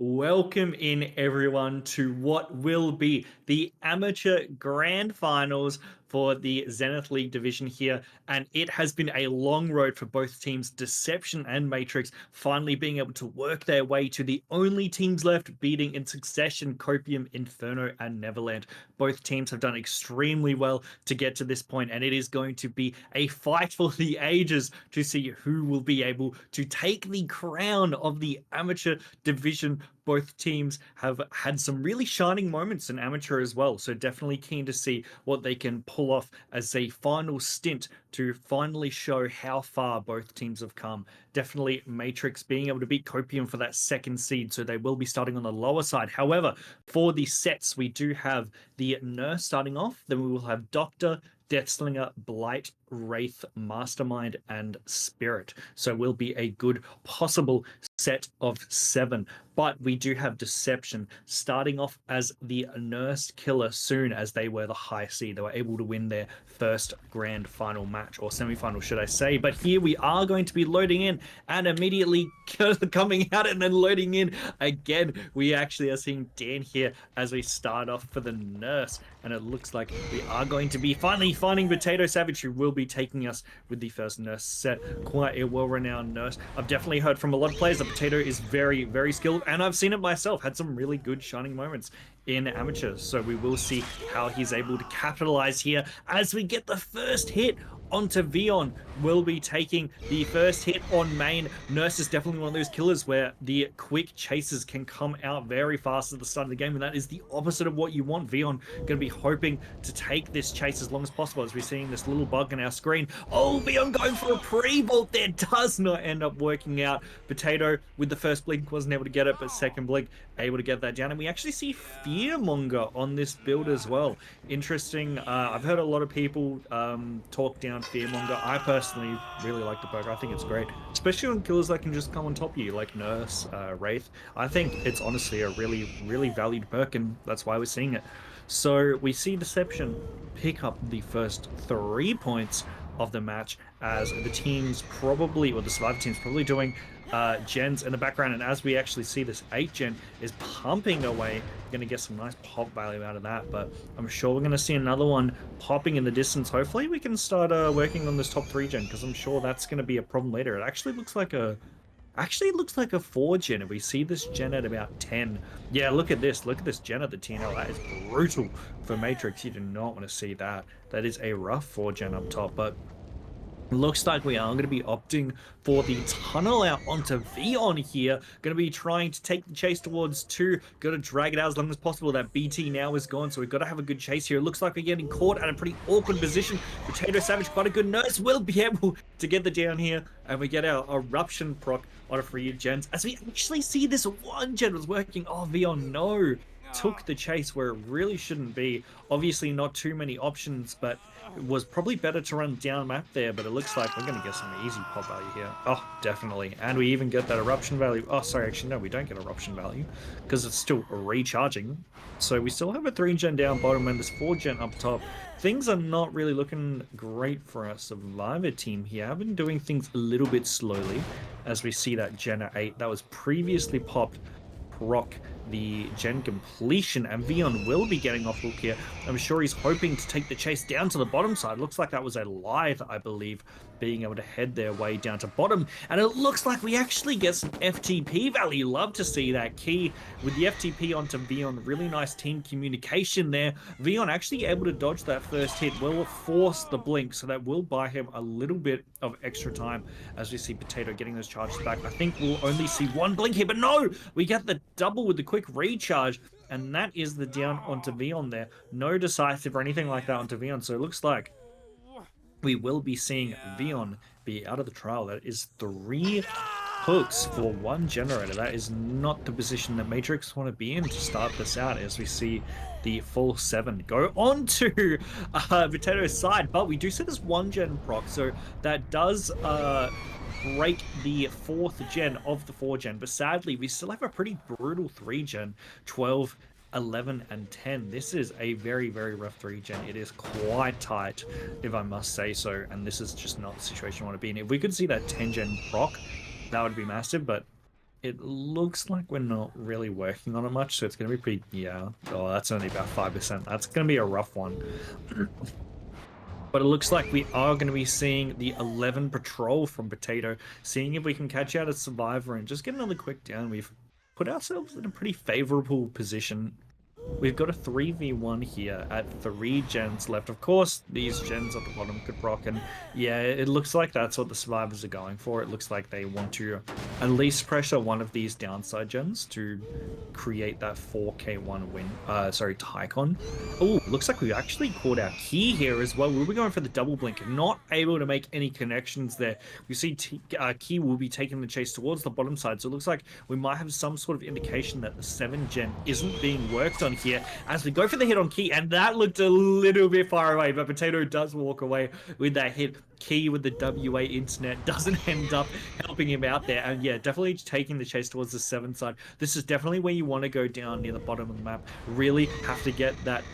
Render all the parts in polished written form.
Welcome in everyone to what will be the amateur grand finals for the Zenith League division here. And it has been a long road for both teams, Deception and Matrix, finally being able to work their way to the only teams left, beating in succession Copium, Inferno, and Neverland. Both teams have done extremely well to get to this point, and it is going to be a fight for the ages to see who will be able to take the crown of the amateur division. Both teams have had some really shining moments in amateur as well, so definitely keen to see what they can pull off as a final stint to finally show how far both teams have come. Definitely Matrix being able to beat Copium for that second seed, so they will be starting on the lower side. However, for the sets, we do have the Nurse starting off, then we will have Doctor, Deathslinger, Blight, Wraith, Mastermind, and Spirit. So will be a good possible set of 7. But we do have Deception starting off as the Nurse Killer soon, as they were the high seed. They were able to win their first grand final match, or semi-final should I say. But here we are going to be loading in and immediately coming out and then loading in again. We actually are seeing Dan here as we start off for the Nurse, and it looks like we are going to be finally finding Potato Savage, who will be taking us with the first Nurse set. Quite a well-renowned Nurse. I've definitely heard from a lot of players that Potato is very, very skilled, and I've seen it myself. Had some really good shining moments in amateurs, so we will see how he's able to capitalize here as we get the first hit onto Vion. Will be taking the first hit on main. Nurse is definitely one of those killers where the quick chases can come out very fast at the start of the game, and that is the opposite of what you want. Vion going to be hoping to take this chase as long as possible, as we're seeing this little bug on our screen. Oh, Vion going for a pre-vault there, does not end up working out. Potato with the first blink wasn't able to get it, but second blink able to get that down, and we actually see Fearmonger on this build as well. Interesting. I've heard a lot of people talk down Fearmonger. I personally really like the perk. I think it's great, especially on killers that can just come on top of you, like Nurse, Wraith. I think it's honestly a really valued perk, and that's why we're seeing it. So we see Deception pick up the first 3 points of the match, as the teams probably, or the Survivor team's probably doing gens in the background, and as we actually see this 8 gen is pumping away, going to get some nice pop value out of that. But I'm sure we're going to see another one popping in the distance. Hopefully we can start working on this top 3 gen, because I'm sure that's going to be a problem later. It actually looks like a 4 gen, and we see this gen at about 10. Yeah, look at this gen at the TNL. That is brutal for Matrix. You do not want to see that. That is a rough 4 gen up top. But looks like we are going to be opting for the tunnel out onto Vion here. Going to be trying to take the chase towards 2. Got to drag it out as long as possible. That BT now is gone, so we've got to have a good chase here. It looks like we're getting caught at a pretty awkward position. Potato Savage, quite a good Nurse, will be able to get the down here, and we get our Eruption proc on a free gens, as we actually see this 1 gen was working. Oh, Vion, no. Took the chase where it really shouldn't be. Obviously not too many options, but it was probably better to run down map there. But it looks like we're going to get some easy pop value here. Oh, definitely. And we even get that eruption value. Oh, sorry, actually no, we don't get eruption value, because it's still recharging. So we still have a 3 gen down bottom and this 4 gen up top. Things are not really looking great for our Survivor team here. I've been doing things a little bit slowly, as we see that gen at 8 that was previously popped proc the gen completion, and Vion will be getting off hook here. I'm sure he's hoping to take the chase down to the bottom side. Looks like that was a Lithe, I believe, being able to head their way down to bottom, and it looks like we actually get some FTP value. Love to see that key with the FTP onto Vion. Really nice team communication there. Vion actually able to dodge that first hit, will force the blink, so that will buy him a little bit of extra time, as we see Potato getting those charges back. I think we'll only see 1 blink here, but no, we get the double with the quick recharge, and that is the down onto Vion there. No decisive or anything like that onto Vion, so it looks like we will be seeing Vion be out of the trial. That is 3 hooks for 1 generator. That is not the position that Matrix want to be in to start this out, as we see the full 7 go on to Potato's side. But we do see this 1 gen proc, so that does break the 4th gen of the 4 gen, but sadly we still have a pretty brutal 3 gen, 12, 11, and 10. This is a very rough 3 gen. It is quite tight, if I must say so, and this is just not the situation I want to be in. If we could see that 10 gen proc, that would be massive, but it looks like we're not really working on it much, so it's going to be pretty, yeah. Oh, that's only about 5%. That's going to be a rough one. But it looks like we are going to be seeing the 11 patrol from Potato, seeing if we can catch out a survivor and just get another quick down. We've put ourselves in a pretty favorable position. We've got a 3v1 here at 3 gens left. Of course, these gens at the bottom could rock, and yeah, it looks like that's what the survivors are going for. It looks like they want to at least pressure one of these downside gens to create that 4k1 win. Sorry, Tycon. Oh, looks like we actually caught our key here as well. We'll be going for the double blink, not able to make any connections there. We see Key will be taking the chase towards the bottom side, so it looks like we might have some sort of indication that the 7 gen isn't being worked on here as we go for the hit on Key, and that looked a little bit far away, but Potato does walk away with that hit. Key with the WA internet doesn't end up helping him out there, and yeah, definitely taking the chase towards the 7 side. This is definitely where you want to go down near the bottom of the map. Really have to get that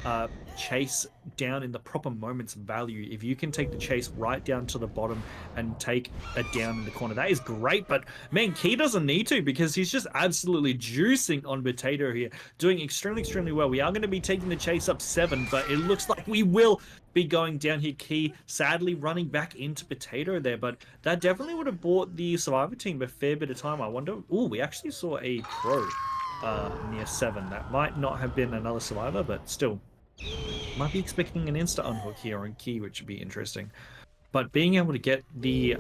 chase down in the proper moment's value. If you can take the chase right down to the bottom and take a down in the corner, that is great. But man, Key doesn't need to, because he's just absolutely juicing on Potato here, doing extremely well. We are going to be taking the chase up 7, but it looks like we will be going down here. Key sadly running back into Potato there, but that definitely would have bought the Survivor team a fair bit of time. I wonder. Oh, we actually saw a Crow near 7. That might not have been another Survivor, but still might be expecting an insta unhook here on Key, which would be interesting. But being able to get the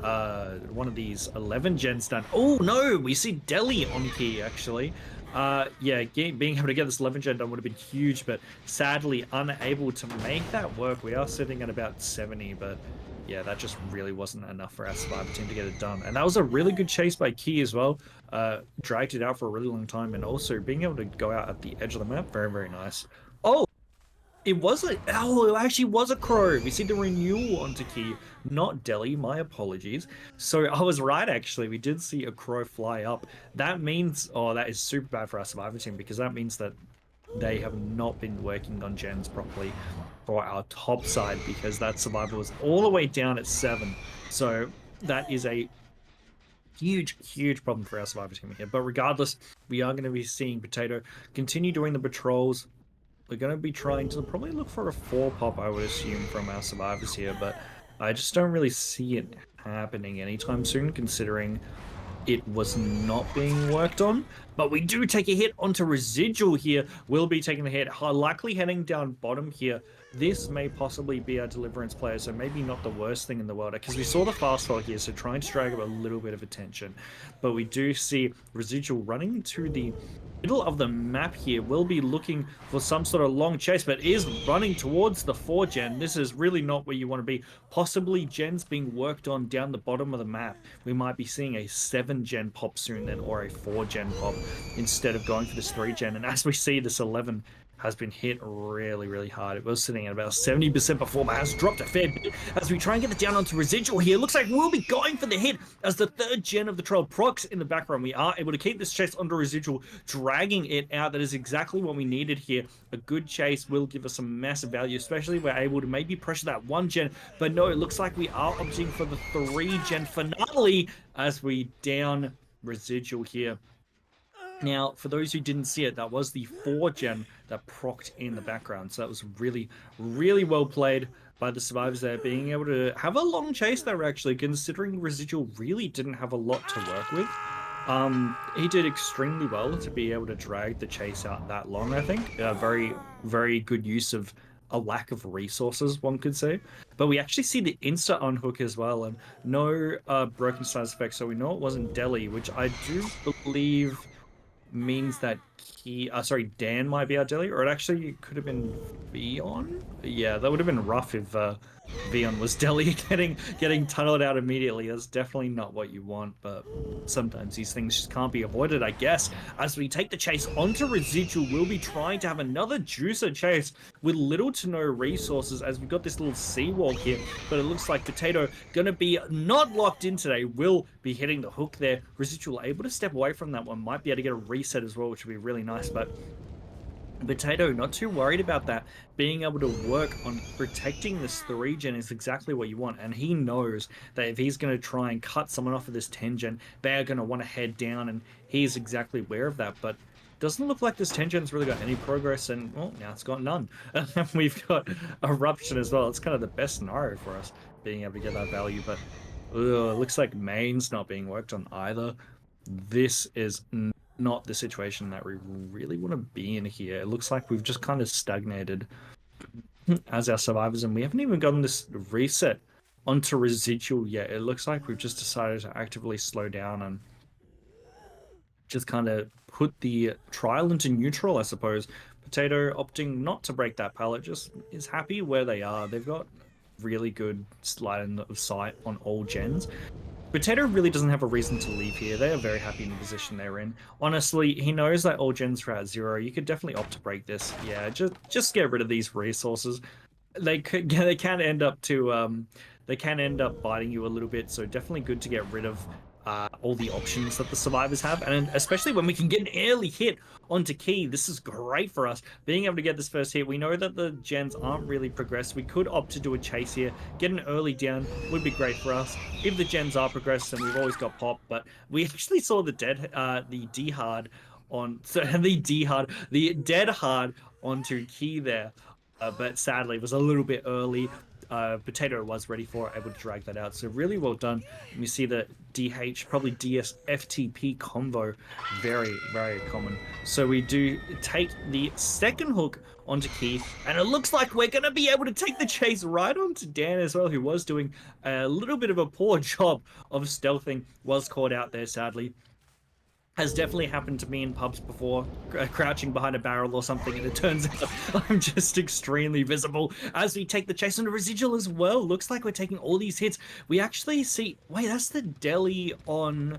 one of these 11 gens done. Oh no, we see Deli on Key actually. Yeah, being able to get this 11 gen done would have been huge, but sadly unable to make that work. We are sitting at about 70, but yeah, that just really wasn't enough for our Survivor team to get it done. And that was a really good chase by Key as well. Dragged it out for a really long time, and also being able to go out at the edge of the map, very nice. Oh, it actually was a Crow. We see the renewal onto Key, not Delhi. My apologies. So I was right, actually. We did see a Crow fly up. That means, oh, that is super bad for our Survivor team, because that means that they have not been working on gens properly for our top side, because that Survivor was all the way down at 7. So that is a huge problem for our Survivor team here. But regardless, we are going to be seeing Potato continue doing the patrols. We're going to be trying to probably look for a 4 pop, I would assume, from our survivors here, but I just don't really see it happening anytime soon, considering it was not being worked on. But we do take a hit onto Residual here. We'll be taking the hit, likely heading down bottom here. This may possibly be our Deliverance player, so maybe not the worst thing in the world, because we saw the fast fall here, so trying to drag up a little bit of attention. But we do see Residual running to the middle of the map here. We'll be looking for some sort of long chase, but is running towards the 4 gen. This is really not where you want to be. Possibly gens being worked on down the bottom of the map. We might be seeing a 7 gen pop soon then, or a 4 gen pop, instead of going for this 3 gen. And as we see, this 11 has been hit really hard. It was sitting at about 70% before, but has dropped a fair bit as we try and get it down onto Residual here. Looks like we'll be going for the hit as the 3rd gen of the troll procs in the background. We are able to keep this chase onto Residual, dragging it out. That is exactly what we needed here. A good chase will give us some massive value, especially if we're able to maybe pressure that 1 gen. But no, it looks like we are opting for the 3 gen finale as we down Residual here. Now, for those who didn't see it, that was the 4 gen that procced in the background. So that was really well played by the survivors there, being able to have a long chase there, actually, considering Residual really didn't have a lot to work with. He did extremely well to be able to drag the chase out that long, I think. Very good use of a lack of resources, one could say. But we actually see the insta unhook as well, and no broken status effect, so we know it wasn't Delhi, which I do believe means that Dan might be our Delhi, or it actually could have been Vion. Yeah, that would have been rough if Vion was Delhi getting tunneled out immediately. That's definitely not what you want, but sometimes these things just can't be avoided, I guess. As we take the chase onto Residual, we'll be trying to have another juicer chase with little to no resources, as we've got this little seawall here, but it looks like Potato gonna be not locked in today, will be hitting the hook there. Residual able to step away from that one, might be able to get a reset as well, which would be really nice, but Potato, not too worried about that. Being able to work on protecting this 3 gen is exactly what you want. And he knows that if he's going to try and cut someone off of this 10 gen, they're going to want to head down. And he's exactly aware of that. But doesn't look like this 10 gen's really got any progress. And, well, now it's got none. We've got Eruption as well. It's kind of the best scenario for us, being able to get that value. But ugh, it looks like main's not being worked on either. This is not the situation that we really want to be in here. It looks like we've just kind of stagnated as our survivors, and we haven't even gotten this reset onto residual yet. It looks like we've just decided to actively slow down and just kind of put the trial into neutral, I suppose. Potato opting not to break that pallet, just is happy where they are. They've got really good line of sight on all gens. Potato really doesn't have a reason to leave here. They are very happy in the position they're in. Honestly, he knows that all gens are at 0. You could definitely opt to break this. Yeah, just get rid of these resources. They can end up biting you a little bit. So definitely good to get rid of all the options that the survivors have, and especially when we can get an early hit onto Key. This is great for us, being able to get this first hit. We know that the gens aren't really progressed. We could opt to do a chase here, get an early down would be great for us if the gens are progressed, and we've always got pop. But we actually saw the D hard on the dead hard onto Key there, but sadly it was a little bit early. Potato was ready for it, able to drag that out. So really well done. And you see the DH, probably DS FTP combo, very, very common. So we do take the second hook onto Keith, and it looks like we're going to be able to take the chase right onto Dan as well, who was doing a little bit of a poor job of stealthing, was caught out there, sadly. Has definitely happened to me in pubs before, crouching behind a barrel or something, and it turns out I'm just extremely visible as we take the chase on a residual as well. Looks like we're taking all these hits. We actually see, wait, that's the deli on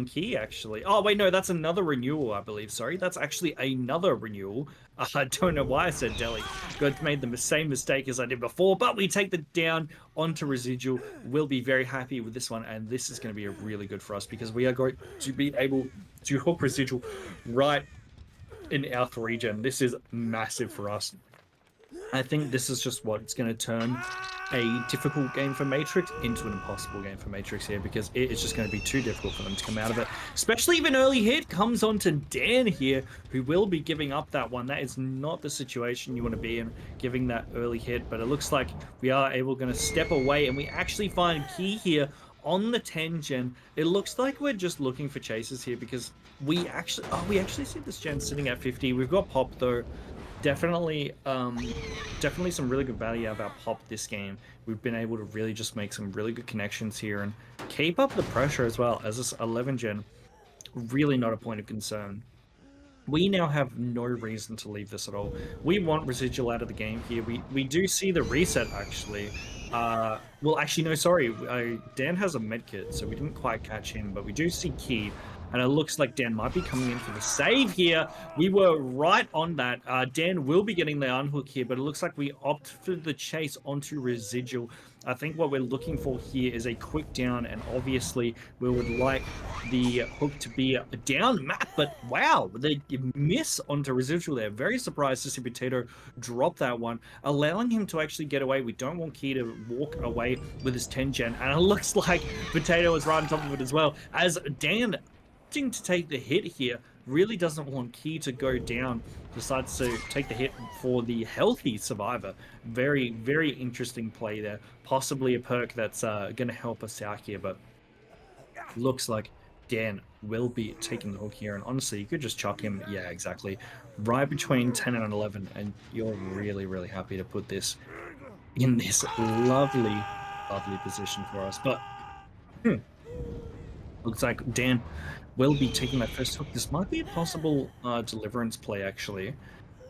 Key, actually. Oh, wait, no, that's another renewal, I believe. Sorry, that's actually another renewal. I don't know why I said deli. God made the same mistake as I did before, but we take the down onto residual. We'll be very happy with this one, and this is going to be a really good for us because we are going to be able to hook residual right in our 3 gen. This is massive for us. I think this is just what it's going to turn a difficult game for Matrix into an impossible game for Matrix here, because it is just going to be too difficult for them to come out of it. Especially if an early hit comes onto Dan here, who will be giving up that one. That is not the situation you want to be in, giving that early hit. But it looks like we are going to step away, and we actually find Key here on the 10 gen. It looks like we're just looking for chases here, because we actually see this gen sitting at 50. We've got pop though. Definitely some really good value out of our pop this game. We've been able to really just make some really good connections here and keep up the pressure as well, as this 11 gen really not a point of concern. We now have no reason to leave this at all. We want residual out of the game here. We do see the reset, actually. Well, actually, no, sorry. Dan has a medkit, so we didn't quite catch him, but we do see Key. And it looks like Dan might be coming in for the save here. We were right on that. Dan will be getting the unhook here, but it looks like we opt for the chase onto residual. I think what we're looking for here is a quick down, and obviously we would like the hook to be a down map, but wow, the miss onto residual there. Very surprised to see Potato drop that one, allowing him to actually get away. We don't want Key to walk away with his 10 gen, and it looks like Potato is right on top of it as well, as Dan to take the hit here, really doesn't want Key to go down, decides to take the hit for the healthy survivor. Very, very interesting play there. Possibly a perk that's going to help us out here, but looks like Dan will be taking the hook here. And honestly, you could just chuck him, yeah, exactly, right between 10 and 11, and you're really, really happy to put this in this lovely, lovely position for us. But looks like Dan will be taking that first hook. This might be a possible deliverance play, actually,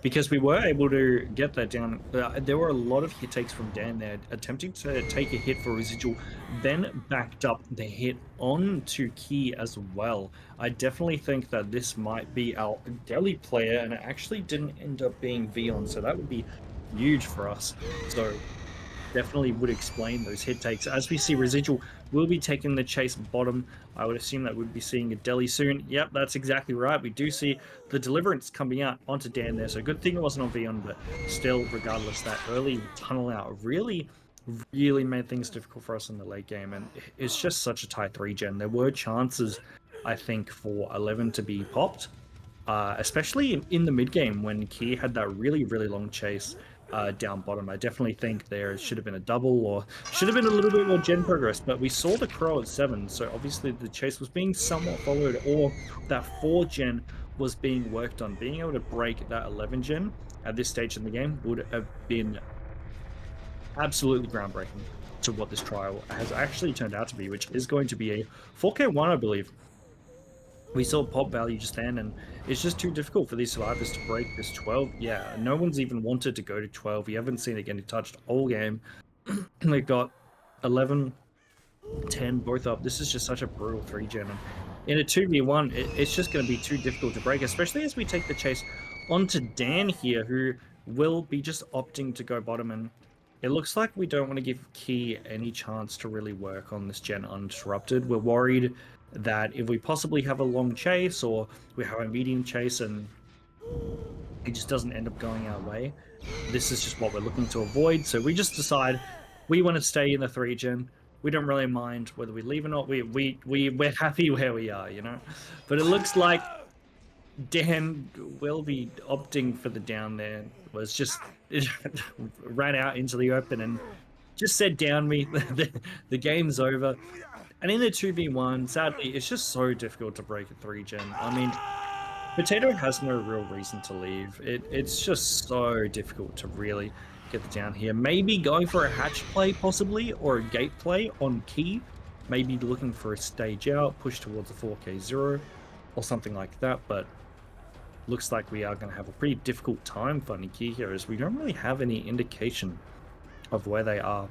because we were able to get that down. There were a lot of hit takes from Dan there, attempting to take a hit for residual, then backed up the hit onto Key as well. I definitely think that this might be our deli player, and it actually didn't end up being Vion, so that would be huge for us. So definitely would explain those hit takes, as we see residual will be taking the chase bottom. I would assume that we'd be seeing a deli soon. Yep, that's exactly right. We do see the Deliverance coming out onto Dan there. So good thing it wasn't on Vion, but still, regardless, that early tunnel out really made things difficult for us in the late game. And it's just such a tight 3-gen. There were chances, I think, for 11 to be popped. Especially in the mid game when Key had that really long chase down bottom. I definitely think there should have been a double or should have been a little bit more gen progress, but we saw the Crow at 7, so obviously the chase was being somewhat followed, or that 4-gen was being worked on. Being able to break that 11-gen at this stage in the game would have been absolutely groundbreaking to what this trial has actually turned out to be, which is going to be a 4K1, I believe. We saw pop value just then, and it's just too difficult for these survivors to break this 12. Yeah, no one's even wanted to go to 12. We haven't seen it getting touched all game. They've got 11, 10, both up. This is just such a brutal 3-gen. And in a 2v1, it's just going to be too difficult to break, especially as we take the chase onto Dan here, who will be just opting to go bottom. And it looks like we don't want to give Key any chance to really work on this gen uninterrupted. We're worried that if we possibly have a long chase or we have a medium chase and it just doesn't end up going our way, this is just what we're looking to avoid. So we just decide we want to stay in the 3-gen. We don't really mind whether we leave or not. We're happy where we are, you know. But it looks like Dan will be opting for the down there. Was just ran out into the open and just said down me. The game's over. And in the 2v1, sadly, it's just so difficult to break a 3-gen. I mean, Potato has no real reason to leave. It's just so difficult to really get the down here. Maybe going for a hatch play, possibly, or a gate play on Key. Maybe looking for a stage out, push towards a 4K0, or something like that. But looks like we are going to have a pretty difficult time finding Key here, as we don't really have any indication of where they are.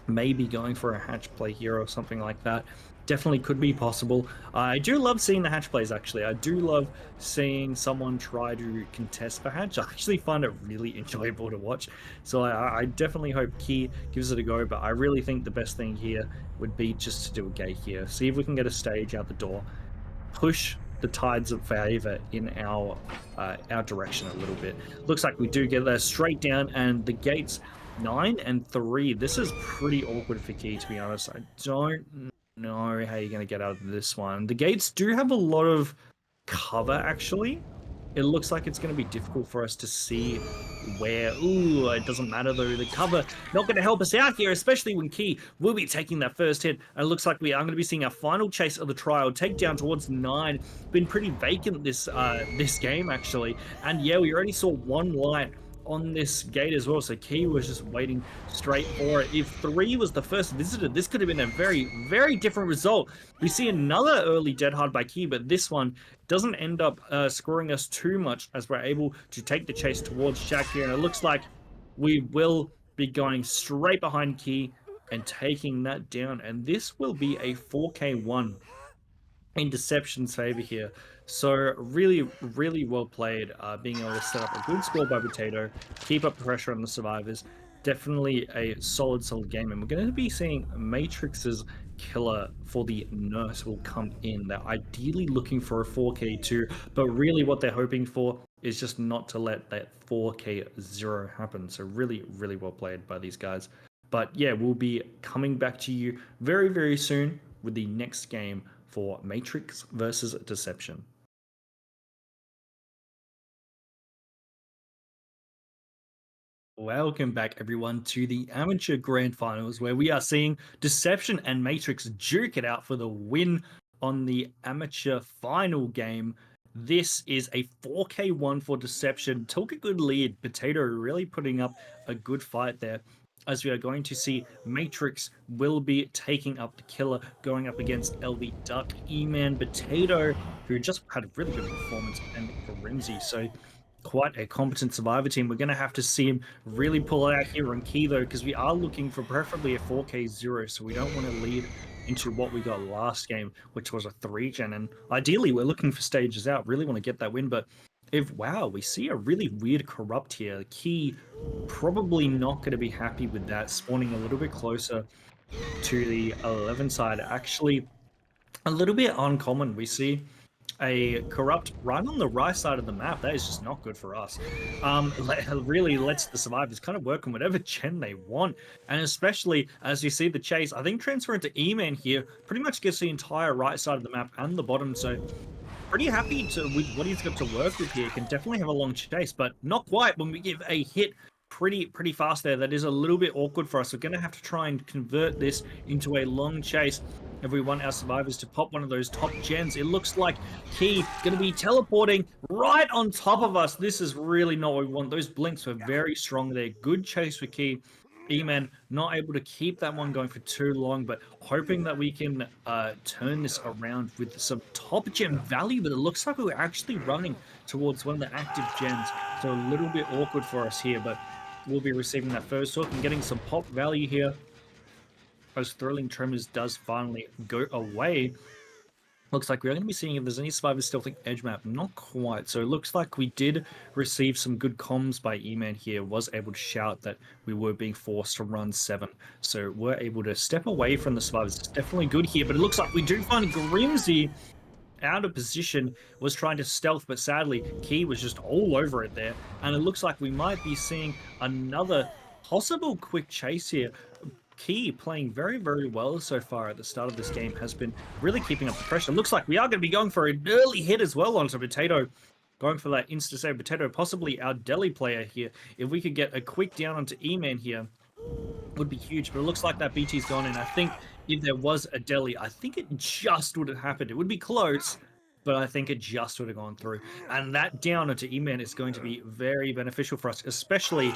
Maybe going for a hatch play here or something like that definitely could be possible. I do love seeing the hatch plays, actually. I do love seeing someone try to contest for hatch. I actually find it really enjoyable to watch. So I definitely hope Key gives it a go, but I really think the best thing here would be just to do a gate here. See if we can get a stage out the door. Push the tides of favor in our direction a little bit. Looks like we do get there straight down, and the gates 9 and 3. This is pretty awkward for Key, to be honest. I don't know how you're going to get out of this one. The gates do have a lot of cover, actually. It looks like it's going to be difficult for us to see where. Ooh, it doesn't matter, though. The cover not going to help us out here, especially when Key will be taking that first hit. And it looks like we are going to be seeing our final chase of the trial. Take down towards 9. Been pretty vacant this game, actually. And yeah, we already saw one light on this gate as well, so Key was just waiting straight for it. If 3 was the first visitor, this could have been a very different result. We see another early dead hard by Key, but this one doesn't end up scoring us too much, as we're able to take the chase towards Jack here, and it looks like we will be going straight behind Key and taking that down, and this will be a 4K1 in Deception's favor here. So really well played, being able to set up a good score by Potato, keep up the pressure on the survivors. Definitely a solid game, and we're going to be seeing Matrix's killer for the nurse will come in. They're ideally looking for a 4K2, but really what they're hoping for is just not to let that 4K0 happen. So really well played by these guys. But yeah, we'll be coming back to you very soon with the next game for Matrix versus Deception. Welcome back, everyone, to the Amateur Grand Finals, where we are seeing Deception and Matrix duke it out for the win on the Amateur Final game. This is a 4K1 for Deception. Took a good lead. Potato really putting up a good fight there, as we are going to see Matrix will be taking up the killer, going up against LV Duck, E-Man, Potato, who just had a really good performance, and Grimsy. So quite a competent survivor team. We're going to have to see him really pull out here on Key, though, because we are looking for preferably a 4K0, so we don't want to lead into what we got last game, which was a 3-gen. And ideally, we're looking for stages out, really want to get that win, but wow, we see a really weird corrupt here. Key probably not going to be happy with that, spawning a little bit closer to the 11 side. Actually, a little bit uncommon. We see a corrupt right on the right side of the map. That is just not good for us. Really lets the survivors kind of work on whatever gen they want, and especially as you see the chase, I think transfer into E-Man here pretty much gets the entire right side of the map and the bottom. So pretty happy with what he's got to work with here. Can definitely have a long chase, but not quite when we give a hit pretty fast there. That is a little bit awkward for us. We're going to have to try and convert this into a long chase if we want our survivors to pop one of those top gens. It looks like Key going to be teleporting right on top of us. This is really not what we want. Those blinks were very strong there. Good chase for Key. E-Man not able to keep that one going for too long, but hoping that we can turn this around with some top gem value. But it looks like we were actually running towards one of the active gens, so a little bit awkward for us here, but we'll be receiving that first hook and getting some pop value here as Thrilling Tremors does finally go away. Looks like we're going to be seeing if there's any survivors stealthing edge map. Not quite. So it looks like we did receive some good comms by E-Man here. Was able to shout that we were being forced to run 7. So we're able to step away from the survivors. It's definitely good here. But it looks like we do find Grimsy out of position, was trying to stealth, but sadly Key was just all over it there. And it looks like we might be seeing another possible quick chase here. Key playing very well so far at the start of this game, has been really keeping up the pressure. Looks like we are going to be going for an early hit as well onto Potato, going for that insta-save. Potato, possibly our deli player here. If we could get a quick down onto E-Man here, would be huge. But it looks like that BT's gone in. I think if there was a deli, I think it just would have happened. It would be close, but I think it just would have gone through. And that down onto E-Man is going to be very beneficial for us, especially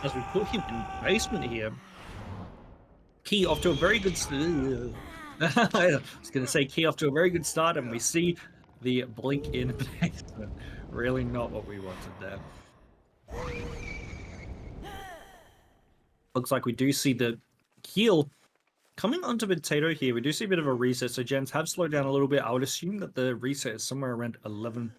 as we put him in basement here. Key off to a very good start. I was going to say Key off to a very good start, and we see the blink in basement. Really not what we wanted there. Looks like we do see the heal coming onto Potato here. We do see a bit of a reset, so gens have slowed down a little bit. I would assume that the reset is somewhere around 11.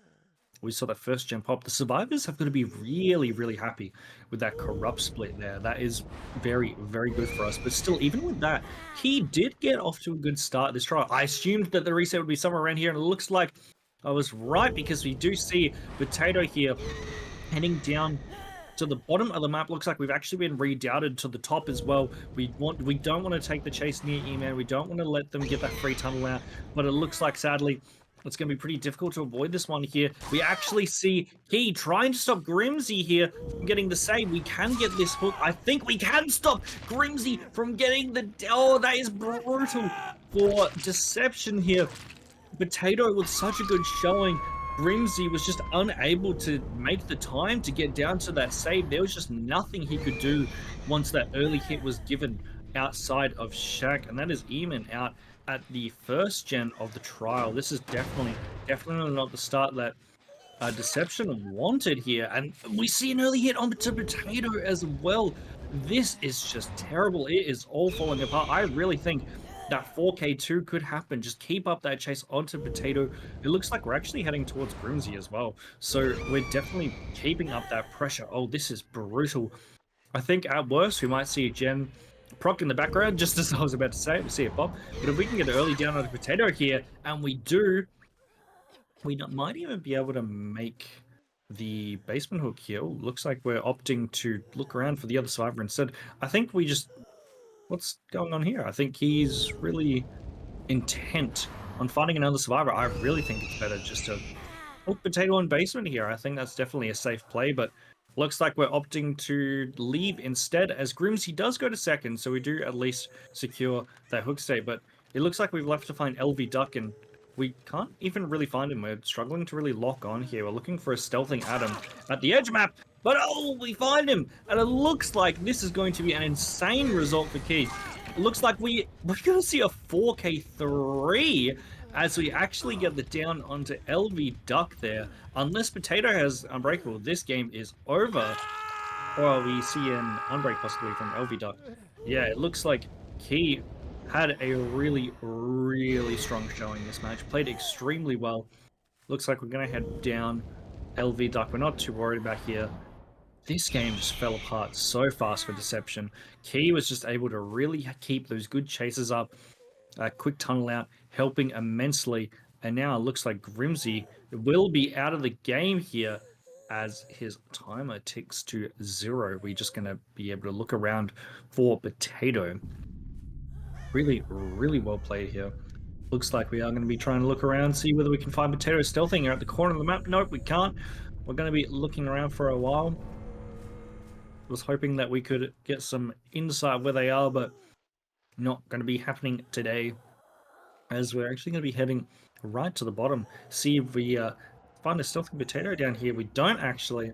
We saw that first gen pop. The survivors have got to be really happy with that corrupt split there. That is very good for us. But still, even with that, he did get off to a good start this trial. I assumed that the reset would be somewhere around here, and it looks like I was right, because we do see Potato here heading down to the bottom of the map. Looks like we've actually been redoubted to the top as well. We don't want to take the chase near E-Man. We don't want to let them get that free tunnel out. But it looks like, sadly, it's going to be pretty difficult to avoid this one here. We actually see Key trying to stop Grimsy here from getting the save. We can get this hook. I think we can stop Grimsy from getting the... Oh, that is brutal for Deception here. Potato with such a good showing. Grimsy was just unable to make the time to get down to that save. There was just nothing he could do once that early hit was given outside of Shaq, and that is E-Man out at the first gen of the trial. This is definitely not the start that Deception wanted here, and we see an early hit onto Potato as well. This is just terrible. It is all falling apart. I really think that 4K2 could happen. Just keep up that chase onto Potato. It looks like we're actually heading towards Grimsy as well, so we're definitely keeping up that pressure. Oh, this is brutal. I think at worst we might see a gen proc in the background, just as I was about to say. We see it pop, but if we can get early down on the Potato here, and we do, we might even be able to make the basement hook here. Looks like we're opting to look around for the other survivor instead. I think we just... What's going on here? I think he's really intent on finding another survivor. I really think it's better just to hook Potato on basement here. I think that's definitely a safe play, but looks like we're opting to leave instead, as Grimsy does go to second, so we do at least secure that hook state. But it looks like we've left to find LV Duck, and we can't even really find him. We're struggling to really lock on here. We're looking for a stealthing Adam at the edge map, but oh, we find him, and it looks like this is going to be an insane result for Key. It looks like we're going to see a 4K3 as we actually get the down onto LV Duck there. Unless Potato has Unbreakable, this game is over. Or we see an Unbreak possibly from LV Duck. Yeah, it looks like Key had a really strong showing this match. Played extremely well. Looks like we're going to head down LV Duck. We're not too worried about here. This game just fell apart so fast for Deception. Key was just able to really keep those good chases up, quick tunnel out, helping immensely. And now it looks like Grimsy will be out of the game here as his timer ticks to 0. We're just going to be able to look around for Potato. Really, really well played here. Looks like we are going to be trying to look around, see whether we can find Potato stealthing here at the corner of the map. Nope, we can't. We're going to be looking around for a while. Was hoping that we could get some insight where they are, but not going to be happening today, as we're actually going to be heading right to the bottom. See if we find a stealthy Potato down here. We don't actually,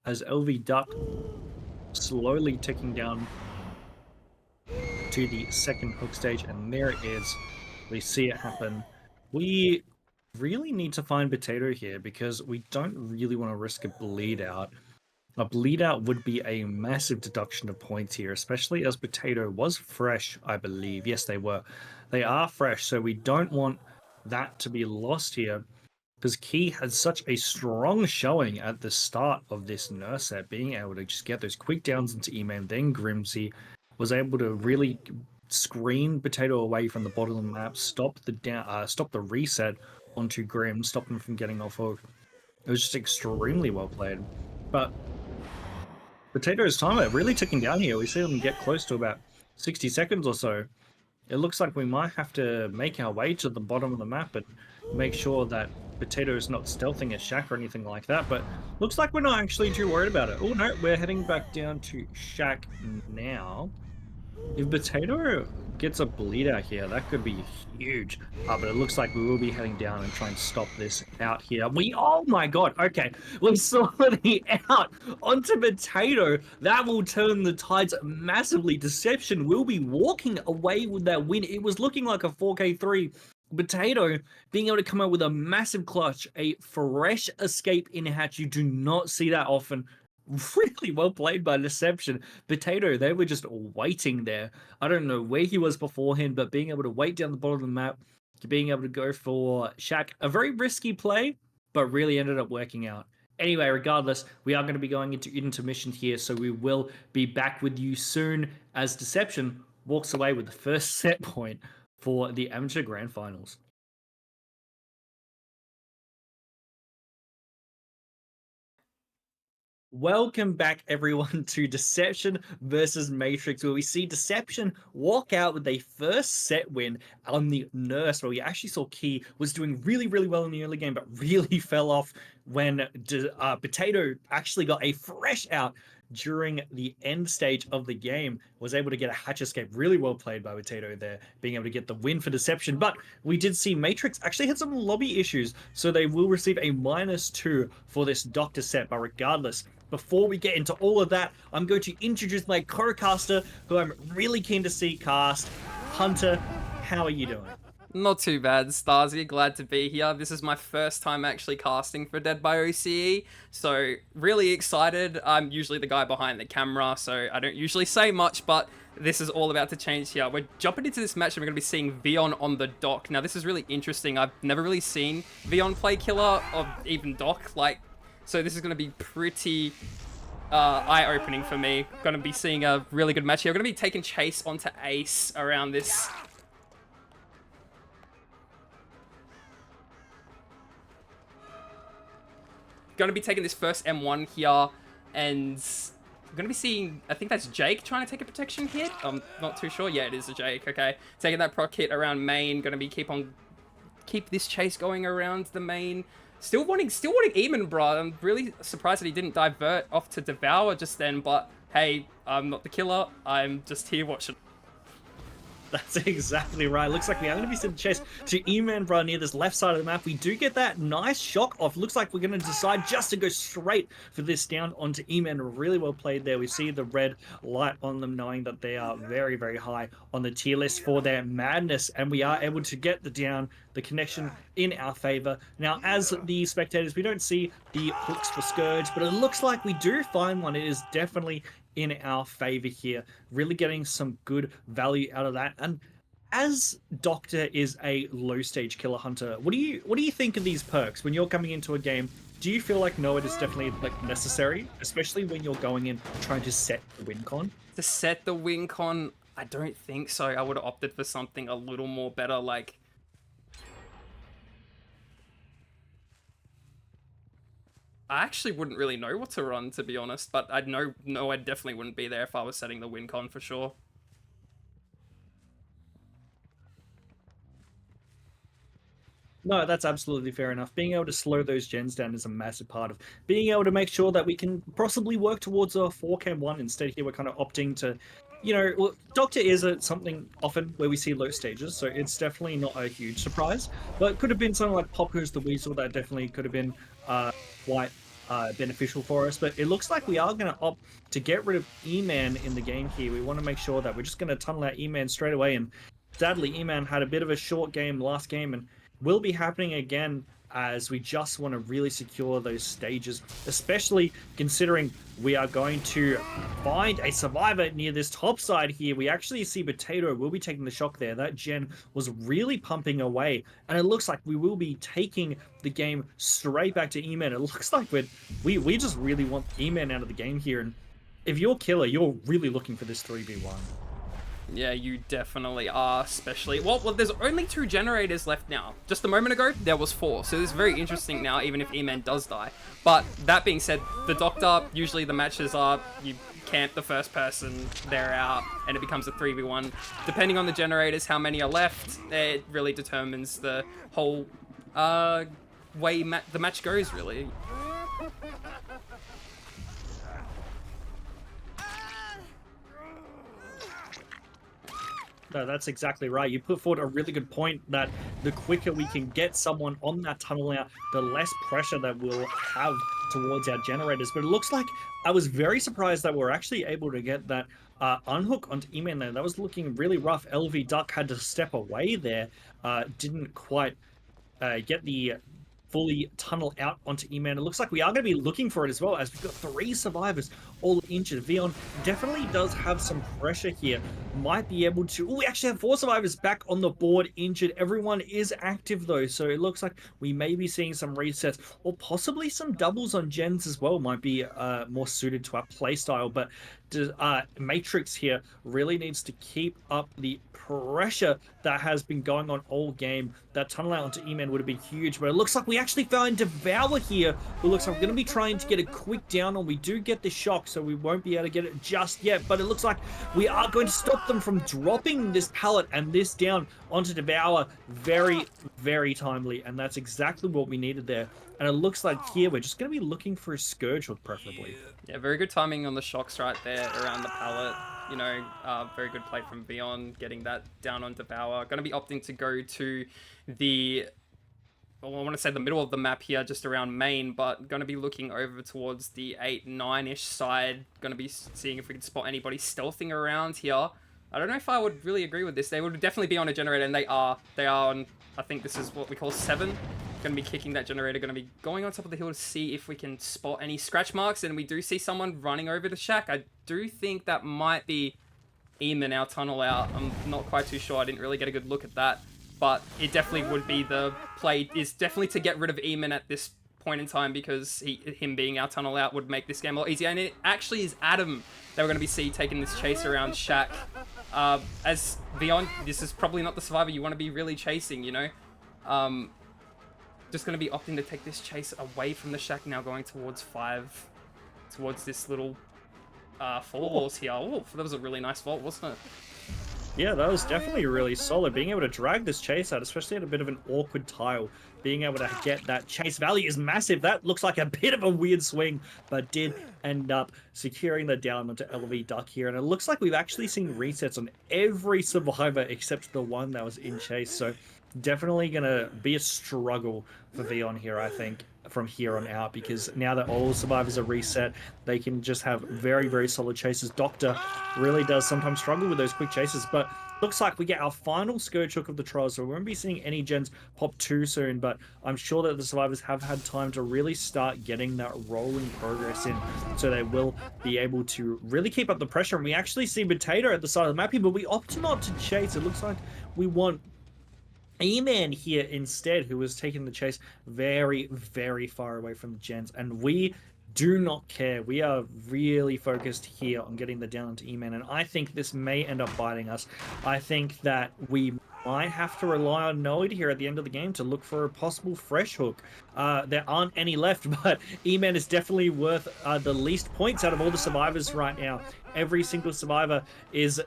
as LV Duck slowly ticking down to the second hook stage, and there it is. We see it happen. We really need to find Potato here because we don't really want to risk a bleed out. A bleed out would be a massive deduction of points here, especially as Potato was fresh, I believe. Yes, they were. They are fresh, so we don't want that to be lost here because Key had such a strong showing at the start of this nurse set, being able to just get those quick downs into E-Man, then Grimsy was able to really screen Potato away from the bottom of the map, stop the reset onto Grim, stop him from getting off hook. It was just extremely well played. But Potato's timer really ticking down here. We see them get close to about 60 seconds or so. It looks like we might have to make our way to the bottom of the map and make sure that Potato is not stealthing a Shack or anything like that. But looks like we're not actually too worried about it. Oh no, we're heading back down to Shack now. If Potato gets a bleed out here, that could be huge. But it looks like we will be heading down and trying to stop this out here. Oh my god, okay. We saw the out onto Potato. That will turn the tides massively. Deception will be walking away with that win. It was looking like a 4K3. Potato being able to come out with a massive clutch, a fresh escape in hatch. You do not see that often. Really well played by Deception. Potato, they were just waiting there. I don't know where he was beforehand, but being able to wait down the bottom of the map, being able to go for Shack, a very risky play, but really ended up working out. Anyway, regardless, we are going to be going into intermission here, so we will be back with you soon as Deception walks away with the first set point for the Amateur Grand Finals. Welcome back, everyone, to Deception versus Matrix, where we see Deception walk out with a first set win on the Nurse, where we actually saw Key was doing really, really well in the early game, but really fell off when Potato actually got a fresh out during the end stage of the game, was able to get a hatch escape. Really well played by Potato there, being able to get the win for Deception. But we did see Matrix actually had some lobby issues, so they will receive a -2 for this Doctor set. But regardless, before we get into all of that, I'm going to introduce my co-caster, who I'm really keen to see cast. Hunter, how are you doing? Not too bad, Starzy. Glad to be here. This is my first time actually casting for DeadbyOCE, so really excited. I'm usually the guy behind the camera, so I don't usually say much, but this is all about to change here. We're jumping into this match and we're going to be seeing Vion on the dock. Now, this is really interesting. I've never really seen Vion play killer or even dock, so this is going to be pretty eye-opening for me. Going to be seeing a really good match here. We're going to be taking chase onto Ace around this. Going to be taking this first M1 here, and I'm going to be seeing, I think that's Jake trying to take a protection hit. I'm not too sure. Yeah, it is a Jake. Okay, taking that proc hit around main. Going to be keep this chase going around the main. Still wanting Eamon, bro. I'm really surprised that he didn't divert off to Devour just then, but hey, I'm not the killer. I'm just here watching. That's exactly right. Looks like we are going to be sending chase to E-Man Bra near this left side of the map. We do get that nice shock off. Looks like we're going to decide just to go straight for this down onto E-Man. Really well played there. We see the red light on them, knowing that they are very, very high on the tier list for their madness. And we are able to get the connection in our favor. Now, as the spectators, we don't see the hooks for Scourge, but it looks like we do find one. It is definitely in our favor here, really getting some good value out of that. And As Doctor is a low stage killer hunter, what do you think of these perks when you're coming into a game? Do you feel like no, it is definitely like necessary, especially when you're going in trying to set the win con? To set the win con, I don't think so. I would have opted for something a little more better, like I actually wouldn't really know what to run, to be honest, but I'd no, I definitely wouldn't be there if I was setting the win con for sure. No, that's absolutely fair enough. Being able to slow those gens down is a massive part of being able to make sure that we can possibly work towards a 4K1. Instead, here we're kind of opting to, well, Doctor is something often where we see low stages, so it's definitely not a huge surprise. But it could have been something like Pop Goes the Weasel that definitely could have been quite beneficial for us. But it looks like we are going to opt to get rid of E-Man in the game here. We want to make sure that we're just going to tunnel out E-Man straight away. And sadly, E-Man had a bit of a short game last game, and will be happening again as we just want to really secure those stages, especially considering we are going to find a survivor near this top side here. We actually see Potato will be taking the shock there. That gen was really pumping away, and it looks like we will be taking the game straight back to E-Man. It looks like we just really want E-Man out of the game here, and if you're killer, you're really looking for this 3v1. Yeah, you definitely are, especially... Well, there's only 2 generators left now. Just a moment ago, there was 4. So this is very interesting now, even if E-Man does die. But that being said, the Doctor, usually the matches are... You camp the first person, they're out, and it becomes a 3v1. Depending on the generators, how many are left, it really determines the whole way the match goes, really. No, that's exactly right. You put forward a really good point that the quicker we can get someone on that tunnel out, the less pressure that we'll have towards our generators. But it looks like I was very surprised that we're actually able to get that unhook onto E-Man there. That was looking really rough. LV Duck had to step away there. Didn't quite get the fully tunnel out onto E-Man. It looks like we are going to be looking for it as well, as we've got 3 survivors all injured. Vion definitely does have some pressure here. Might be able to... Oh, we actually have 4 survivors back on the board injured. Everyone is active though, so it looks like we may be seeing some resets, or possibly some doubles on gens as well. Might be more suited to our playstyle, but Matrix here really needs to keep up the pressure that has been going on all game. That tunnel out onto E-Man would have been huge, but it looks like we actually found Devour here, who looks like we're going to be trying to get a quick down on. We do get the shock, so we won't be able to get it just yet, but it looks like we are going to stop them from dropping this pallet and this down onto Devour very, very timely, and that's exactly what we needed there. And it looks like here we're just going to be looking for a Scourge Hook, preferably. Yeah, very good timing on the shocks right there around the pallet. You know, very good play from Beyond, getting that down on Devour. Going to be opting to go to the... Well, I want to say the middle of the map here, just around main, but going to be looking over towards the 8-9-ish side. Going to be seeing if we can spot anybody stealthing around here. I don't know if I would really agree with this. They would definitely be on a generator, and they are. They are on, I think this is what we call 7. Going to be kicking that generator, going to be going on top of the hill to see if we can spot any scratch marks, and we do see someone running over the shack. I do think that might be E-Man, our tunnel out. I'm not quite too sure. I didn't really get a good look at that, but it definitely would be the play, is definitely to get rid of E-Man at this point in time, because him being our tunnel out would make this game a lot easier. And it actually is Adam that we're going to be taking this chase around shack. As Beyond, this is probably not the survivor you want to be really chasing, you know. Just going to be opting to take this chase away from the shack now, going towards 5, towards this little fall walls here. Oh, that was a really nice vault, wasn't it? Yeah, that was definitely really solid. Being able to drag this chase out, especially at a bit of an awkward tile, being able to get that chase value is massive. That looks like a bit of a weird swing, but did end up securing the down onto LV Duck here. And it looks like we've actually seen resets on every survivor except the one that was in chase. So definitely going to be a struggle for Vion here, I think. from here on out, because now that all survivors are reset, they can just have very, very solid chases. Doctor really does sometimes struggle with those quick chases, but looks like we get our final Scourge Hook of the trial, so we won't be seeing any gens pop too soon, but I'm sure that the survivors have had time to really start getting that rolling progress in, so they will be able to really keep up the pressure. And we actually see Potato at the side of the map here, but we opt not to chase. It looks like we want E-Man here instead, who was taking the chase very, very far away from the gens, and we do not care. We are really focused here on getting the down to E-Man, and I think this may end up biting us. I think that we might have to rely on Noid here at the end of the game to look for a possible fresh hook. There aren't any left, but E-Man is definitely worth the least points out of all the survivors right now. Every single survivor is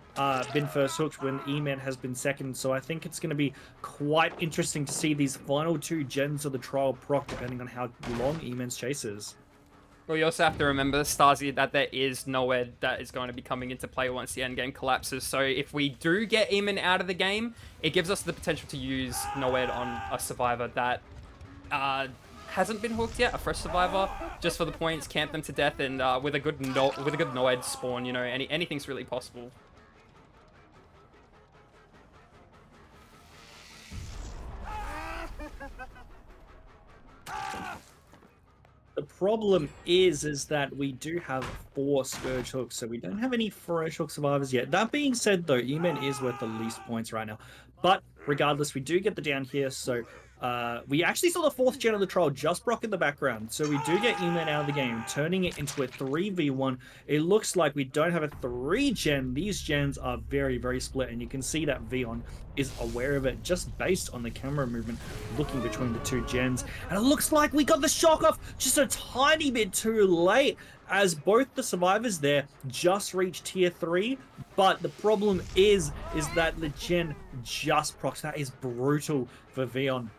been first hooked when E-Man has been second, so I think it's going to be quite interesting to see these final two gens of the trial proc, depending on how long E-Man's chase is. Well, you also have to remember, Stasi, that there is Noed that is going to be coming into play once the endgame collapses. So if we do get Eamon out of the game, it gives us the potential to use Noed on a survivor that hasn't been hooked yet, a fresh survivor, just for the points, camp them to death, and with a good Noed spawn, you know, anything's really possible. The problem is that we do have 4 Scourge hooks, so we don't have any fresh hook survivors yet. That being said, though, E-Man is worth the least points right now. But regardless, we do get the down here, so we actually saw the 4th gen of the trial just Brock in the background. So we do get E-Man out of the game, turning it into a 3v1. It looks like we don't have a 3 gen. These gens are very, very split, and you can see that Vion is aware of it just based on the camera movement looking between the 2 gens. And it looks like we got the shock off just a tiny bit too late, as both the survivors there just reached tier 3, but the problem is that the gen just procs. That is brutal for Vion,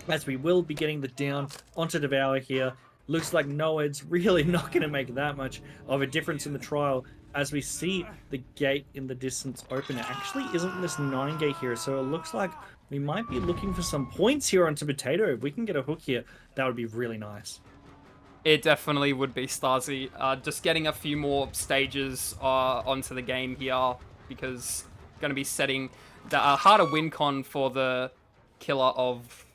as we will be getting the down onto Devour here. Looks like Noed's really not going to make that much of a difference in the trial, as we see the gate in the distance open. It actually isn't this 9 gate here, so it looks like we might be looking for some points here onto Potato. If we can get a hook here, that would be really nice. It definitely would be, Stasi. Just getting a few more stages onto the game here, because going to be setting the harder win con for the killer of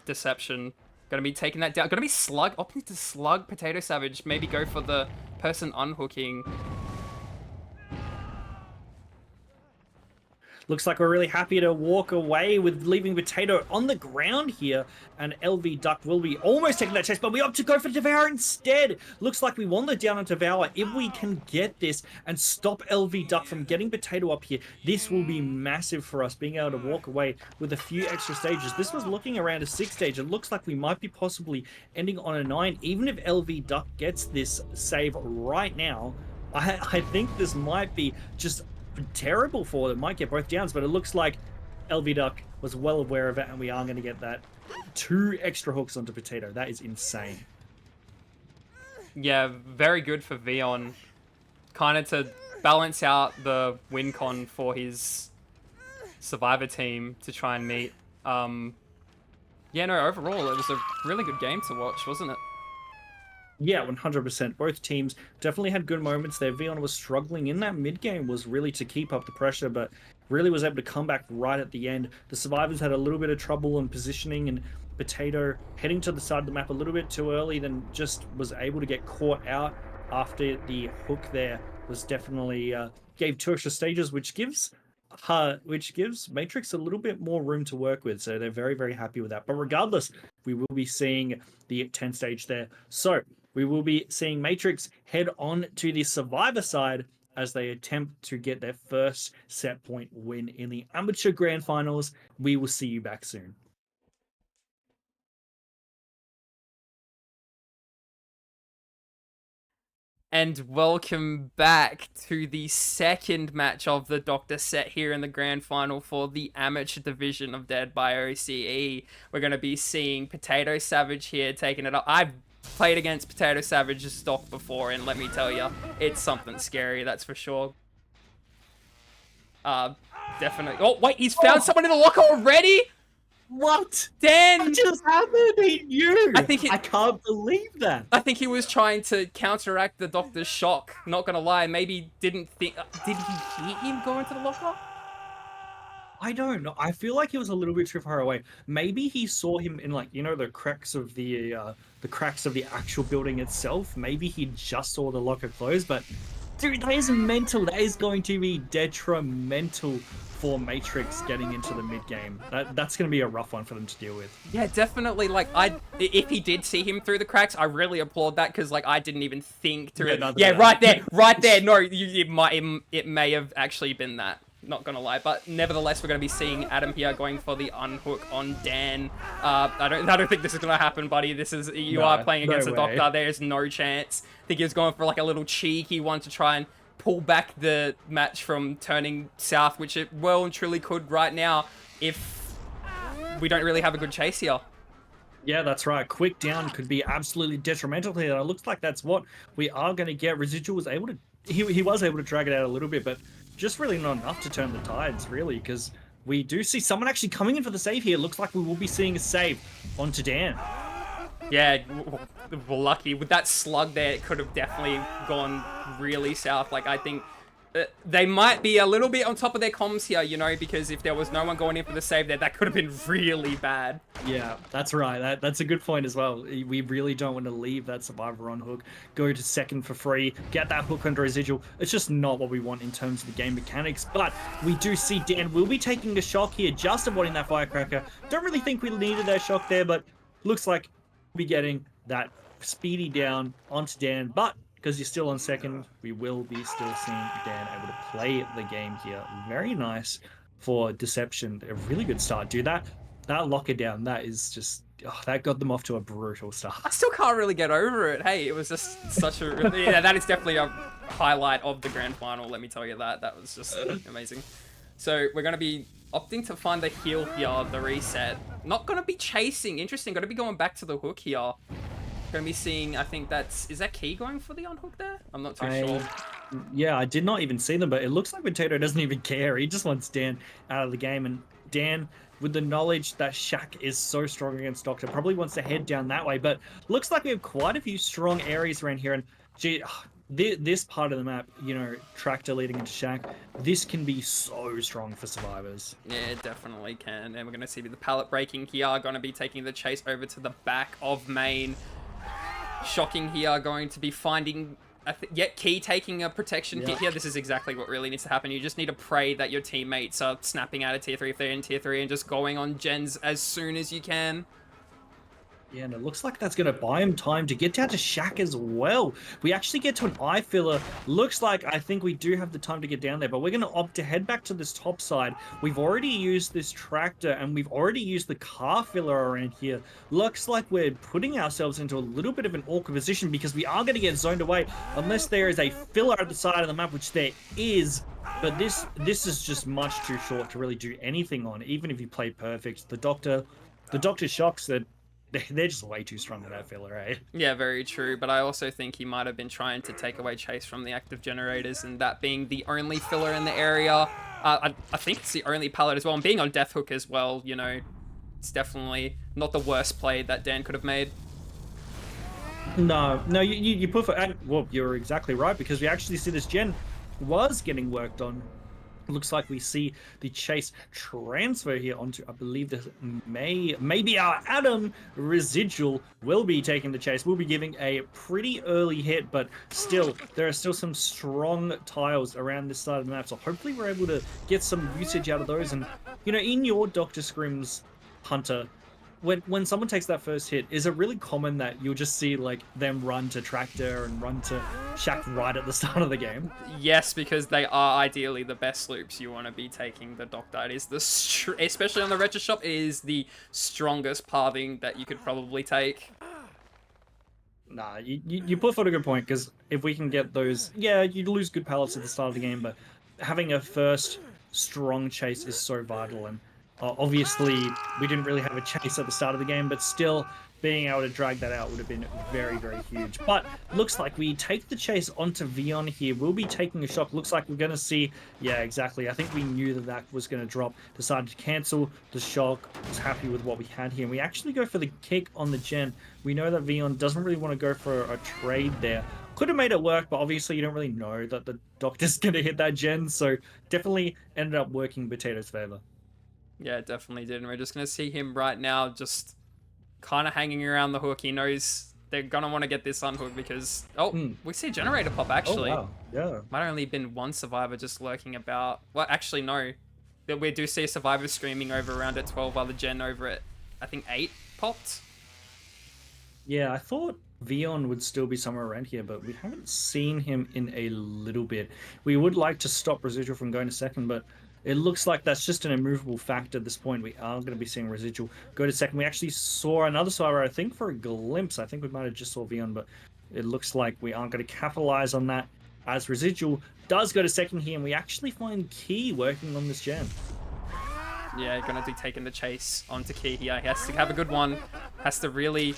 Deception. Going to be taking that down. Going to be Slug. Opting to Slug Potato Savage. Maybe go for the person unhooking. Looks like we're really happy to walk away with leaving Potato on the ground here, and LV Duck will be almost taking that chase, but we opt to go for Devour instead. Looks like we want the down on Devour. If we can get this and stop LV Duck from getting Potato up here, this will be massive for us, being able to walk away with a few extra stages. This was looking around a 6 stage. It looks like we might be possibly ending on a 9. Even if LV Duck gets this save right now, I think this might be just terrible for them. Might get both downs, but it looks like LV Duck was well aware of it, and we are going to get that 2 extra hooks onto Potato. That is insane. Yeah, very good for Vion. Kind of to balance out the win con for his survivor team to try and meet. Yeah, no, overall, it was a really good game to watch, wasn't it? Yeah, 100%. Both teams definitely had good moments there. Vion was struggling in that mid game, was really to keep up the pressure, but really was able to come back right at the end. The survivors had a little bit of trouble in positioning, and Potato heading to the side of the map a little bit too early, then just was able to get caught out after the hook there. Was definitely gave 2 extra stages, which gives Matrix a little bit more room to work with, so they're very, very happy with that. But regardless, we will be seeing the 10 stage there. So we will be seeing Matrix head on to the survivor side as they attempt to get their first set point win in the amateur grand finals. We will see you back soon. And welcome back to the second match of the Doctor set here in the grand final for the amateur division of DeadbyOCE. We're going to be seeing Potato Savage here taking it up. I've played against Potato Savage's stock before, and let me tell you, it's something scary, that's for sure. Definitely. Oh, wait, he's found someone in the locker already? What? Dan, What just happened? He knew. I think I can't believe that. I think he was trying to counteract the doctor's shock. Not gonna lie, maybe didn't think. Did he hear him go into the locker? I don't know. I feel like he was a little bit too far away. Maybe he saw him in like, the cracks of the cracks of the actual building itself. Maybe he just saw the locker close, but dude, that is mental. That is going to be detrimental for Matrix getting into the mid game. That's going to be a rough one for them to deal with. Yeah, definitely. Like, if he did see him through the cracks, I really applaud that because, like, I didn't even think to. Yeah, right there, right there. No, it may have actually been that. Not gonna lie, but nevertheless, we're gonna be seeing Adam here going for the unhook on Dan. I don't think this is gonna happen, buddy. You are playing against the Doctor. There's no chance. I think he was going for like a little cheeky one to try and pull back the match from turning south, which it well and truly could right now if we don't really have a good chase here. Yeah, that's right. Quick down could be absolutely detrimental here. It looks like that's what we are going to get. Residual was able to, he was able to drag it out a little bit, but just really not enough to turn the tides, really, because we do see someone actually coming in for the save here. Looks like we will be seeing a save onto Dan. Yeah, we're lucky. With that slug there, it could have definitely gone really south. Like, I think they might be a little bit on top of their comms here, because if there was no one going in for the save there, that could have been really bad. Yeah, that's right. That's a good point as well. We really don't want to leave that survivor on hook, go to second for free, get that hook under residual. It's just not what we want in terms of the game mechanics, but we do see Dan will be taking a shock here, just avoiding that firecracker. Don't really think we needed that shock there, but looks like we'll be getting that speedy down onto Dan, but because you're still on second, we will be still seeing Dan able to play the game here. Very nice for Deception. A really good start. Dude, that locker down, that is just... Oh, that got them off to a brutal start. I still can't really get over it. Hey, it was just such a... Yeah, that is definitely a highlight of the grand final, let me tell you that. That was just amazing. So we're going to be opting to find the heal here, the reset. Not going to be chasing. Interesting. Going to be going back to the hook here. Going to be seeing, I think is that Key going for the unhook there? I'm not too sure. Yeah, I did not even see them, but it looks like Potato doesn't even care. He just wants Dan out of the game. And Dan, with the knowledge that Shaq is so strong against Doctor, probably wants to head down that way. But looks like we have quite a few strong areas around here. And gee, this part of the map, Tractor leading into Shaq, this can be so strong for survivors. Yeah, it definitely can. And we're going to see the pallet breaking here, going to be taking the chase over to the back of main. Shocking here, going to be finding Key taking a protection hit here. This is exactly what really needs to happen. You just need to pray that your teammates are snapping out of tier 3 if they're in tier 3 and just going on gens as soon as you can. Yeah, and it looks like that's going to buy him time to get down to Shaq as well. We actually get to an eye filler. Looks like I think we do have the time to get down there, but we're going to opt to head back to this top side. We've already used this tractor, and we've already used the car filler around here. Looks like we're putting ourselves into a little bit of an awkward position because we are going to get zoned away unless there is a filler at the side of the map, which there is. But this is just much too short to really do anything on, even if you play perfect. The Doctor shocks that... They're just way too strong with that filler, eh? Yeah, very true. But I also think he might have been trying to take away chase from the active generators, and that being the only filler in the area. I think it's the only pallet as well. And being on Death Hook as well, it's definitely not the worst play that Dan could have made. No, you put for... Well, you're exactly right, because we actually see this gen was getting worked on. Looks like we see the chase transfer here onto, I believe this maybe our Adam. Residual will be taking the chase. We'll be giving a pretty early hit, but still, there are still some strong tiles around this side of the map, so hopefully we're able to get some usage out of those. And, in your Dr. Scrim's Hunter, when someone takes that first hit, is it really common that you'll just see like them run to Tractor and run to Shaq right at the start of the game? Yes, because they are ideally the best loops. You want to be taking the Doctor. It is especially on the Retro Shop, it is the strongest pathing that you could probably take. Nah, you put forward a good point, because if we can get those, yeah, you lose good pallets at the start of the game, but having a first strong chase is so vital. And Obviously, we didn't really have a chase at the start of the game, but still being able to drag that out would have been very, very huge. But looks like we take the chase onto Vion here. We'll be taking a shot. Looks like we're going to see, yeah, exactly. I think we knew that that was going to drop. Decided to cancel the shock. Was happy with what we had here. And we actually go for the kick on the gen. We know that Vion doesn't really want to go for a trade there. Could have made it work, but obviously you don't really know that the Doctor's going to hit that gen. So definitely ended up working Potato's favor. Yeah, definitely did. And we're just going to see him right now just kind of hanging around the hook. He knows they're going to want to get this unhooked because... Oh, we see a generator pop, actually. Oh, wow. Yeah. Might only been one survivor just lurking about. Well, actually, no. We do see a survivor screaming over around at 12 while the gen over at, I think, 8 popped. Yeah, I thought Vion would still be somewhere around here, but we haven't seen him in a little bit. We would like to stop Residual from going to second, but it looks like that's just an immovable fact at this point. We are going to be seeing Residual go to second. We actually saw another survivor, I think, for a glimpse. I think we might have just saw Vion, but it looks like we aren't going to capitalize on that as Residual does go to second here, and we actually find Key working on this gen. Yeah, going to be taking the chase onto Key here. He has to have a good one. Has to really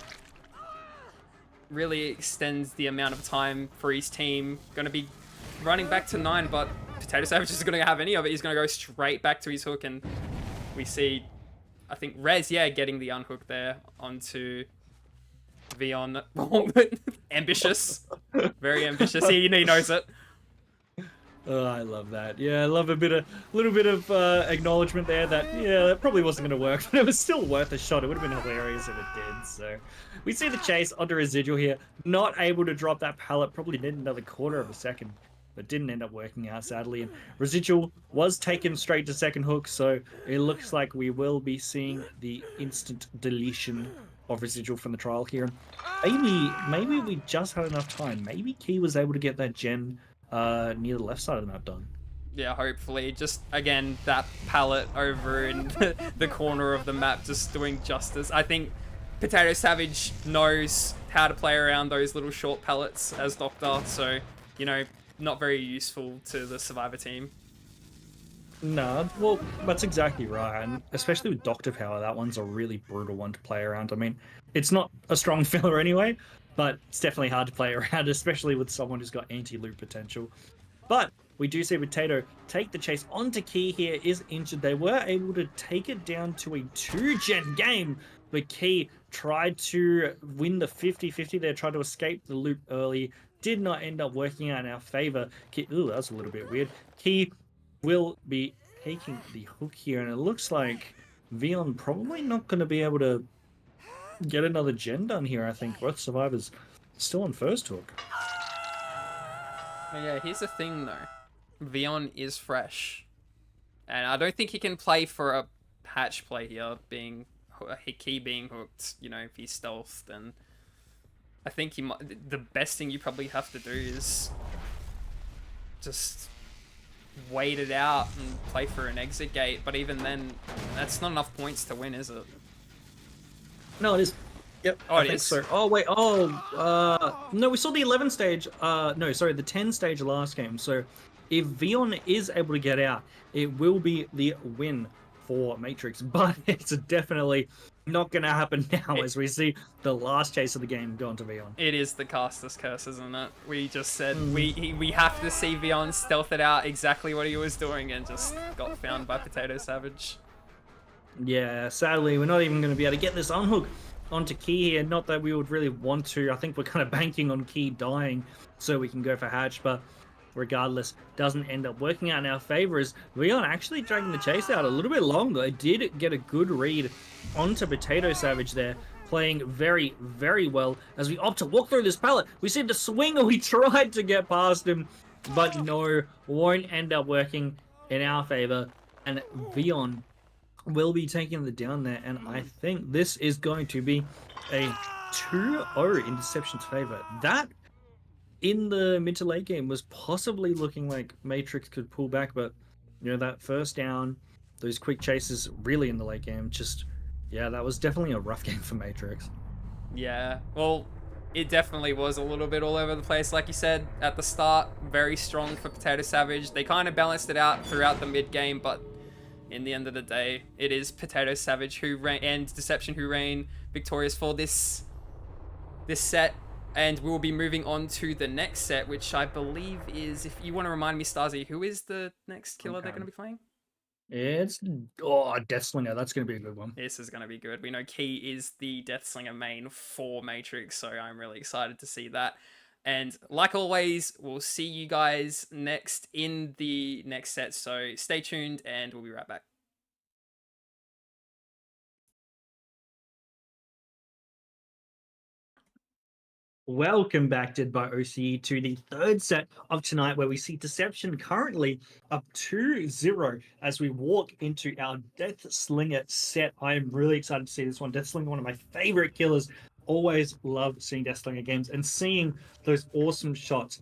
extends the amount of time for his team. Going to be running back to 9, but Potato Savage isn't going to have any of it. He's going to go straight back to his hook, and we see, I think, Rez, yeah, getting the unhook there onto Vion. Ambitious. Very ambitious. He knows it. Oh, I love that. Yeah, I love a little bit of acknowledgement there that, yeah, that probably wasn't going to work, but it was still worth a shot. It would have been hilarious if it did. So we see the chase onto Residual here, not able to drop that pallet, probably did another quarter of a second, but didn't end up working out, sadly. And Residual was taken straight to second hook, so it looks like we will be seeing the instant deletion of Residual from the trial here. Maybe we just had enough time. Maybe Key was able to get that gen near the left side of the map done. Yeah, hopefully. Just, again, that pallet over in the corner of the map just doing justice. I think Potato Savage knows how to play around those little short pallets as Doctor, so, you know, not very useful to the Survivor team. No, well, that's exactly right, and especially with Doctor Power, that one's a really brutal one to play around. I mean, it's not a strong filler anyway, but it's definitely hard to play around, especially with someone who's got anti-loop potential. But we do see Potato take the chase onto Key here, is injured. They were able to take it down to a 2-gen game, but Key tried to win the 50-50 there, tried to escape the loop early, did not end up working out in our favor. Ooh, that was a little bit weird. Key will be taking the hook here, and it looks like Vion probably not going to be able to get another gen done here. I think both survivors still on first hook. Yeah, here's the thing though. Vion is fresh, and I don't think he can play for a hatch play here, being Key being hooked. You know, if he's stealthed, then I think he might. The best thing you probably have to do is just wait it out and play for an exit gate. But even then, that's not enough points to win, is it? No, it is. Yep. Oh, I think so. Oh, wait. Oh, no, we saw the 11 stage. No, sorry, the 10 stage last game. So if Vion is able to get out, it will be the win for Matrix. But it's definitely not going to happen now as we see the last chase of the game go on to Vion. It is the caster's curse, isn't it? We just said we have to see Vion stealth it out exactly what he was doing and just got found by Potato Savage. Yeah, sadly, we're not even going to be able to get this unhook onto Key here. Not that we would really want to. I think we're kind of banking on Key dying so we can go for hatch, but regardless, doesn't end up working out in our favor as Vion actually dragging the chase out a little bit longer. It did get a good read onto Potato Savage there, playing very, very well as we opt to walk through this pallet. We see the swinger. We tried to get past him, but no, won't end up working in our favor, and Vion will be taking the down there, and I think this is going to be a 2-0 in Deception's favor. That, in the mid to late game, was possibly looking like Matrix could pull back, but, you know, that first down, those quick chases really in the late game, just, yeah, that was definitely a rough game for Matrix. Yeah, well, it definitely was a little bit all over the place. Like you said, at the start, very strong for Potato Savage. They kind of balanced it out throughout the mid game, but in the end of the day, it is Potato Savage and Deception who reign victorious for this set. And we'll be moving on to the next set, which I believe is, if you want to remind me, Stasi, who is the next killer they're going to be playing? It's Deathslinger. That's going to be a good one. This is going to be good. We know Key is the Deathslinger main for Matrix, so I'm really excited to see that. And like always, we'll see you guys next in the next set. So stay tuned and we'll be right back. Welcome back, DeadbyOCE, to the third set of tonight, where we see Deception currently up 2-0 as we walk into our Deathslinger set. I am really excited to see this one. Deathslinger, one of my favorite killers. Always love seeing Deathslinger games and seeing those awesome shots.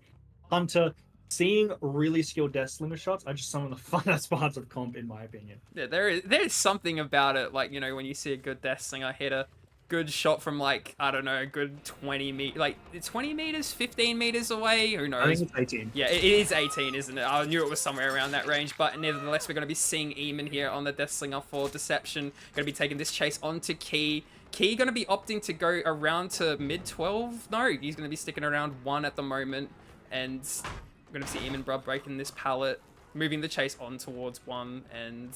Hunter, seeing really skilled Deathslinger shots are just some of the funnest parts of comp, in my opinion. Yeah, there's something about it, like, you know, when you see a good Deathslinger hit a good shot from, like, I don't know, a good 20 meters, like 20 meters, 15 meters away, who knows? I think it's 18. Yeah, it is 18, isn't it? I knew it was somewhere around that range, but nevertheless, we're going to be seeing Eamon here on the Deathslinger for Deception. Going to be taking this chase onto Key. Key going to be opting to go around to mid-12. No, he's going to be sticking around 1 at the moment, and we're going to see Eamon Brub breaking this pallet, moving the chase on towards 1, and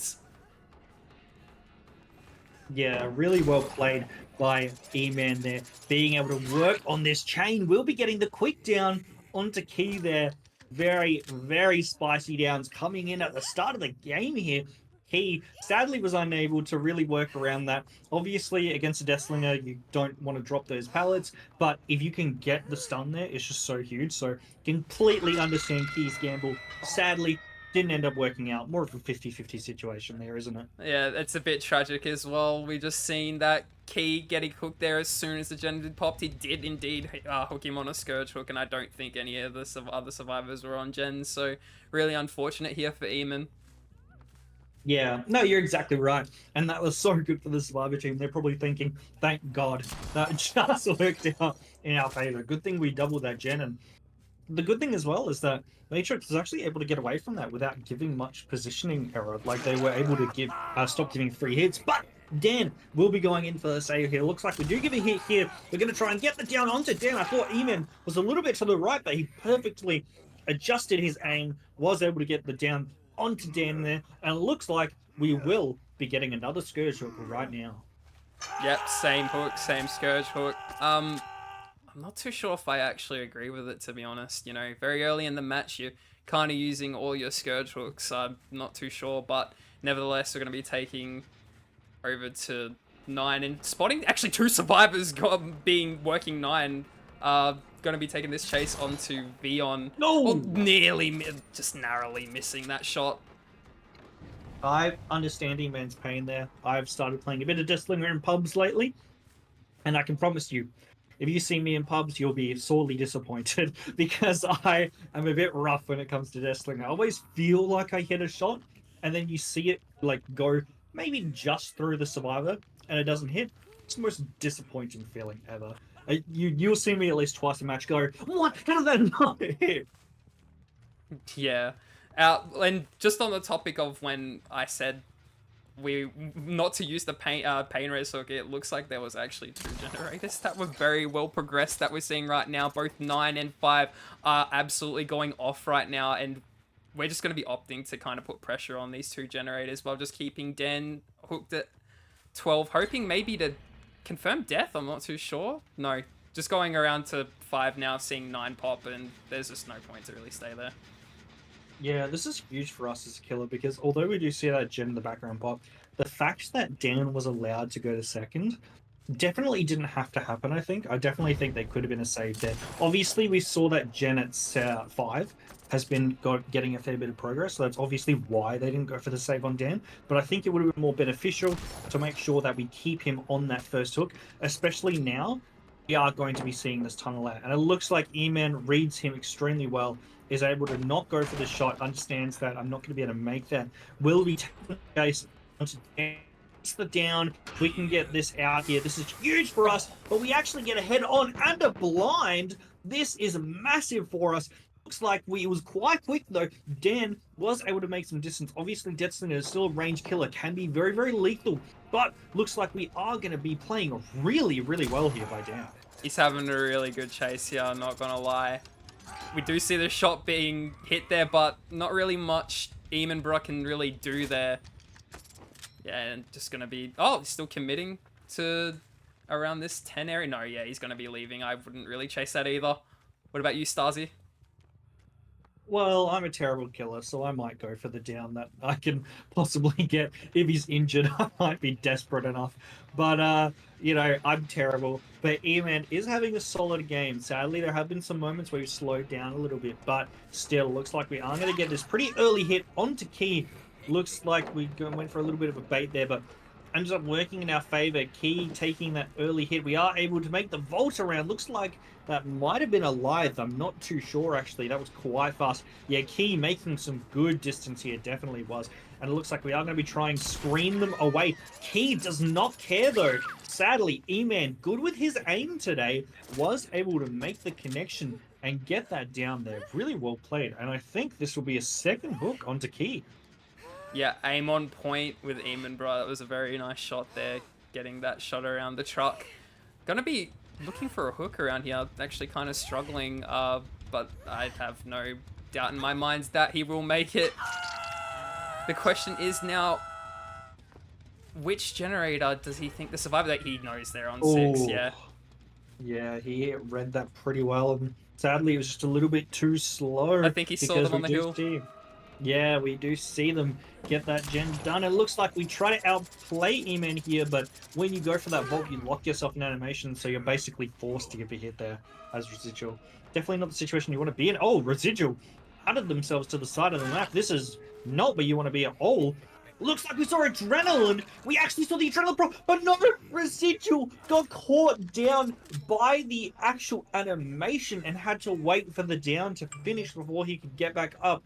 yeah, really well played by E-Man there. Being able to work on this chain. We'll be getting the quick down onto Key there. Very, very spicy downs coming in at the start of the game here. Key sadly was unable to really work around that. Obviously, against a Deathslinger, you don't want to drop those pallets, but if you can get the stun there, it's just so huge. So completely understand Key's gamble. Sadly, didn't end up working out. More of a 50-50 situation there, isn't it? yeah, it's a bit tragic as well. We just seen that Key getting hooked there as soon as the gen popped. He did indeed hook him on a Scourge hook, and I don't think any of the other survivors were on gens, so really unfortunate here for Eamon. Yeah, no, you're exactly right. And that was so good for the Survivor team. They're probably thinking, thank God, that just worked out in our favor. Good thing we doubled that gen. And the good thing as well is that Matrix was actually able to get away from that without giving much positioning error. Like, they were able to stop giving free hits. But Dan will be going in for the save here. Looks like we do give a hit here. We're going to try and get the down onto Dan. I thought Eamon was a little bit to the right, but he perfectly adjusted his aim, was able to get the down onto Dan there, and it looks like we will be getting another Scourge hook right now. Yep, same hook, same Scourge hook. I'm not too sure if I actually agree with it, to be honest. You know, very early in the match, you're kind of using all your Scourge hooks. I'm not too sure, but nevertheless, we're going to be taking over to 9 and spotting actually 2 survivors working 9. Going to be taking this chase onto Vion. No! Well, nearly, just narrowly missing that shot. I understand E-Man's pain there. I've started playing a bit of Deathslinger in pubs lately, and I can promise you, if you see me in pubs, you'll be sorely disappointed because I am a bit rough when it comes to Deathslinger. I always feel like I hit a shot, and then you see it like go maybe just through the survivor, and it doesn't hit. It's the most disappointing feeling ever. You'll see me at least twice a match go, what? How did that not hit? Yeah. And just on the topic of when I said we not to use the pain res hook, it looks like there was actually 2 generators that were very well progressed that we're seeing right now. Both 9 and 5 are absolutely going off right now, and we're just going to be opting to kind of put pressure on these 2 generators while just keeping Dan hooked at 12, hoping maybe to confirm death. I'm not too sure. No, just going around to 5 now, seeing 9 pop, and there's just no point to really stay there. Yeah, this is huge for us as a killer because although we do see that gen in the background pop, the fact that Dan was allowed to go to second definitely didn't have to happen, I think. I definitely think there could have been a save there. Obviously, we saw that gen at 5 has been getting a fair bit of progress, so that's obviously why they didn't go for the save on Dan. But I think it would have been more beneficial to make sure that we keep him on that first hook, especially now we are going to be seeing this tunnel out. And it looks like E-Man reads him extremely well, is able to not go for the shot, understands that I'm not going to be able to make that. Will be taking the chase onto Dan. The down, we can get this out here. This is huge for us, but we actually get a head on and a blind. This is massive for us. Looks like it was quite quick though. Dan was able to make some distance. Obviously, Deathslinger is still a range killer, can be very, very lethal. But looks like we are going to be playing really, really well here by Dan. He's having a really good chase here, I'm not gonna lie. We do see the shot being hit there, but not really much Eamonborough can really do there. Yeah, and just gonna be... Oh, he's still committing to around this 10 area. No, yeah, he's gonna be leaving. I wouldn't really chase that either. What about you, Stasi? Well, I'm a terrible killer, so I might go for the down that I can possibly get. If he's injured, I might be desperate enough. But, I'm terrible. But E-Man is having a solid game. Sadly, there have been some moments where he's slowed down a little bit, but still, looks like we are going to get this pretty early hit onto Key. Looks like we went for a little bit of a bait there, but ends up working in our favor. Key taking that early hit. We are able to make the vault around. Looks like that might have been a Lithe. I'm not too sure, actually. That was quite fast. Yeah, Key making some good distance here. Definitely was. And it looks like we are going to be trying to screen them away. Key does not care, though. Sadly, E-Man, good with his aim today, was able to make the connection and get that down there. Really well played. And I think this will be a second hook onto Key. Yeah, aim on point with Eamonborough. That was a very nice shot there, getting that shot around the truck. Gonna be looking for a hook around here. Actually kind of struggling, but I have no doubt in my mind that he will make it. The question is now, which generator does he think the survivor that he knows they're on 6, yeah? Yeah, he read that pretty well. And sadly, it was just a little bit too slow. I think he saw them on the hill. Yeah, we do see them get that gen done. It looks like we try to outplay E-Man here, but when you go for that vault, you lock yourself in animation, so you're basically forced to give a hit there as Residual. Definitely not the situation you want to be in. Oh, Residual added themselves to the side of the map. This is not where you want to be at all. Looks like we saw Adrenaline. We actually saw the Adrenaline Pro, but no, Residual got caught down by the actual animation and had to wait for the down to finish before he could get back up.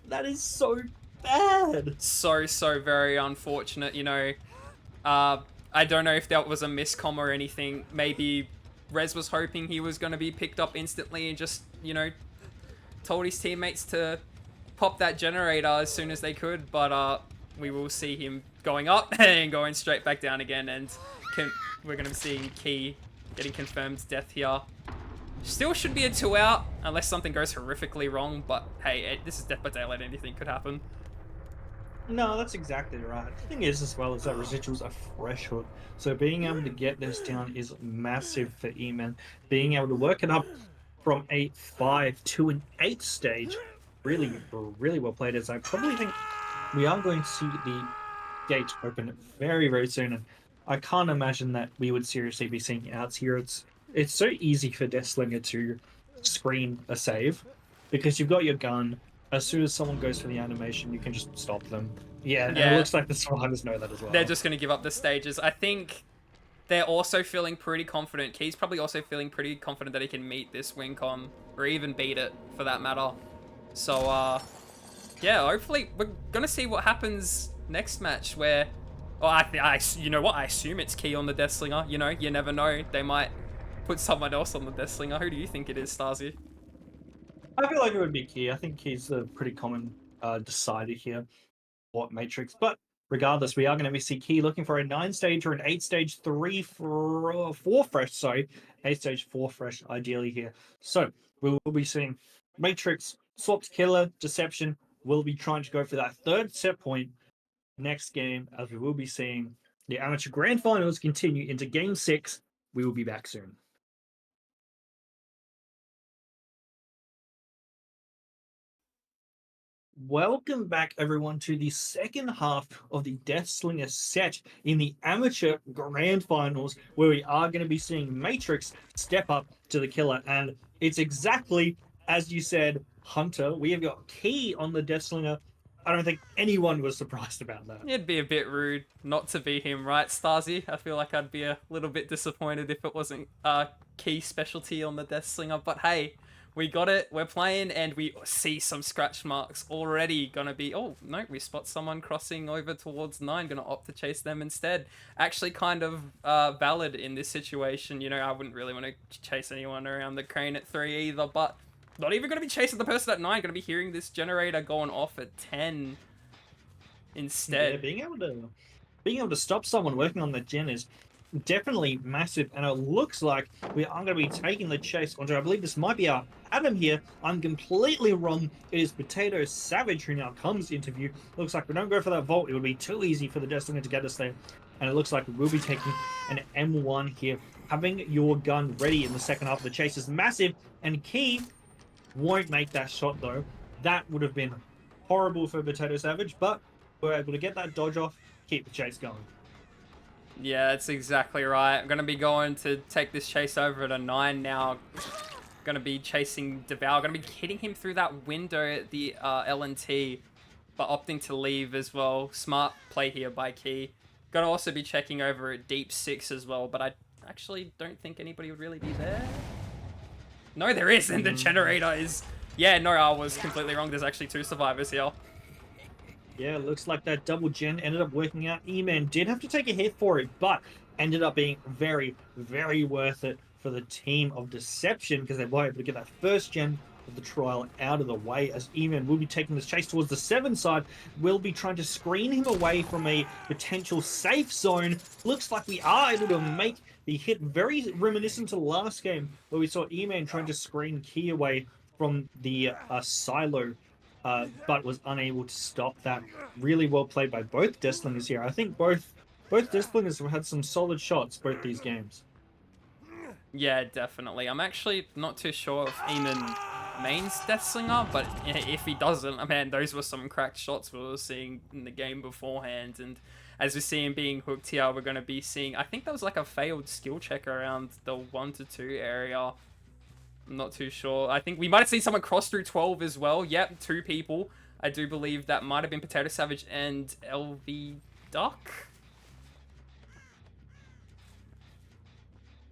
That is so bad. So very unfortunate, I don't know if that was a miscomm or anything. Maybe Rez was hoping he was going to be picked up instantly and just, told his teammates to pop that generator as soon as they could. But we will see him going up and going straight back down again. And we're going to be seeing Key getting confirmed death here. Still should be a 2 out, unless something goes horrifically wrong, but hey, this is Death by Daylight, anything could happen. No, that's exactly right. The thing is, as well, is that Residual's a fresh hook, so being able to get this down is massive for E-Man. Being able to work it up from a 5 to an 8 stage, really, really well played, as I probably think we are going to see the gate open very, very soon, and I can't imagine that we would seriously be seeing outs here. It's so easy for Deathslinger to screen a save because you've got your gun. As soon as someone goes for the animation, you can just stop them. Yeah, and it looks like the survivors know that as well. They're just going to give up the stages. I think they're also feeling pretty confident. Key's probably also feeling pretty confident that he can meet this win con, or even beat it for that matter. So, yeah, hopefully we're going to see what happens next match where... Oh, you know what? I assume it's Key on the Deathslinger. You never know. They might put someone else on the Deathslinger. Who do you think it is, Stasi? I feel like it would be Key. I think Key's a pretty common decider here. What Matrix? But regardless, we are going to be see Key looking for a 9-stage or an 8-stage 4 fresh. Sorry, 8-stage 4 fresh, ideally here. So we will be seeing Matrix, Swapped Killer, Deception. We'll be trying to go for that 3rd set point next game, as we will be seeing the Amateur Grand Finals continue into Game 6. We will be back soon. Welcome back, everyone, to the second half of the Deathslinger set in the Amateur Grand Finals, where we are going to be seeing Matrix step up to the killer. And it's exactly as you said, Hunter. We have got Key on the Deathslinger. I don't think anyone was surprised about that. It'd be a bit rude not to be him, right, Stasi? I feel like I'd be a little bit disappointed if it wasn't Key specialty on the Deathslinger. But hey, we got it, we're playing, and we see some scratch marks already. Gonna be, oh, no, we spot someone crossing over towards 9, gonna opt to chase them instead. Actually kind of valid in this situation. You know, I wouldn't really want to chase anyone around the crane at 3 either, but Not even going to be chasing the person at 9. Going to be hearing this generator going off at 10 instead. Yeah, being able to stop someone working on the gen is definitely massive, and it looks like we are going to be taking the chase onto, I believe this might be our Adam here. I'm completely wrong. It is Potato Savage who now comes into view. Looks like we don't go for that vault. It would be too easy for the Destiny to get us there. And it looks like we will be taking an M1 here. Having your gun ready in the second half of the chase is massive, and Key won't make that shot though. That would have been horrible for Potato Savage, but we're able to get that dodge off, keep the chase going. Yeah, that's exactly right. I'm going to be going to take this chase over at a 9 now. Going to be chasing Devour. Going to be hitting him through that window at the LNT, but opting to leave as well. Smart play here by Key. Going to also be checking over at Deep 6 as well, but I actually don't think anybody would really be there. No, there isn't. The generator is... Yeah, no, I was completely wrong. There's actually 2 survivors here. Yeah, looks like that double gen ended up working out. E-Man did have to take a hit for it, but ended up being very, very worth it for the team of Deception, because they were able to get that first gen of the trial out of the way, as E-Man will be taking this chase towards the 7 side. We'll be trying to screen him away from a potential safe zone. Looks like we are able to make the hit, very reminiscent to the last game, where we saw E-Man trying to screen Key away from the silo, but was unable to stop that. Really well played by both Deathslingers here. I think both Deathslingers have had some solid shots both these games. Yeah, definitely. I'm actually not too sure if Eamon mains Deathslinger, but if he doesn't, man, those were some cracked shots we were seeing in the game beforehand. And as we see him being hooked here, we're going to be seeing, I think that was like a failed skill check around the 1 to 2 area. I'm not too sure. I think we might have seen someone cross through 12 as well. Yep, 2 people. I do believe that might have been Potato Savage and LV Duck.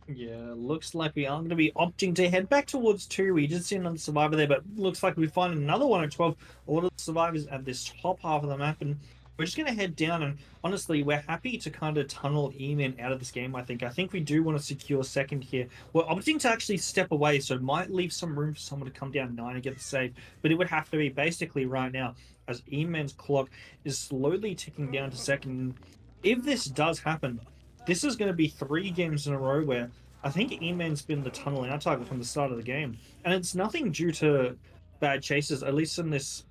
Yeah, looks like we are going to be opting to head back towards 2. We did see another survivor there, but looks like we find another one at 12. A lot of the survivors at this top half of the map, and we're just going to head down. And honestly, we're happy to kind of tunnel E-Man out of this game, I think. I think we do want to secure second here. We're opting to actually step away, so it might leave some room for someone to come down 9 and get the save. But it would have to be basically right now, as E-Man's clock is slowly ticking down to second. If this does happen, this is going to be 3 games in a row where I think E-Man's been the tunnel out target from the start of the game. And it's nothing due to bad chases, at least in this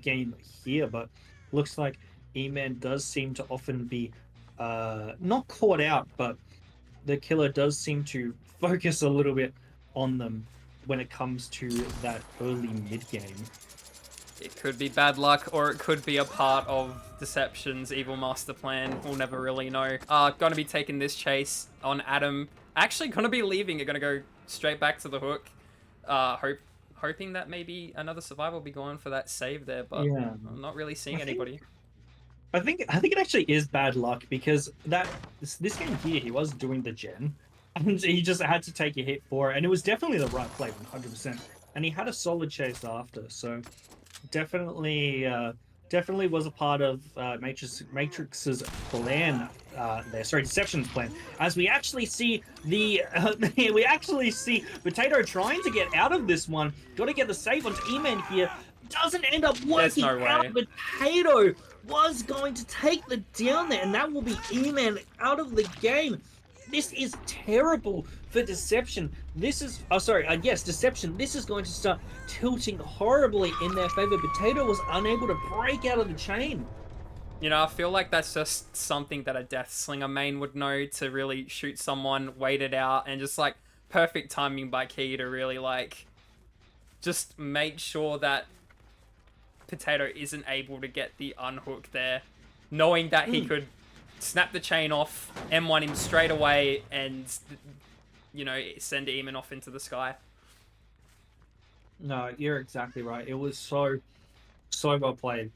game here, but looks like E-Man does seem to often be not caught out, but the killer does seem to focus a little bit on them when it comes to that early mid-game. It could be bad luck, or it could be a part of Deception's evil master plan. We'll never really know. Gonna be taking this chase on Adam. Actually gonna be leaving it, gonna go straight back to the hook. Hoping that maybe another survivor will be going for that save there, but yeah, I'm not really seeing anybody. I think it actually is bad luck, because this game here, he was doing the gen, and he just had to take a hit for it, and it was definitely the right play, 100%. And he had a solid chase after, so definitely was a part of Matrix's plan there. Sorry, Deception's plan. As we actually see Potato trying to get out of this one. Got to get the save onto E-Man here. Doesn't end up working out. Potato was going to take the down there, and that will be E-Man out of the game. This is terrible for Deception. This is... Oh, sorry. Yes, Deception. This is going to start tilting horribly in their favor. Potato was unable to break out of the chain. You know, I feel like that's just something that a Deathslinger main would know, to really shoot someone, wait it out, and just, like, perfect timing by Key to really, like, just make sure that Potato isn't able to get the unhook there, knowing that he could snap the chain off, M1 him straight away, and, you know, send Eamon off into the sky. No, you're exactly right. It was so well played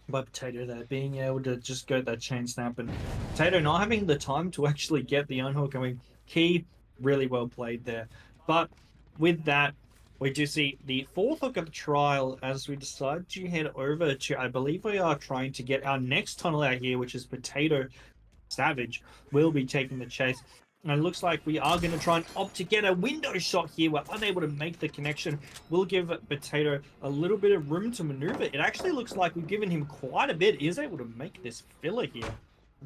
by Potato there, being able to just go that chain snap, and Potato not having the time to actually get the unhook. I mean, Key, really well played there. But with that, we do see the 4th hook of the trial as we decide to head over to, I believe we are trying to get our next tunnel out here, which is Potato Savage will be taking the chase. And it looks like we are going to try and opt to get a window shot here. We're unable to make the connection. We'll give Potato a little bit of room to maneuver. It actually looks like we've given him quite a bit. He is able to make this filler here.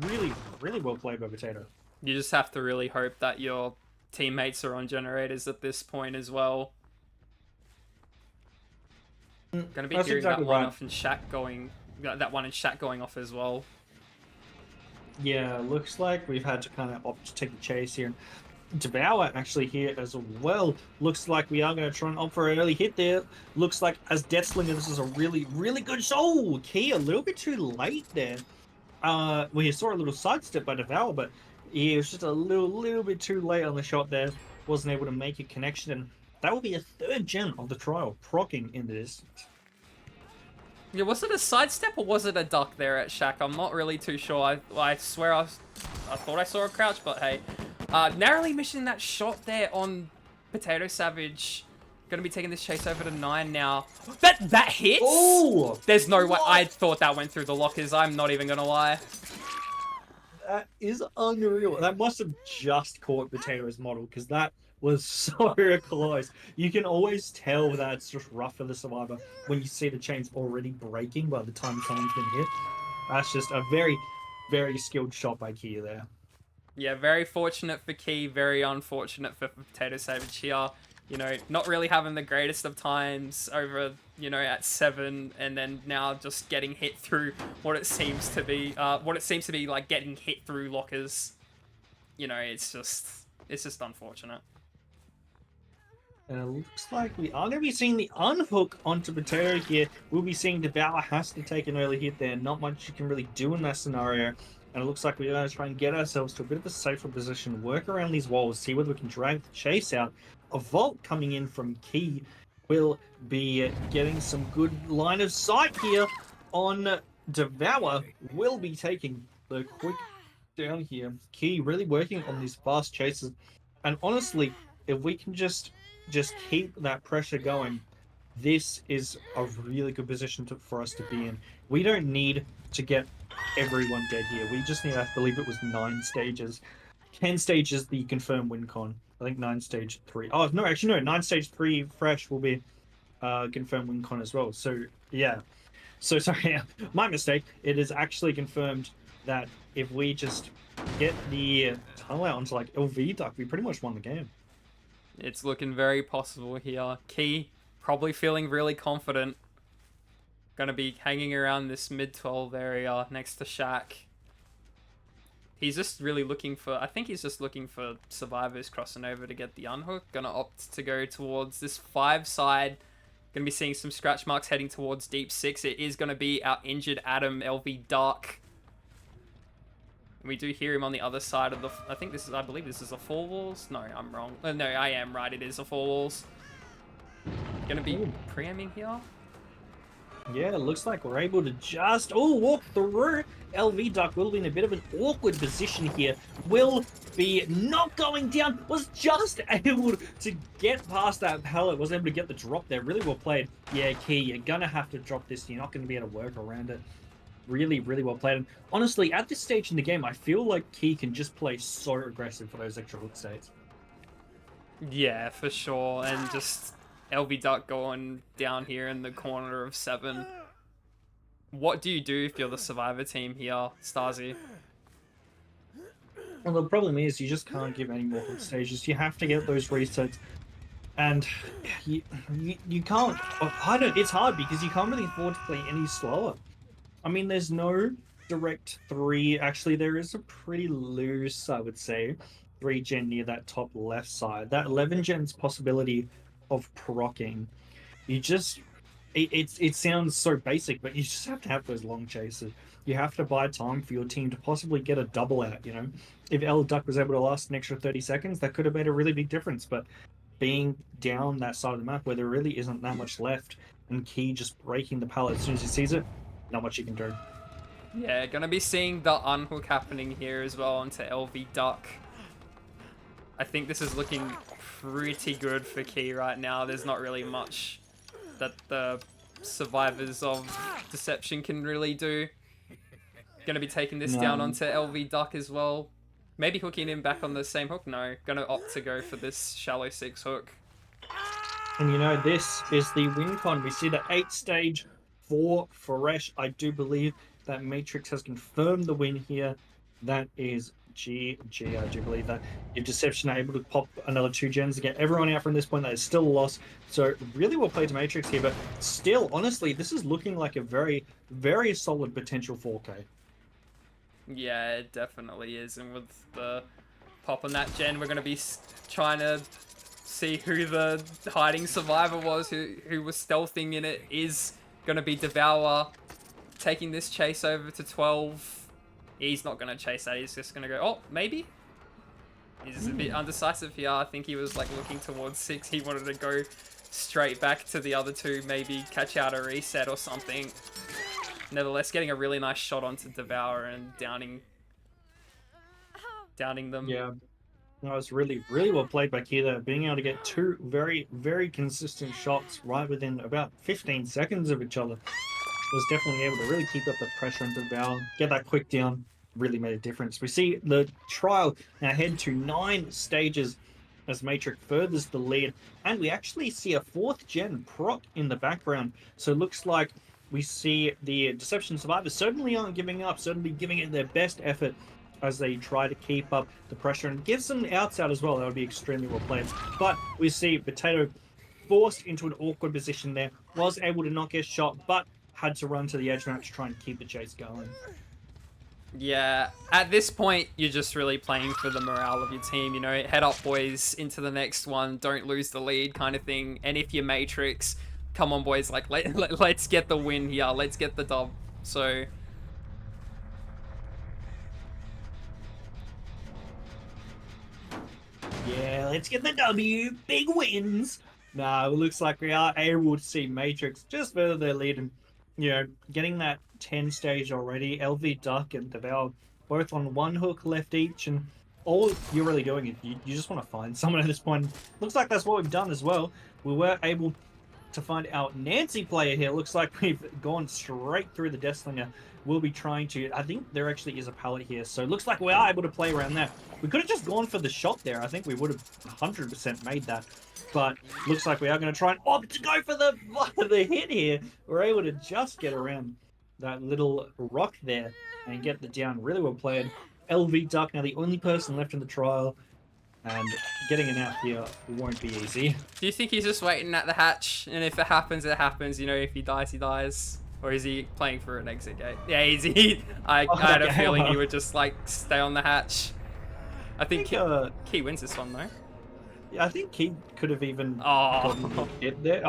Really, really well played by Potato. You just have to really hope that your teammates are on generators at this point as well. Gonna be That's hearing exactly that one right. off in Shack going, that one in Shack going off as well. Yeah, looks like we've had to kind of opt to take the chase here. Devour actually here as well. Looks like we are going to try and opt for an early hit there. Looks like as Deathslinger, this is a really, really good shot. Oh, Key a little bit too late there. We saw a little sidestep by Devour, but he was just a little bit too late on the shot there. Wasn't able to make a connection, and that will be a third gen of the trial, procking in the distance. Yeah, was it a sidestep or was it a duck there at Shack? I'm not really too sure. I swear I thought I saw a crouch, but hey. Narrowly missing that shot there on Potato Savage. Gonna be taking this chase over to 9 now. That hits? Oh! There's no way. I thought that went through the lockers. I'm not even gonna lie. That is unreal. That must have just caught Potato's model, because that was so close. You can always tell that it's just rough for the survivor when you see the chains already breaking by the time someone's been hit. That's just a very, very skilled shot by Kia there. Yeah, very fortunate for Key, very unfortunate for Potato Savage here. You know, not really having the greatest of times over, you know, at 7, and then now just getting hit through what it seems to be like getting hit through lockers. You know, it's just unfortunate. And it looks like we are going to be seeing the unhook onto Potato here. We'll be seeing Devour has to take an early hit there. Not much you can really do in that scenario. And it looks like we're going to try and get ourselves to a bit of a safer position, work around these walls, see whether we can drag the chase out. A vault coming in from Key will be getting some good line of sight here on Devour. Will be taking the quick down here. Key really working on these fast chases. And honestly, if we can just keep that pressure going, this is a really good position for us to be in. We don't need to get everyone dead here. We just need, I believe it was 9 stages. 10 stages the confirmed win con. I think 9 stage 3. Oh, no, actually, no. 9 stage 3 fresh will be confirmed win con as well. So, yeah. So, sorry, my mistake. It is actually confirmed that if we just get the tunnel out onto like LV Duck, we pretty much won the game. It's looking very possible here. Key probably feeling really confident. Gonna be hanging around this mid-12 area next to Shack. He's just really looking for, I think he's just looking for survivors crossing over to get the unhook. Gonna opt to go towards this 5 side. Gonna be seeing some scratch marks heading towards deep 6. It is gonna be our injured Adam, LV Dark. We do hear him on the other side of the, I believe this is a 4 walls. No, I'm wrong. No, I am right. It is a 4 walls. Gonna be preemming here. Yeah, it looks like we're able to just walk through. LV Duck will be in a bit of an awkward position here. Will be not going down. Was just able to get past that pallet. Was able to get the drop there. Really well played. Yeah, Key, you're gonna have to drop this. You're not gonna be able to work around it. Really, really well played. And honestly, at this stage in the game, I feel like Key can just play so aggressive for those extra hook states. Yeah, for sure. And just LV Duck going down here in the corner of 7. What do you do if you're the survivor team here, Stasi? Well, the problem is you just can't give any more hook stages. You have to get those resets. And you can't... It's hard because you can't really afford to play any slower. I mean, there's no direct 3. Actually, there is a pretty loose, I would say, 3 gen near that top left side. That 11 gen's possibility of procking. You just... It sounds so basic, but you just have to have those long chases. You have to buy time for your team to possibly get a double out, you know? If L Duck was able to last an extra 30 seconds, that could have made a really big difference. But being down that side of the map where there really isn't that much left, and Key just breaking the pallet as soon as he sees it, not much you can do. Yeah, gonna be seeing the unhook happening here as well onto LV Duck. I think this is looking pretty good for Key right now. There's not really much that the survivors of Deception can really do. Gonna be taking this down onto LV Duck as well. Maybe hooking him back on the same hook. No, gonna opt to go for this shallow 6 hook. And you know, this is the win con. We see the 8 stage for Fresh. I do believe that Matrix has confirmed the win here. That is GG. I do believe that if Deception are able to pop another 2 gens to get everyone out from this point, that is still a loss. So really well played to Matrix here, but still, honestly, this is looking like a very, very solid potential 4K. Yeah, it definitely is. And with the pop on that gen, we're going to be trying to see who the hiding survivor was, who was stealthing in it, is going to be Devour, taking this chase over to 12. He's not going to chase that. He's just going to go, oh, maybe? He's a bit undecisive here. I think he was like looking towards 6. He wanted to go straight back to the other 2, maybe catch out a reset or something. Nevertheless, getting a really nice shot onto Devour and downing them. Yeah. That was really, really well played by Kida, being able to get 2 very, very consistent shots right within about 15 seconds of each other. Was definitely able to really keep up the pressure on Devour, get that quick down, really made a difference. We see the trial now head to 9 stages as Matrix furthers the lead, and we actually see a 4th gen proc in the background. So it looks like we see the Deception survivors certainly aren't giving up, certainly giving it their best effort as they try to keep up the pressure and give some outs out as well. That would be extremely well played. But we see Potato forced into an awkward position there, was able to not get shot, but had to run to the edge map to try and keep the chase going. Yeah, at this point, you're just really playing for the morale of your team. You know, head up, boys, into the next one. Don't lose the lead kind of thing. And if you're Matrix, come on, boys, like, let's get the win here. Let's get the dub. So... yeah, let's get the W. Big wins. Nah, it looks like we are able to see Matrix just further their lead and, you know, getting that 10 stage already. LV Duck and Devour both on 1 hook left each, and all you're really doing is you just want to find someone at this point. Looks like that's what we've done as well. We were able to find our Nancy player here. Looks like we've gone straight through the Deathslinger. We'll be trying to... I think there actually is a pallet here, so it looks like we are able to play around that. We could have just gone for the shot there. I think we would have 100% made that. But looks like we are going to try and opt to go for the hit here. We're able to just get around that little rock there and get the down. Really well played. LV Duck, now the only person left in the trial. And getting it out here won't be easy. Do you think he's just waiting at the hatch? And if it happens, it happens. You know, if he dies, he dies. Or is he playing for an exit gate? Yeah, I had a feeling he would just, like, stay on the hatch. I think Key wins this one, though. Yeah, I think Key could have even gotten the hit there.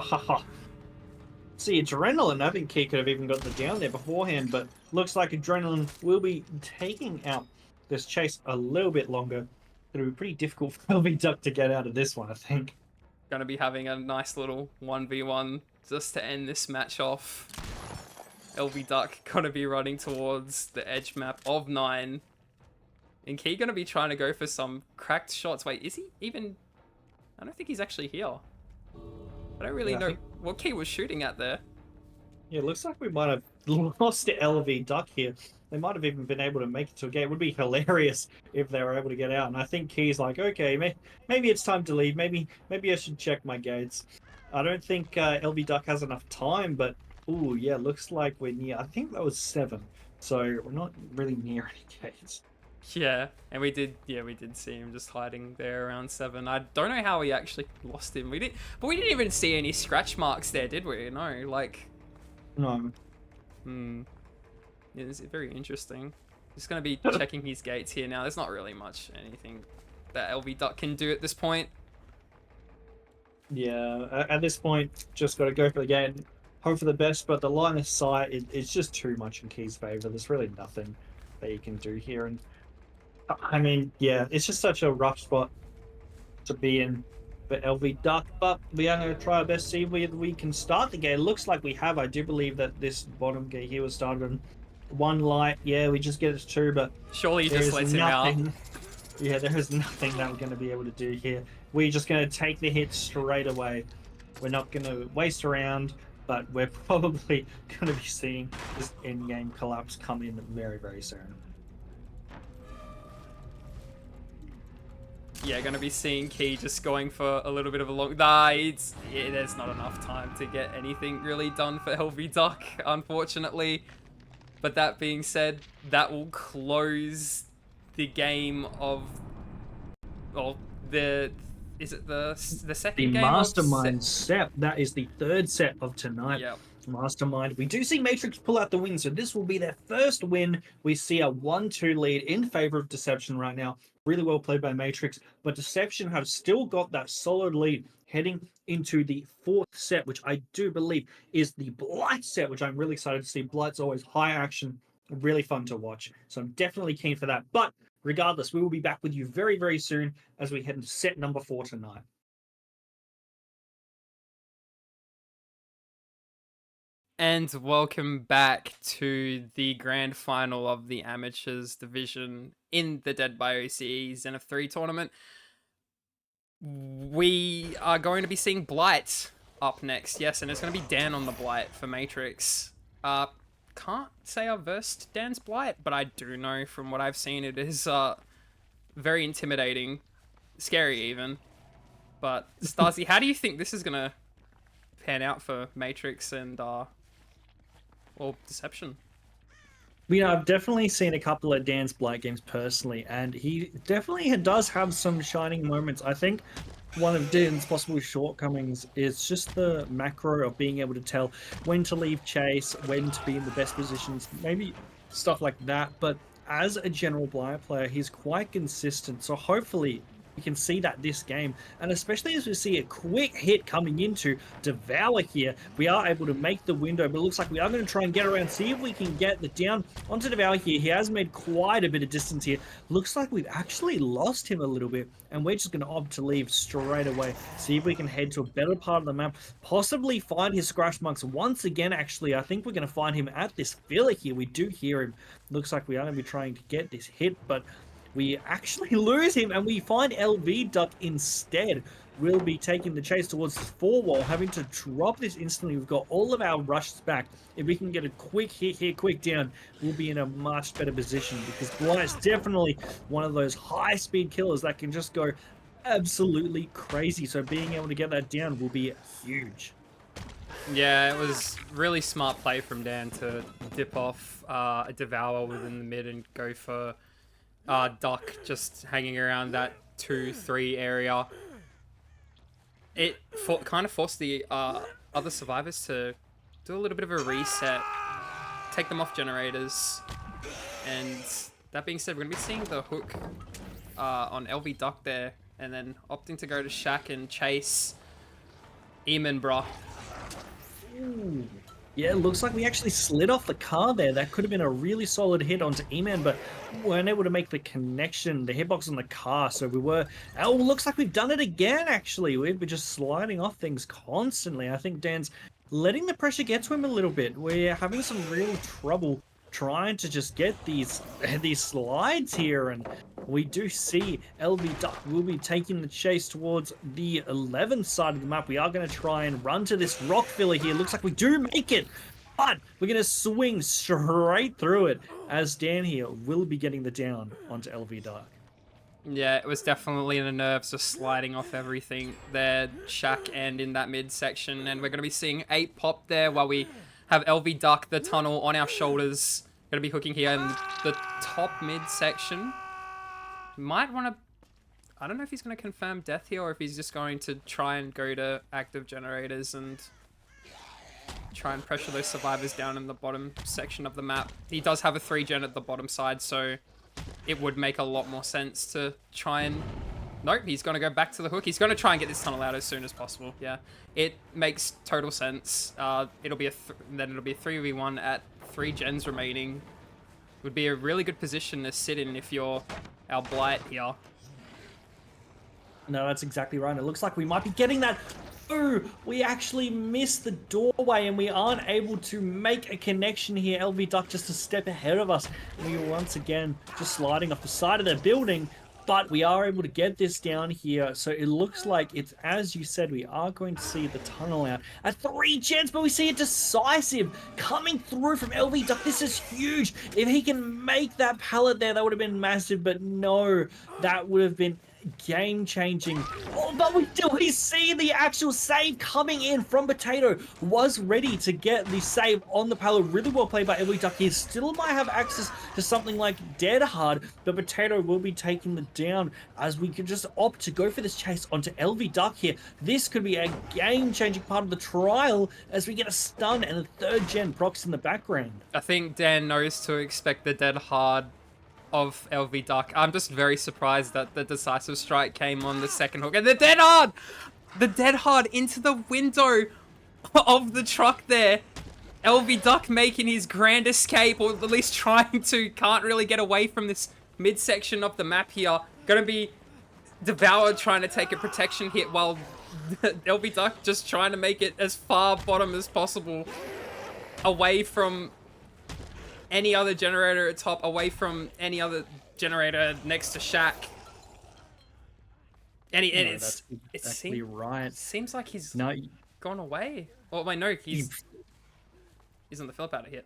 See, Adrenaline, I think Key could have even got the down there beforehand, but looks like Adrenaline will be taking out this chase a little bit longer. It'll be pretty difficult for LV Duck to get out of this one, I think. Gonna be having a nice little 1v1 just to end this match off. LV Duck gonna be running towards the edge map of 9. And Key gonna be trying to go for some cracked shots. Wait, is he even... I don't think he's actually here. I don't really know what Key was shooting at there. Yeah, it looks like we might have lost to LV Duck here. They might have even been able to make it to a gate. It would be hilarious if they were able to get out. And I think Key's like, okay, maybe it's time to leave. Maybe I should check my gates. I don't think LV Duck has enough time, but ooh, yeah, looks like we're near. I think that was 7, so we're not really near any gates. Yeah, and we did see him just hiding there around 7. I don't know how we actually lost him. But we didn't even see any scratch marks there, did we? No, like... No. Yeah, it's very interesting. Just going to be checking his gates here now. There's not really much anything that LV Duck can do at this point. Yeah, at this point, just got to go for the gate. Hope for the best, but the line of sight is just too much in Key's favor. There's really nothing that you can do here. And I mean, yeah, it's just such a rough spot to be in for LV Duck, but we are going to try our best to see whether we can start the gate. It looks like we have. I do believe that this bottom gate here was started on 1 light. Yeah, we just get it to 2, but surely he just lets him out. Yeah, there is nothing that we're going to be able to do here. We're just going to take the hit straight away. We're not going to waste around, but we're probably going to be seeing this end game collapse come in very, very soon. yeah, going to be seeing Key just going for a little bit of a long... there's not enough time to get anything really done for LV Duck, unfortunately. But that being said, that will close the game of... Well, is it the second The game Mastermind set. That is the third set of tonight. Yep. Mastermind. We do see Matrix pull out the win, so this will be their first win. We see a 1-2 lead in favor of Deception right now. Really well played by Matrix, but Deception have still got that solid lead heading into the fourth set, which I do believe is the Blight set, which I'm really excited to see. Blight's always high action, really fun to watch, so I'm definitely keen for that. But regardless, we will be back with you very, very soon as we head into set number 4 tonight. And welcome back to the grand final of the Amateurs division in the DeadbyOCE Zenith 3 tournament. We are going to be seeing Blight up next. Yes, and it's going to be Dan on the Blight for Matrix. Can't say I've versed Dan's Blight, but I do know from what I've seen it is very intimidating. Scary even. But Stasi, how do you think this is going to pan out for Matrix and... or Deception? I've definitely seen a couple of Dan's Blight games personally, and he definitely does have some shining moments. I think one of Dan's possible shortcomings is just the macro of being able to tell when to leave chase, when to be in the best positions, maybe stuff like that. But as a general Blight player, he's quite consistent, so hopefully we can see that this game, and especially as we see a quick hit coming into Devour here, we are able to make the window, but it looks like we are going to try and get around, see if we can get the down onto Devour here. He has made quite a bit of distance here. Looks like we've actually lost him a little bit, and we're just going to opt to leave straight away. See if we can head to a better part of the map, possibly find his scratch marks once again. Actually, I think we're going to find him at this filler here. We do hear him. Looks like we are going to be trying to get this hit, but we actually lose him, and we find LV Duck instead. We'll be taking the chase towards the 4-wall, having to drop this instantly. We've got all of our rushes back. If we can get a quick hit here, quick down, we'll be in a much better position, because Blight is definitely one of those high-speed killers that can just go absolutely crazy. So being able to get that down will be huge. Yeah, it was really smart play from Dan to dip off a Devour within the mid and go for Duck just hanging around that 2-3 area. It kind of forced the other survivors to do a little bit of a reset, take them off generators, and that being said, we're going to be seeing the hook on LV Duck there, and then opting to go to Shaq and chase Eamon, bruh. Ooh. Yeah, it looks like we actually slid off the car there. That could have been a really solid hit onto E-Man, but weren't able to make the connection, the hitbox on the car. So we were... Oh, looks like we've done it again, actually. We've been just sliding off things constantly. I think Dan's letting the pressure get to him a little bit. We're having some real trouble trying to just get these slides here, and we do see LV Duck will be taking the chase towards the 11th side of the map. We are going to try and run to this rock filler here. Looks like we do make it, but we're going to swing straight through it, as Dan here will be getting the down onto LV Duck. Yeah, it was definitely in the nerves, just sliding off everything there, Shaq, and in that mid section, and we're going to be seeing 8 pop there while we have LV Duck, the tunnel on our shoulders. Going to be hooking here in the top mid section. Might want to... I don't know if he's going to confirm death here, or if he's just going to try and go to active generators and try and pressure those survivors down in the bottom section of the map. He does have a 3-gen at the bottom side, so it would make a lot more sense to try and... Nope, he's going to go back to the hook. He's going to try and get this tunnel out as soon as possible. Yeah, it makes total sense. It'll be then it'll be a 3v1 at 3 gens remaining. Would be a really good position to sit in if you're our Blight here. No, that's exactly right. It looks like we might be getting that. Ooh, we actually missed the doorway, and we aren't able to make a connection here. LV Duck just a step ahead of us. We were once again just sliding off the side of the building. But we are able to get this down here, so it looks like it's, as you said, we are going to see the tunnel out at 3 gens, but we see a decisive coming through from LV Duck. This is huge. If he can make that pallet there, that would have been massive, but no, that would have been game-changing. Oh, but we see the actual save coming in from Potato. Was ready to get the save on the pallet. Really well played by LV Duck. He still might have access to something like Dead Hard, but Potato will be taking the down as we could just opt to go for this chase onto LV Duck here. This could be a game-changing part of the trial as we get a stun and a third-gen procs in the background. I think Dan knows to expect the Dead Hard of LV Duck. I'm just very surprised that the decisive strike came on the second hook. And the Dead Hard! The Dead Hard into the window of the truck there. LV Duck making his grand escape, or at least trying to. Can't really get away from this midsection of the map here. Gonna be devoured trying to take a protection hit while LV Duck just trying to make it as far bottom as possible. Away from any other generator at top, away from any other generator next to Shack. And That's exactly right. Seems like he's No, gone away. Oh wait, no, he's on the flip out of hit.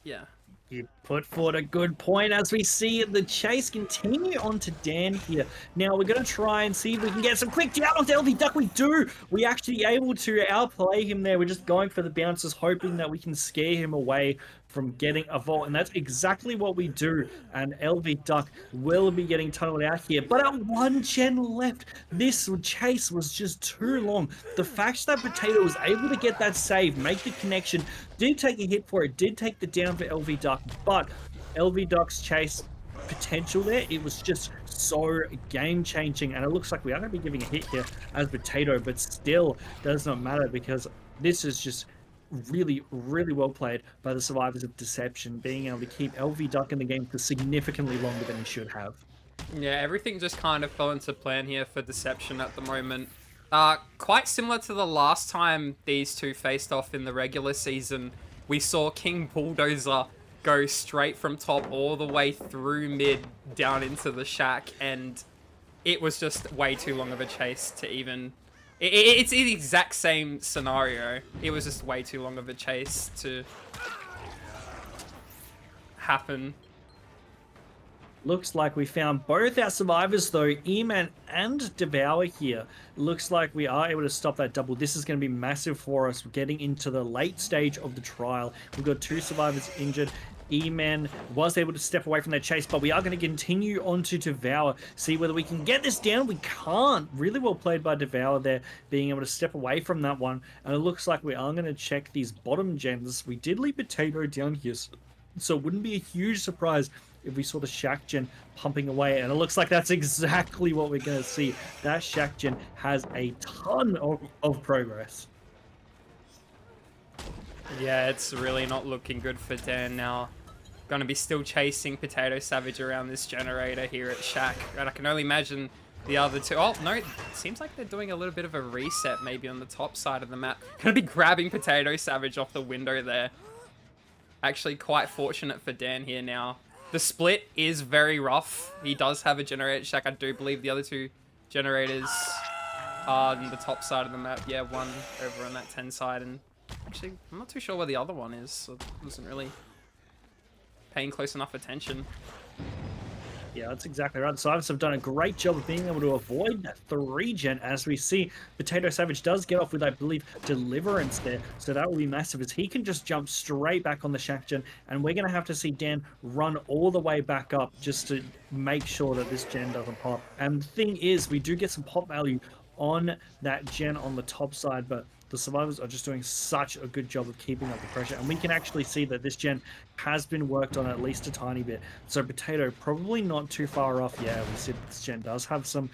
Yeah. you put forward a good point as we see the chase continue on to Dan here. Now we're going to try and see if we can get some quick down onto LV Duck. We do. We actually able to outplay him there. We're just going for the bounces, hoping that we can scare him away from getting a vault, and that's exactly what we do. And LV Duck will be getting tunneled out here, but at 1 gen left, this chase was just too long. The fact that Potato was able to get that save, make the connection, did take a hit for it, did take the down for LV Duck, but LV Duck's chase potential there, it was just so game-changing, and it looks like we are going to be giving a hit here as Potato, but still does not matter because this is just really, really well played by the survivors of Deception, being able to keep LV Duck in the game for significantly longer than he should have. Yeah, everything just kind of fell into plan here for Deception at the moment. Quite similar to the last time these two faced off in the regular season. We saw King Bulldozer go straight from top all the way through mid down into the Shack, and it was just way too long of a chase to even... It's the exact same scenario. It was just way too long of a chase to happen. Looks like we found both our survivors though, E-Man and Devour here. Looks like we are able to stop that double. This is going to be massive for us getting into the late stage of the trial. We've got 2 survivors injured. E-Man was able to step away from that chase, but we are going to continue on to Devour, see whether we can get this down. We can't. Really well played by Devour there, being able to step away from that one. And it looks like we are going to check these bottom gens. We did leave Potato down here, so it wouldn't be a huge surprise if we saw the Shack gen pumping away, and it looks like that's exactly what we're going to see. That Shack gen has a ton of progress. Yeah, it's really not looking good for Dan now. Gonna be still chasing Potato Savage around this generator here at Shack, and I can only imagine the other two... Oh, no, it seems like they're doing a little bit of a reset maybe on the top side of the map. Gonna be grabbing Potato Savage off the window there. Actually quite fortunate for Dan here now. The split is very rough. He does have a generator Shack. I do believe the other 2 generators are on the top side of the map. Yeah, one over on that 10 side, and actually I'm not too sure where the other one is, so I wasn't really paying close enough attention. Yeah, that's exactly right. The Survivors have done a great job of being able to avoid that 3 gen, as we see Potato Savage does get off with, I believe, Deliverance there. So that will be massive as he can just jump straight back on the Shack gen, and we're going to have to see Dan run all the way back up just to make sure that this gen doesn't pop. And the thing is, we do get some pop value on that gen on the top side, but the Survivors are just doing such a good job of keeping up the pressure, and we can actually see that this gen has been worked on at least a tiny bit. So Potato probably not too far off. Yeah, we see this gen does have some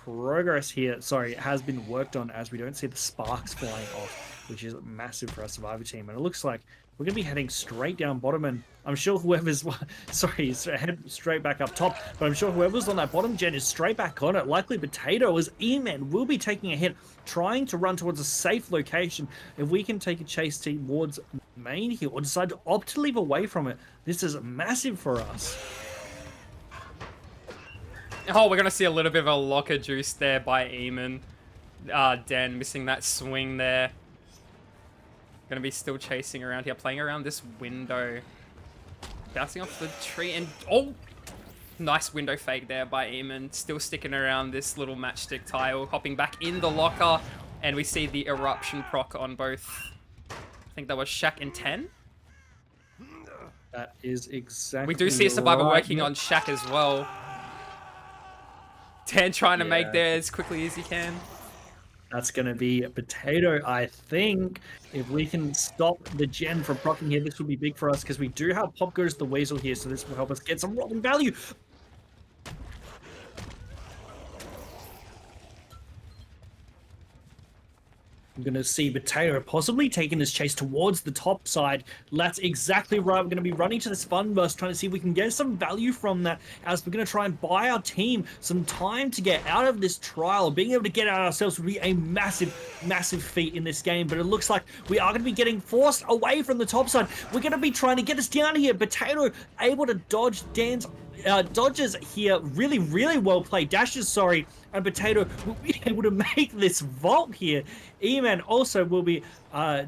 progress here. Sorry, it has been worked on, as we don't see the sparks flying off, which is massive for our Survivor team. And it looks like we're going to be heading straight down bottom, and I'm sure whoever's... Sorry, head straight back up top, but I'm sure whoever's on that bottom gen is straight back on it. Likely Potato, as E-Man will be taking a hit, trying to run towards a safe location. If we can take a chase towards main here, or decide to opt to leave away from it, this is massive for us. Oh, we're going to see a little bit of a locker juice there by Eamon. Dan missing that swing there. Gonna be still chasing around here, playing around this window. Bouncing off the tree, and... Oh! Nice window fake there by Eamon, still sticking around this little matchstick tile, hopping back in the locker, and we see the eruption proc on both. I think that was Shaq and 10. That is exactly. We do see a survivor right. working on Shaq as well. 10 trying to make there as quickly as he can. That's going to be a potato, I think. If we can stop the gen from proccing here, this will be big for us because we do have Pop Goes the Weasel here, so this will help us get some rolling value. I'm going to see Potato possibly taking this chase towards the top side. That's exactly right. We're going to be running to this fun burst, trying to see if we can get some value from that, as we're going to try and buy our team some time to get out of this trial. Being able to get out ourselves would be a massive, massive feat in this game, but it looks like we are going to be getting forced away from the top side. We're going to be trying to get us down here. Potato able to dodge Dan's dodges here. Really, really well played. Dashes, sorry. And Potato will be able to make this vault here. E-Man also will be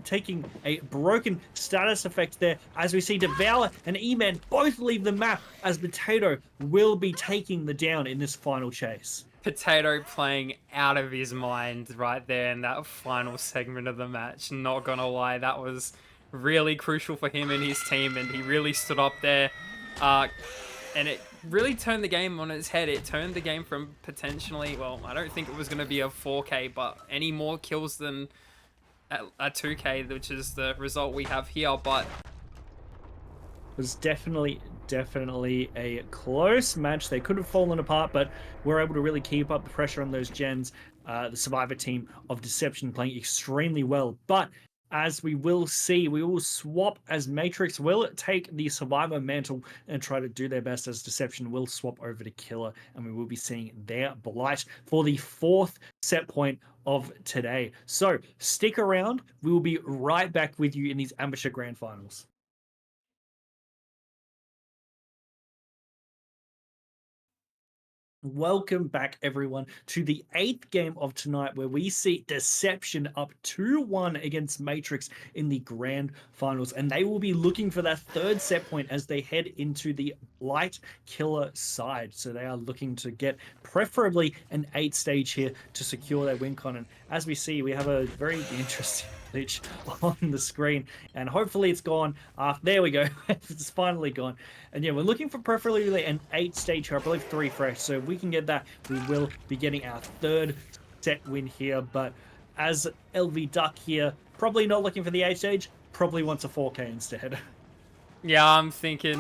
taking a broken status effect there, as we see Devour and E-Man both leave the map, as Potato will be taking the down in this final chase. Potato playing out of his mind right there in that final segment of the match. Not gonna lie, that was really crucial for him and his team, and he really stood up there. And it really turned the game on its head. It turned the game from potentially, well, I don't think it was going to be a 4K, but any more kills than a 2K, which is the result we have here. But it was definitely a close match. They could have fallen apart, but we're able to really keep up the pressure on those gens. The Survivor team of Deception playing extremely well, but as we will see, we will swap, as Matrix will take the Survivor mantle and try to do their best, as Deception will swap over to Killer, and we will be seeing their Blight for the 4th set point of today. So stick around. We will be right back with you in these Amateur Grand Finals. Welcome back, everyone, to the 8th game of tonight, where we see Deception up 2-1 against Matrix in the Grand Finals, and they will be looking for that 3rd set point as they head into the Blight Killer side. So they are looking to get preferably an 8 stage here to secure their win con. And as we see, we have a very interesting glitch on the screen, and hopefully it's gone. There we go. It's finally gone. And yeah, we're looking for preferably an 8 stage here. I believe 3 fresh. So if we can get that, we will be getting our 3rd set win here. But as LV Duck here, probably not looking for the 8 stage, probably wants a 4K instead. yeah, I'm thinking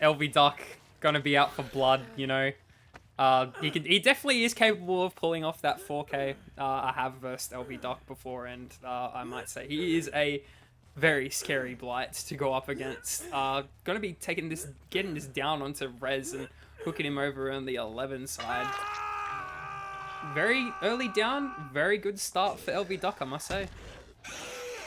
LV Duck gonna be out for blood, you know. He definitely is capable of pulling off that 4K. I have versed LV Duck before, and I might say he is a very scary Blight to go up against. Gonna be getting this down onto Rez and hooking him over on the 11 side. Very early down, very good start for LV Duck, I must say.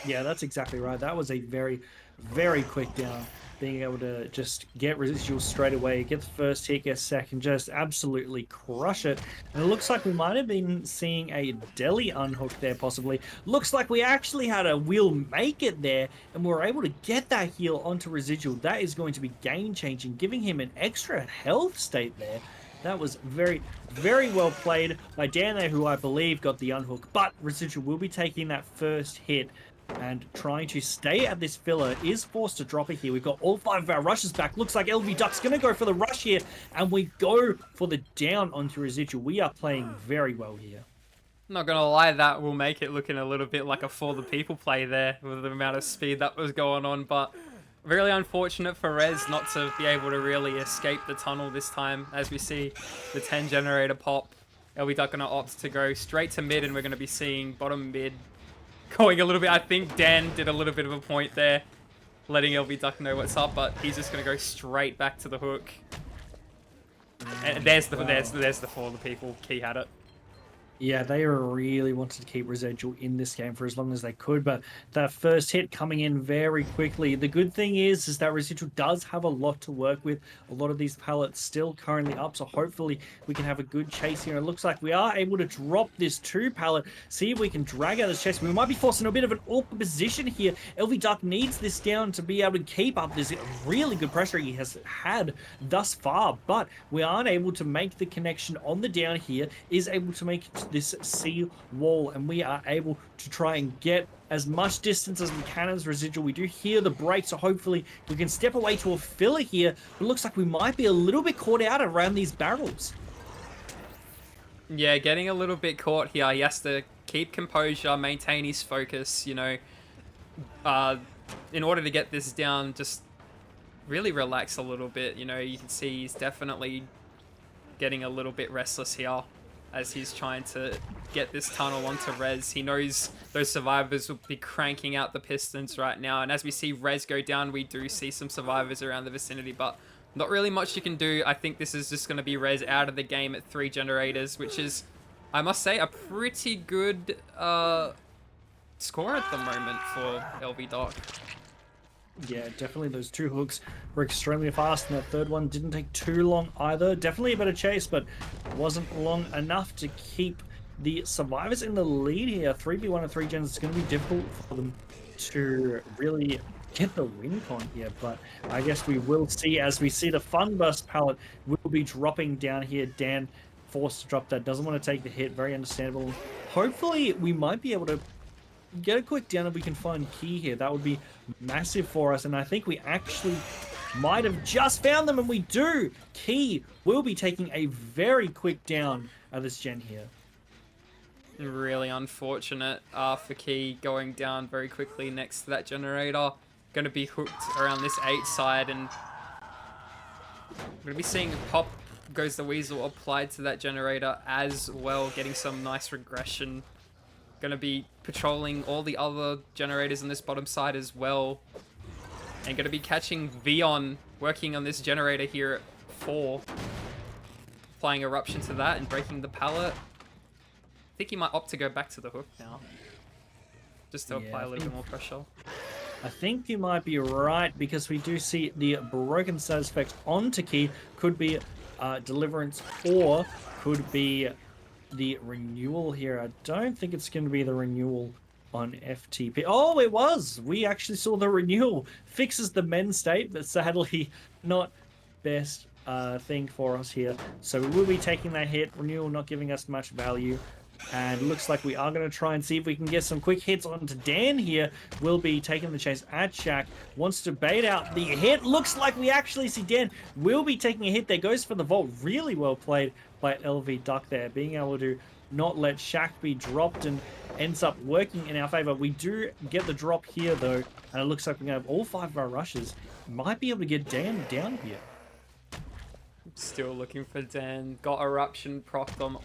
Yeah, that's exactly right. That was a very, very quick down. Being able to just get residuals straight away, get the first hit, get second, just absolutely crush it. And it looks like we might have been seeing a Deli unhook there, possibly. Looks like we actually had a Will make it there, and we were able to get that heal onto residual. That is going to be game-changing, giving him an extra health state there. That was very, very well played by Dan there, who I believe got the unhook. But residual will be taking that first hit and trying to stay at this filler, is forced to drop it here. We've got all 5 of our rushes back. Looks like LV Duck's going to go for the rush here, and we go for the down onto residual. We are playing very well here. Not going to lie, that will make it looking a little bit like a For the People play there with the amount of speed that was going on, but really unfortunate for Rez not to be able to really escape the tunnel this time, as we see the 10 generator pop. LV Duck going to opt to go straight to mid, and we're going to be seeing bottom mid going a little bit. I think Dan did a little bit of a point there, letting LV Duck know what's up, but he's just going to go straight back to the hook. And there's the For the People. Key had it. Yeah, they really wanted to keep Residual in this game for as long as they could, but that first hit coming in very quickly. The good thing is that Residual does have a lot to work with. A lot of these pallets still currently up, so hopefully we can have a good chase here. It looks like we are able to drop this 2 pallet, see if we can drag out this chase. We might be forced in a bit of an awkward position here. LV Duck needs this down to be able to keep up this really good pressure he has had thus far, but we aren't able to make the connection on the down here, is able to make this sea wall, and we are able to try and get as much distance as we can as Residual. We do hear the break, so hopefully we can step away to a filler here, but it looks like we might be a little bit caught out around these barrels. Yeah, getting a little bit caught here. He has to keep composure, maintain his focus, you know, in order to get this down, just really relax a little bit. You know, you can see he's definitely getting a little bit restless here as he's trying to get this tunnel onto Res. He knows those survivors will be cranking out the pistons right now, and as we see Res go down, we do see some survivors around the vicinity, but not really much you can do. I think this is just going to be Res out of the game at 3 generators, which is, I must say, a pretty good score at the moment for LV Doc. Yeah, definitely those 2 hooks were extremely fast, and that third one didn't take too long either. Definitely a better chase, but wasn't long enough to keep the survivors in the lead here. 3v1 and 3 gens is going to be difficult for them to really get the win con here, but I guess we will see as we see the Fun Burst pallet will be dropping down here. Dan forced to drop that, doesn't want to take the hit, very understandable. Hopefully we might be able to get a quick down if we can find Key here. That would be massive for us, and I think we actually might have just found them, and we do. Key will be taking a very quick down at this gen here. Really unfortunate for Key going down very quickly next to that generator. Going to be hooked around this 8 side, and we're going to be seeing Pop Goes the Weasel applied to that generator as well, getting some nice regression. Going to be patrolling all the other generators on this bottom side as well, and going to be catching Vion working on this generator here at 4, applying Eruption to that and breaking the pallet. I think he might opt to go back to the hook now, just to apply a little bit more pressure. I think you might be right, because we do see the broken status effect onto Key. Could be Deliverance, or could be the renewal here. I don't think it's going to be the renewal on FTP. Oh, it was! We actually saw the renewal. Fixes the men's state, but sadly not best thing for us here. So we will be taking that hit. Renewal not giving us much value. And looks like we are going to try and see if we can get some quick hits onto Dan here. We'll be taking the chase at Shaq. Wants to bait out the hit. Looks like we actually see Dan will be taking a hit there. Goes for the vault. Really well played by LV Duck there. Being able to not let Shaq be dropped, and ends up working in our favor. We do get the drop here though. And it looks like we're going to have all 5 of our rushes. Might be able to get Dan down here. Still looking for Dan. Got Eruption procced on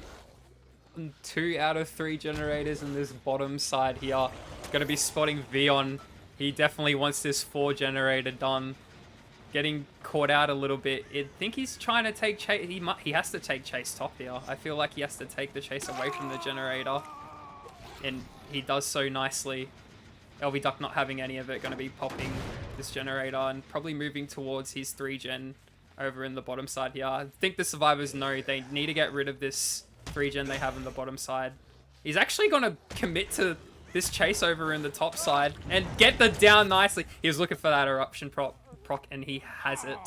2 out of 3 generators in this bottom side here. Gonna be spotting Vion. He definitely wants this 4 generator done. Getting caught out a little bit. I think he's trying to take chase. He has to take chase top here. I feel like he has to take the chase away from the generator, and he does so nicely. LV Duck not having any of it, gonna be popping this generator and probably moving towards his 3 gen over in the bottom side here. I think the survivors know they need to get rid of this 3 gen they have in the bottom side. He's actually going to commit to this chase over in the top side and get the down nicely. He was looking for that Eruption proc, and he has it.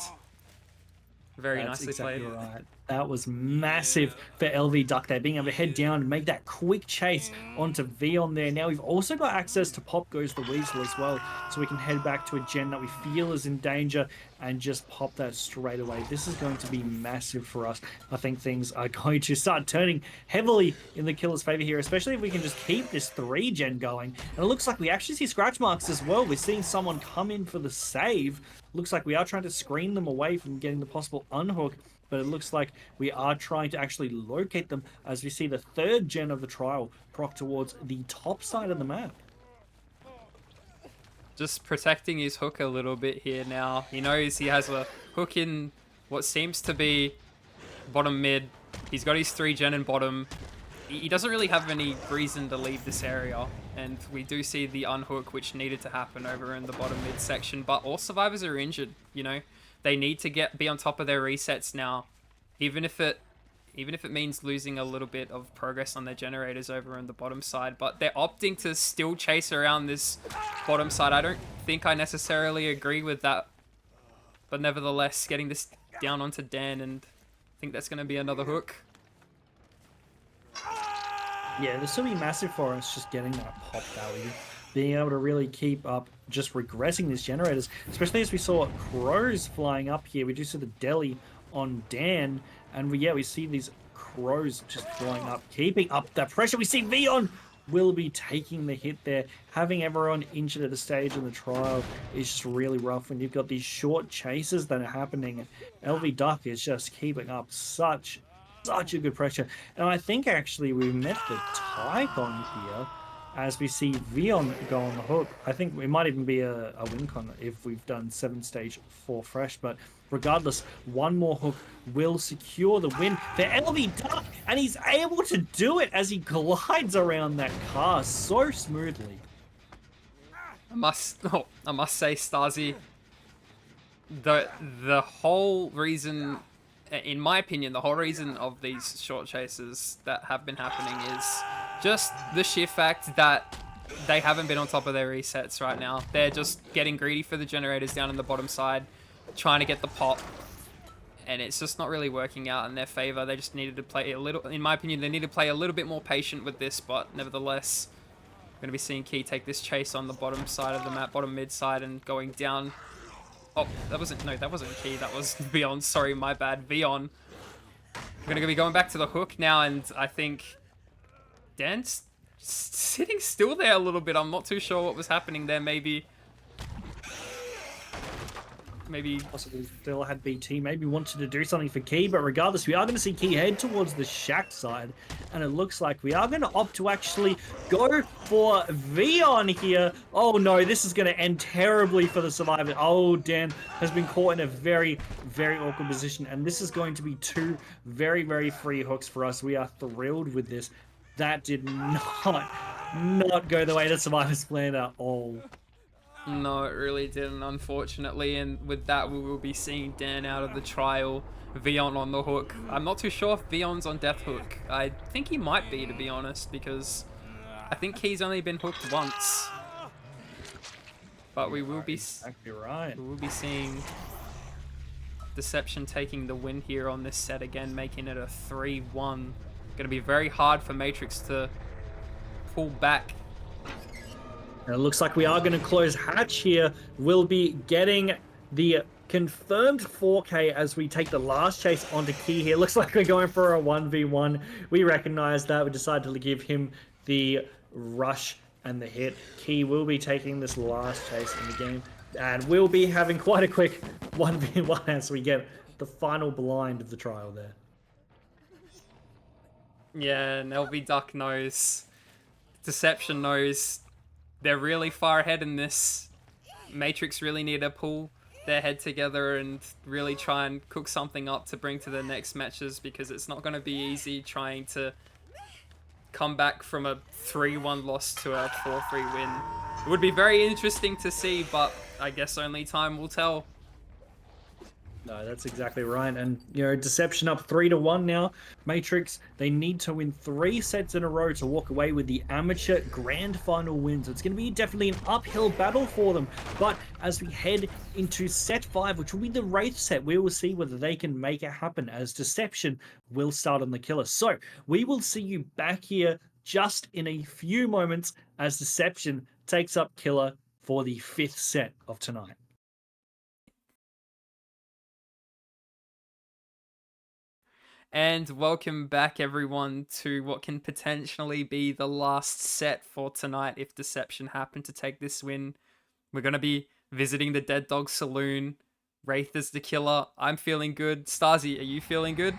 Very nicely played. Right. That was massive for LV Duck there, being able to head down and make that quick chase onto Vion there. Now we've also got access to Pop Goes the Weasel as well, so we can head back to a gen that we feel is in danger and just pop that straight away. This is going to be massive for us. I think things are going to start turning heavily in the killer's favor here, especially if we can just keep this 3 gen going. And it looks like we actually see scratch marks as well. We're seeing someone come in for the save. Looks like we are trying to screen them away from getting the possible unhook, but it looks like we are trying to actually locate them as we see the 3rd gen of the trial proc towards the top side of the map. Just protecting his hook a little bit here now. He knows he has a hook in what seems to be bottom mid. He's got his 3 gen in bottom. he doesn't really have any reason to leave this area. And we do see the unhook, which needed to happen over in the bottom mid section. But all survivors are injured, you know. They need to be on top of their resets now, even if it means losing a little bit of progress on their generators over on the bottom side. But they're opting to still chase around this bottom side. I don't think I necessarily agree with that. But nevertheless, getting this down onto Dan, and I think that's going to be another hook. Yeah, this will be massive for us, just getting that pop value. Being able to really keep up, just regressing these generators, especially as we saw crows flying up here. We do see the deli on Dan, and we see these crows just flying up, keeping up that pressure. We see Vion will be taking the hit there. Having everyone injured at the stage in the trial is just really rough when you've got these short chases that are happening. LV Duck is just keeping up such a good pressure. And I think actually we met the Tycon here as we see Vion go on the hook. I think it might even be a win con if we've done 7 stage 4 fresh, but regardless, one more hook will secure the win for LV Duck, and he's able to do it as he glides around that car so smoothly. I must say, Stasi, the whole reason, in my opinion, the whole reason of these short chases that have been happening is just the sheer fact that they haven't been on top of their resets right now. They're just getting greedy for the generators down in the bottom side, trying to get the pop, and it's just not really working out in their favor. They just needed to play a little, in my opinion, they need to play a little bit more patient with this, but nevertheless, we're going to be seeing Key take this chase on the bottom side of the map, bottom mid side, and going down. Oh, that wasn't Key, that was Vion. Sorry, my bad, Vion. We're going to be going back to the hook now, and I think Dan's sitting still there a little bit. I'm not too sure what was happening there. Maybe Possibly still had BT, maybe wanted to do something for Key, but regardless, we are going to see Key head towards the shack side, and it looks like we are going to opt to actually go for Vion here. Oh no, this is going to end terribly for the survivor. Oh, Dan has been caught in a very, very awkward position, and this is going to be 2 very, very free hooks for us. We are thrilled with this. That did not go the way the survivors planned at all. No, it really didn't, unfortunately, and with that we will be seeing Dan out of the trial, Vion on the hook. I'm not too sure if Vion's on death hook. I think he might be, to be honest, because I think he's only been hooked once. But we will be exactly right. We will be seeing Deception taking the win here on this set again, making it a 3-1. Going to be very hard for Matrix to pull back. And it looks like we are going to close hatch here. We'll be getting the confirmed 4K as we take the last chase onto Key here. Looks like we're going for a 1v1. We recognize that. We decided to give him the rush and the hit. Key will be taking this last chase in the game. And we'll be having quite a quick 1v1 as we get the final blind of the trial there. Yeah, and LV Duck knows. Deception knows. They're really far ahead in this. Matrix really need to pull their head together and really try and cook something up to bring to the next matches, because it's not going to be easy trying to come back from a 3-1 loss to a 4-3 win. It would be very interesting to see, but I guess only time will tell. No, that's exactly right. And, you know, Deception up 3-1 now. Matrix, they need to win 3 sets in a row to walk away with the amateur grand final wins. It's going to be definitely an uphill battle for them. But as we head into set 5, which will be the Wraith set, we will see whether they can make it happen, as Deception will start on the Killer. So we will see you back here just in a few moments as Deception takes up Killer for the 5th set of tonight. And welcome back, everyone, to what can potentially be the last set for tonight if Deception happen to take this win. We're going to be visiting the Dead Dog Saloon. Wraith is the killer. I'm feeling good. Stasi, are you feeling good?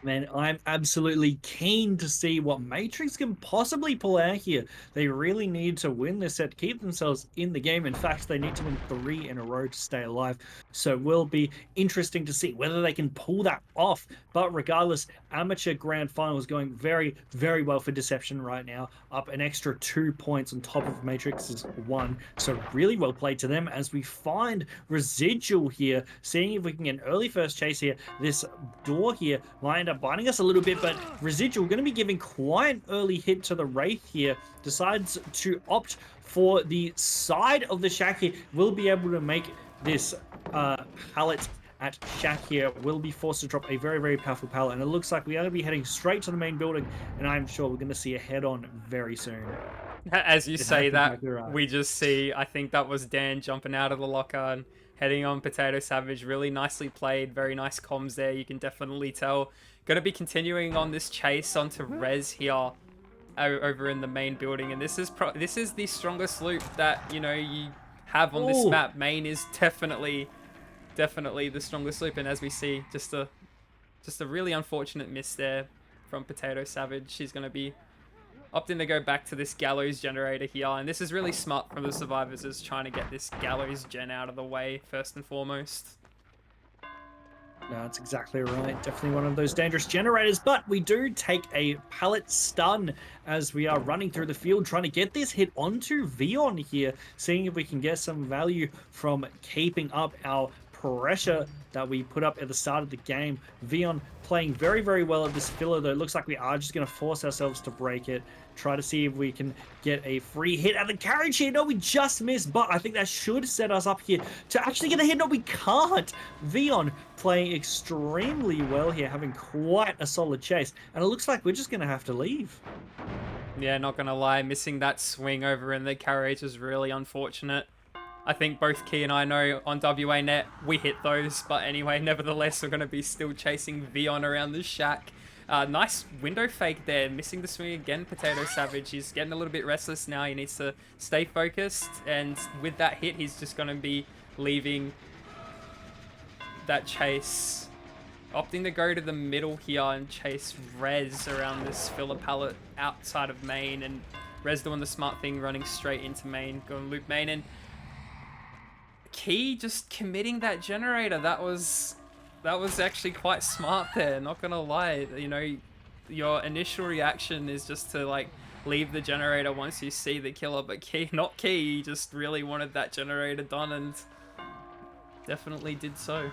Man, I'm absolutely keen to see what Matrix can possibly pull out here. They really need to win this set to keep themselves in the game. In fact, they need to win 3 in a row to stay alive. So it will be interesting to see whether they can pull that off. But regardless, amateur grand finals going very, very well for Deception right now. Up an extra 2 points on top of Matrix's 1. So really well played to them as we find Residual here, seeing if we can get an early first chase here. This door here might end up biting us a little bit, but Residual going to be giving quite an early hit to the Wraith here. Decides to opt for the side of the shack here. Will be able to make this pallet at shack here. Will be forced to drop a very, very powerful pallet. And it looks like we are going to be heading straight to the main building. And I'm sure we're going to see a head-on very soon. As you say that, exactly right. we just see, I think that was Dan jumping out of the locker and heading on Potato Savage. Really nicely played. Very nice comms there. You can definitely tell. Going to be continuing on this chase onto Rez here over in the main building. And this is the strongest loop that, you know, you have on this map. Main is definitely the strongest loop. And as we see, just a really unfortunate miss there from Potato Savage. She's going to be opting to go back to this gallows generator here, and this is really smart from the survivors, is trying to get this gallows gen out of the way first and foremost. No, that's exactly right. Definitely one of those dangerous generators, but we do take a pallet stun as we are running through the field trying to get this hit onto Vion here, seeing if we can get some value from keeping up our pressure that we put up at the start of the game. Vion playing very, very well at this filler, though. It looks like we are just going to force ourselves to break it. Try to see if we can get a free hit at the carriage here. No, we just missed, but I think that should set us up here to actually get a hit. No, we can't. Vion playing extremely well here, having quite a solid chase. And it looks like we're just going to have to leave. Yeah, not going to lie. Missing that swing over in the carriage is really unfortunate. I think both Key and I know on WA Net we hit those, but anyway, nevertheless, we're going to be still chasing Vion around the shack. Nice window fake there, missing the swing again, Potato Savage. He's getting a little bit restless now. He needs to stay focused, and with that hit, he's just going to be leaving that chase. Opting to go to the middle here and chase Rez around this filler pallet outside of main, and Rez doing the smart thing, running straight into main, going loop main, and Key just committing that generator. That was actually quite smart there, not gonna lie. You know, your initial reaction is just to like leave the generator once you see the killer, but Key, not Key, he just really wanted that generator done and definitely did so.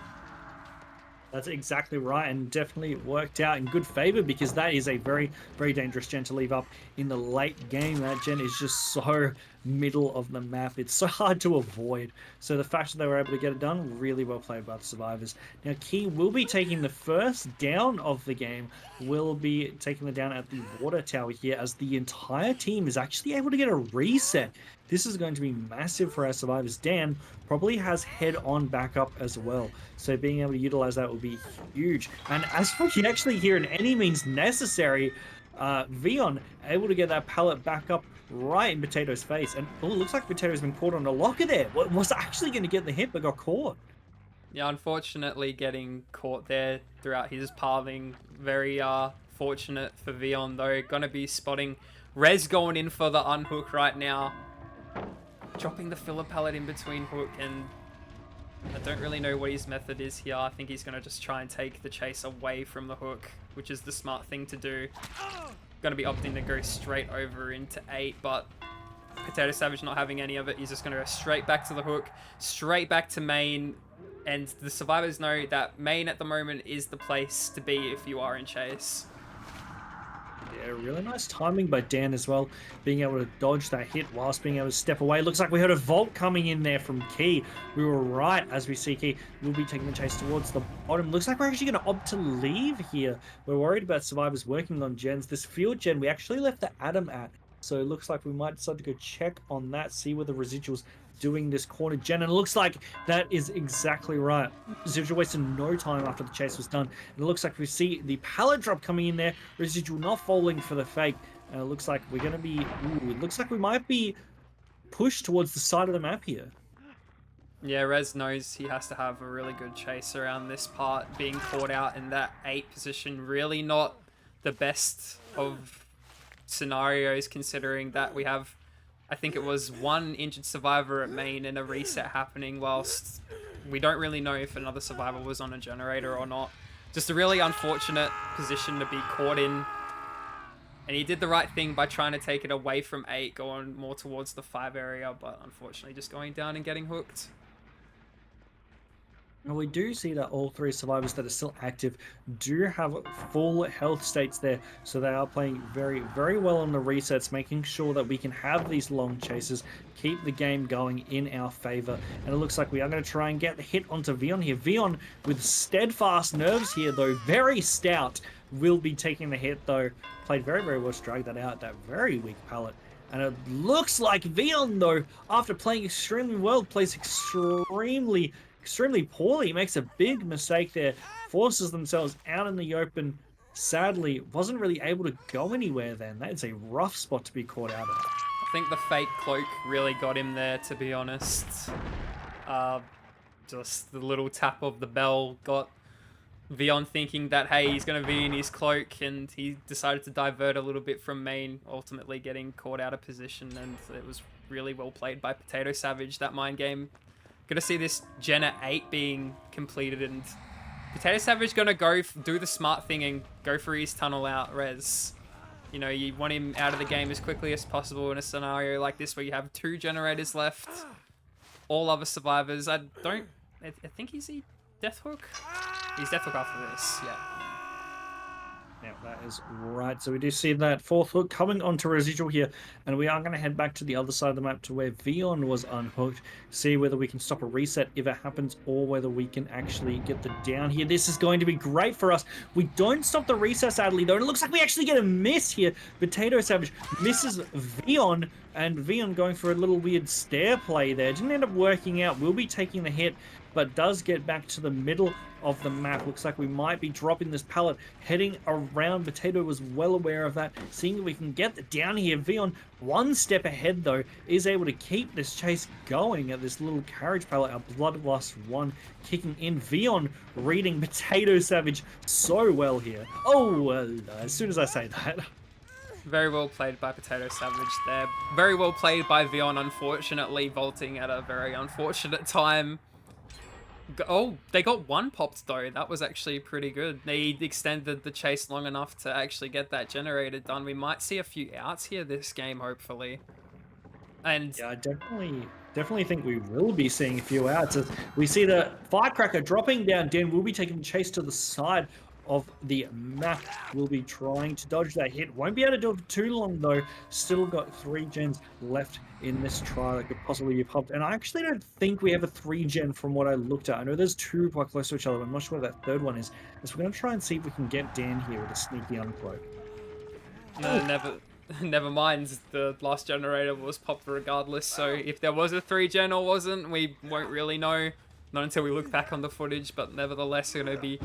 That's exactly right, and definitely worked out in good favor, because that is a very, very dangerous gen to leave up in the late game. That gen is just so middle of the map. It's so hard to avoid. So the fact that they were able to get it done, really well played by the survivors. Now, Key will be taking the first down of the game, will be taking the down at the water tower here, as the entire team is actually able to get a reset. This is going to be massive for our survivors. Dan probably has head-on backup as well, so being able to utilize that will be huge. And as we actually hear in any means necessary, Vion able to get that pallet back up right in Potato's face. And oh, looks like Potato's been caught on a locker there. Was actually going to get the hit, but got caught. Yeah, unfortunately getting caught there throughout his pathing. Very fortunate for Vion, though. Gonna be spotting Rez going in for the unhook right now. Dropping the filler pallet in between hook, and I don't really know what his method is here. I think he's going to just try and take the chase away from the hook, which is the smart thing to do. Going to be opting to go straight over into 8, but Potato Savage not having any of it. He's just going to go straight back to the hook, straight back to main, and the survivors know that main at the moment is the place to be if you are in chase. Yeah, really nice timing by Dan as well, being able to dodge that hit whilst being able to step away. Looks like we heard a vault coming in there from Key. We were right as we see Key will be taking the chase towards the bottom. Looks like we're actually going to opt to leave here. We're worried about survivors working on gens. This field gen we actually left the Atom at, so it looks like we might decide to go check on that, see where the residuals doing this corner gen, and it looks like that is exactly right. Residual wasted no time after the chase was done, and it looks like we see the pallet drop coming in there. Residual not falling for the fake, and it looks like we're going to be, it looks like we might be pushed towards the side of the map here. Yeah, Rez knows he has to have a really good chase around this part. Being caught out in that 8 position, really not the best of scenarios, considering that we have, I think it was 1 injured survivor at main and a reset happening, whilst we don't really know if another survivor was on a generator or not. Just a really unfortunate position to be caught in. And he did the right thing by trying to take it away from 8, going more towards the 5 area, but unfortunately just going down and getting hooked. And we do see that all 3 survivors that are still active do have full health states there. So they are playing very, very well on the resets, making sure that we can have these long chases, keep the game going in our favor. And it looks like we are going to try and get the hit onto Vion here. Vion with steadfast nerves here, though, very stout, will be taking the hit, though. Played very, very well to drag that out, that very weak pallet. And it looks like Vion, though, after playing extremely well, plays extremely poorly, makes a big mistake there, forces themselves out in the open. Sadly, wasn't really able to go anywhere then. That's a rough spot to be caught out of. I think the fake cloak really got him there, to be honest. Just the little tap of the bell got Vion thinking that, hey, he's going to be in his cloak, and he decided to divert a little bit from main, ultimately getting caught out of position, and it was really well played by Potato Savage, that mind game. Gonna see this Gen at 8 being completed, and Potato Savage gonna go do the smart thing and go for his tunnel out res. You know, you want him out of the game as quickly as possible in a scenario like this where you have 2 generators left. All other survivors. I think he's Death Hook? He's Death Hook after this, yeah. Yeah, that is right. So we do see that 4th hook coming onto Residual here, and we are going to head back to the other side of the map to where Vion was unhooked, see whether we can stop a reset if it happens, or whether we can actually get the down here. This is going to be great for us. We don't stop the reset, sadly, though. It looks like we actually get a miss here. Potato Savage misses Vion, and Vion going for a little weird stair play there. Didn't end up working out. Will be taking the hit, but does get back to the middle of the map. Looks like we might be dropping this pallet, heading around. Potato was well aware of that, seeing if we can get the down here. Vion, 1 step ahead, though, is able to keep this chase going at this little carriage pallet. Our Bloodlust 1 kicking in. Vion reading Potato Savage so well here. Oh, as soon as I say that. Very well played by Potato Savage there. Very well played by Vion, unfortunately, vaulting at a very unfortunate time. Oh, they got 1 popped though. That was actually pretty good. They extended the chase long enough to actually get that generator done. We might see a few outs here this game, hopefully. And yeah, I definitely think we will be seeing a few outs. As we see the Firecracker dropping down. Dan will be taking the chase to the side of the map. Will be trying to dodge that hit. Won't be able to do it for too long, though. Still got 3 gens left in this trial that could possibly be popped. And I actually don't think we have a 3 gen from what I looked at. I know there's 2 quite close to each other, but I'm not sure what that 3rd one is. So we're going to try and see if we can get Dan here with a sneaky uncloak. No, never mind. The last generator was popped regardless. So if there was a 3 gen or wasn't, we won't really know. Not until we look back on the footage, but nevertheless, we're going to be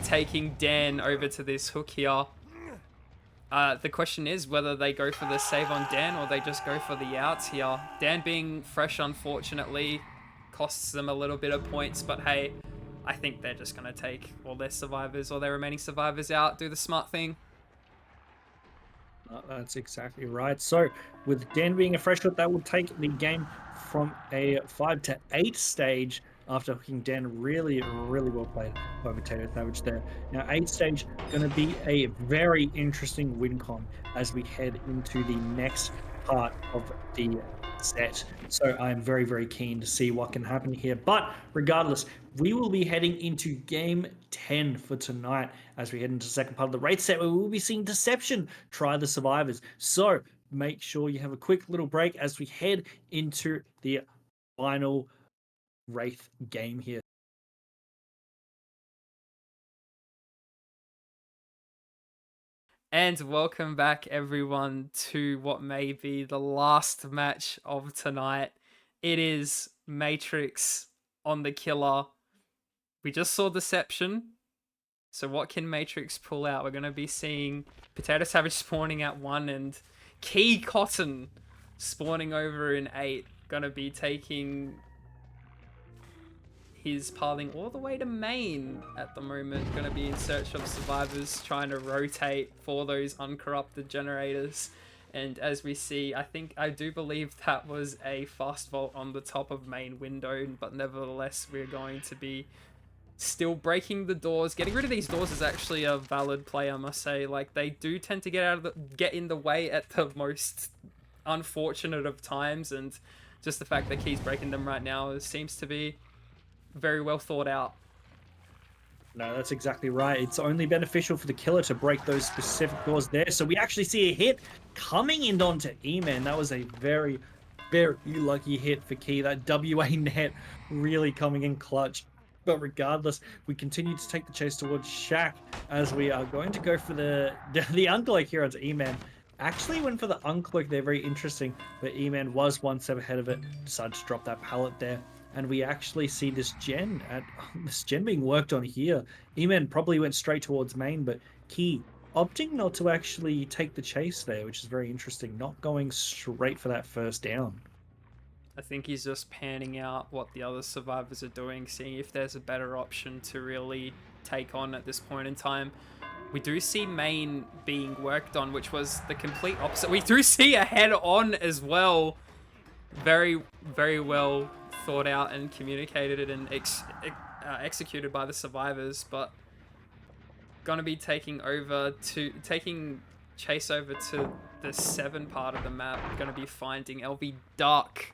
taking Dan over to this hook here. The question is whether they go for the save on Dan or they just go for the outs here. Dan being fresh, unfortunately, costs them a little bit of points, but hey, I think they're just going to take all their survivors or their remaining survivors out, do the smart thing. That's exactly right. So with Dan being a fresh hook, that will take the game from a 5 to 8 stage after hooking Dan. Really, really well played by Potato Savage there. Now, 8 stage going to be a very interesting win con as we head into the next part of the set. So I'm very, very keen to see what can happen here. But regardless, we will be heading into game 10 for tonight as we head into the second part of the raid set, where we will be seeing Deception try the survivors. So make sure you have a quick little break as we head into the final Wraith game here. And welcome back, everyone, to what may be the last match of tonight. It is Matrix on the killer. We just saw Deception. So what can Matrix pull out? We're going to be seeing Potato Savage spawning at 1 and Key Cotton spawning over in 8. Going to be taking he's piling all the way to main at the moment. Going to be in search of survivors, trying to rotate for those uncorrupted generators. And as we see, I do believe that was a fast vault on the top of main window, but nevertheless, we're going to be still breaking the doors. Getting rid of these doors is actually a valid play, I must say. Like, they do tend to get in the way at the most unfortunate of times, and just the fact that Key's breaking them right now seems to be very well thought out. No, that's exactly right. It's only beneficial for the killer to break those specific doors there. So we actually see a hit coming in onto E-Man. That was a very, very lucky hit for Key. That WA net really coming in clutch. But regardless, we continue to take the chase towards Shaq as we are going to go for the uncloak here onto E-Man. Actually went for the uncloak there, very interesting. But E-Man was one step ahead of it, decided to drop that pallet there. And we actually see this gen being worked on here. E-Man probably went straight towards main, but Key opting not to actually take the chase there, which is very interesting. Not going straight for that first down. I think he's just panning out what the other survivors are doing, seeing if there's a better option to really take on at this point in time. We do see main being worked on, which was the complete opposite. We do see a head-on as well. Very, very well thought out and communicated and executed by the survivors, but gonna be taking chase over to the 7 part of the map. Gonna be finding LV Duck,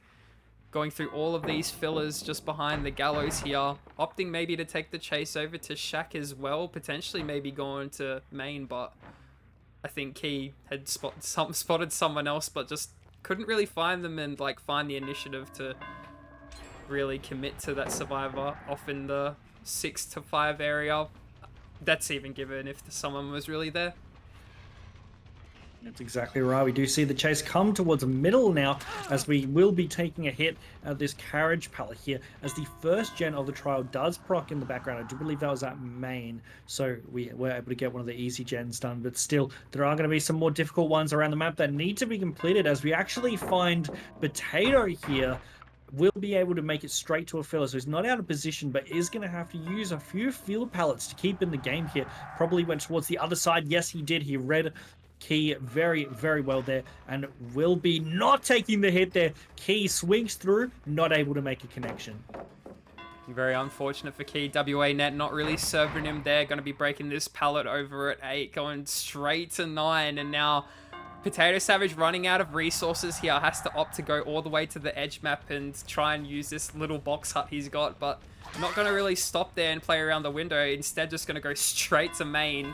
going through all of these fillers just behind the gallows here, opting maybe to take the chase over to Shaq as well, potentially maybe going to main, but I think Key had spotted someone else, but just couldn't really find them and like find the initiative to really commit to that survivor off in the 6 to 5 area. That's even given if someone was really there. That's exactly right. We do see the chase come towards the middle now, as we will be taking a hit at this carriage pallet here, as the first gen of the trial does proc in the background. I do believe that was at main, so we were able to get one of the easy gens done, but still, there are going to be some more difficult ones around the map that need to be completed, as we actually find Potato here will be able to make it straight to a filler, so he's not out of position, but is going to have to use a few field pallets to keep in the game here. Probably went towards the other side. Yes, he did. He read Key very, very well there, and will be not taking the hit there. Key swings through, not able to make a connection. Very unfortunate for Key. WA net not really serving him there. Going to be breaking this pallet over at 8, going straight to 9, and now Potato Savage running out of resources here, has to opt to go all the way to the edge map and try and use this little box hut he's got, but not going to really stop there and play around the window. Instead, just going to go straight to main.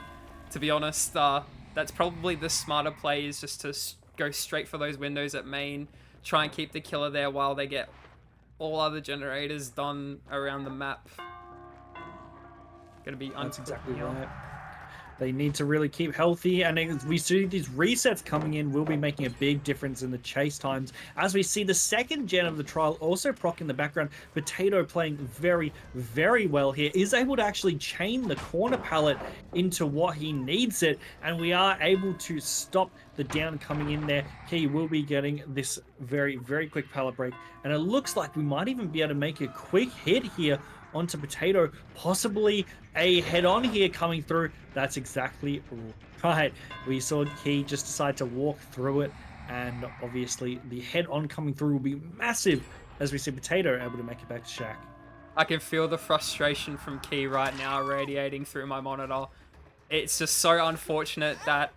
To be honest, that's probably the smarter play, is just to go straight for those windows at main, try and keep the killer there while they get all other generators done around the map. Gonna be That's exactly right. They need to really keep healthy, and we see these resets coming in will be making a big difference in the chase times. As we see the second gen of the trial also proc in the background, Potato playing very, very well here, is able to actually chain the corner pallet into what he needs it, and we are able to stop the down coming in there. He will be getting this very, very quick pallet break, and it looks like we might even be able to make a quick hit here onto Potato, possibly a head-on here coming through. That's exactly right. We saw Key just decide to walk through it, and obviously the head-on coming through will be massive, as we see Potato able to make it back to Shaq. I can feel the frustration from Key right now radiating through my monitor. It's just so unfortunate that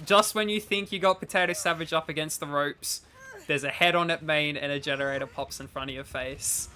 just when you think you got Potato Savage up against the ropes, there's a head-on at main and a generator pops in front of your face.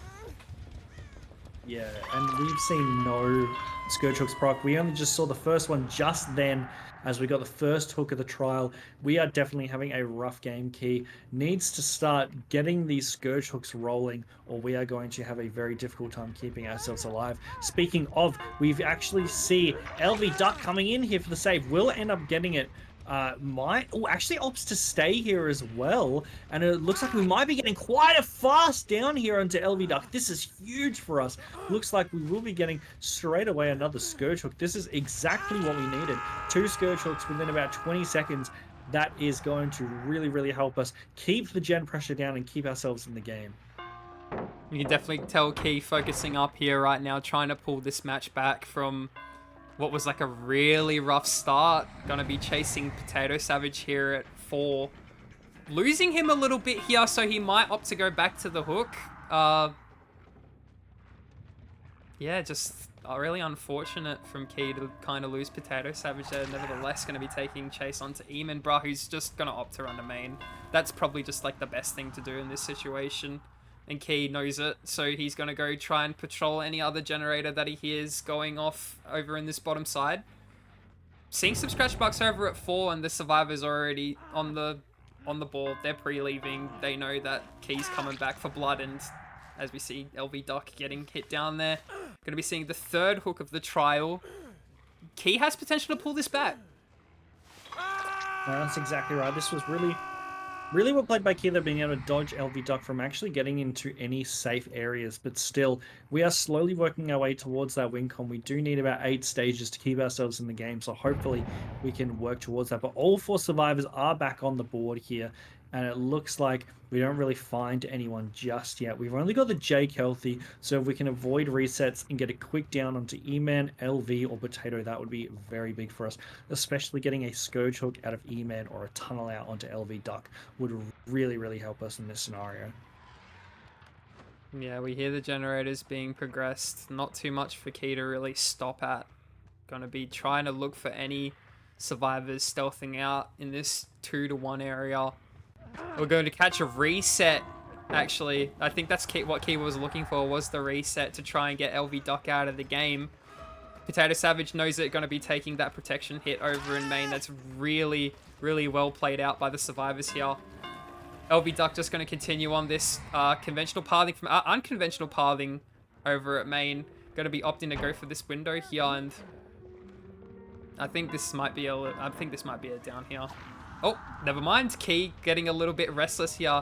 Yeah, and we've seen no Scourge Hooks proc. We only just saw the first one just then, as we got the first hook of the trial. We are definitely having a rough game. Key needs to start getting these Scourge Hooks rolling, or we are going to have a very difficult time keeping ourselves alive. Speaking of, we've actually see LV Duck coming in here for the save. Will end up getting it. Actually opts to stay here as well, and it looks like we might be getting quite a fast down here onto LV Duck. This is huge for us. Looks like we will be getting straight away another Scourge Hook. This is exactly what we needed. 2 Scourge Hooks within about 20 seconds. That is going to really, really help us keep the gen pressure down and keep ourselves in the game. You can definitely tell Key focusing up here right now, trying to pull this match back from what was like a really rough start. Gonna be chasing Potato Savage here at 4. Losing him a little bit here, so he might opt to go back to the hook. Yeah, just really unfortunate from Key to kind of lose Potato Savage there. Nevertheless, going to be taking chase onto Eamon, who's just going to opt to run to main. That's probably just like the best thing to do in this situation. And Key knows it, so he's going to go try and patrol any other generator that he hears going off over in this bottom side. Seeing some scratch bucks over at 4, and the survivors already on the board. They're pre-leaving. They know that Key's coming back for blood, and as we see LV Duck getting hit down there. Going to be seeing the 3rd hook of the trial. Key has potential to pull this back. No, that's exactly right. This was really well played by Key, being able to dodge LV Duck from actually getting into any safe areas. But still, we are slowly working our way towards that win con. We do need about 8 stages to keep ourselves in the game, so hopefully we can work towards that. But all 4 survivors are back on the board here, and it looks like we don't really find anyone just yet. We've only got the Jake healthy, so if we can avoid resets and get a quick down onto E-Man, LV, or Potato, that would be very big for us. Especially getting a Scourge hook out of E-Man or a tunnel out onto LV Duck would really, really help us in this scenario. Yeah, we hear the generators being progressed. Not too much for Key to really stop at. Gonna be trying to look for any survivors stealthing out in this 2-to-1 area. We're going to catch a reset, actually. I think that's what Key was looking for, was the reset to try and get LV Duck out of the game. Potato Savage knows it, going to be taking that protection hit over in main. That's really, really well played out by the survivors here. LV Duck just going to continue on this conventional pathing from unconventional pathing over at main. Going to be opting to go for this window here, and I think this might be a down here. Oh, never mind. Key getting a little bit restless here.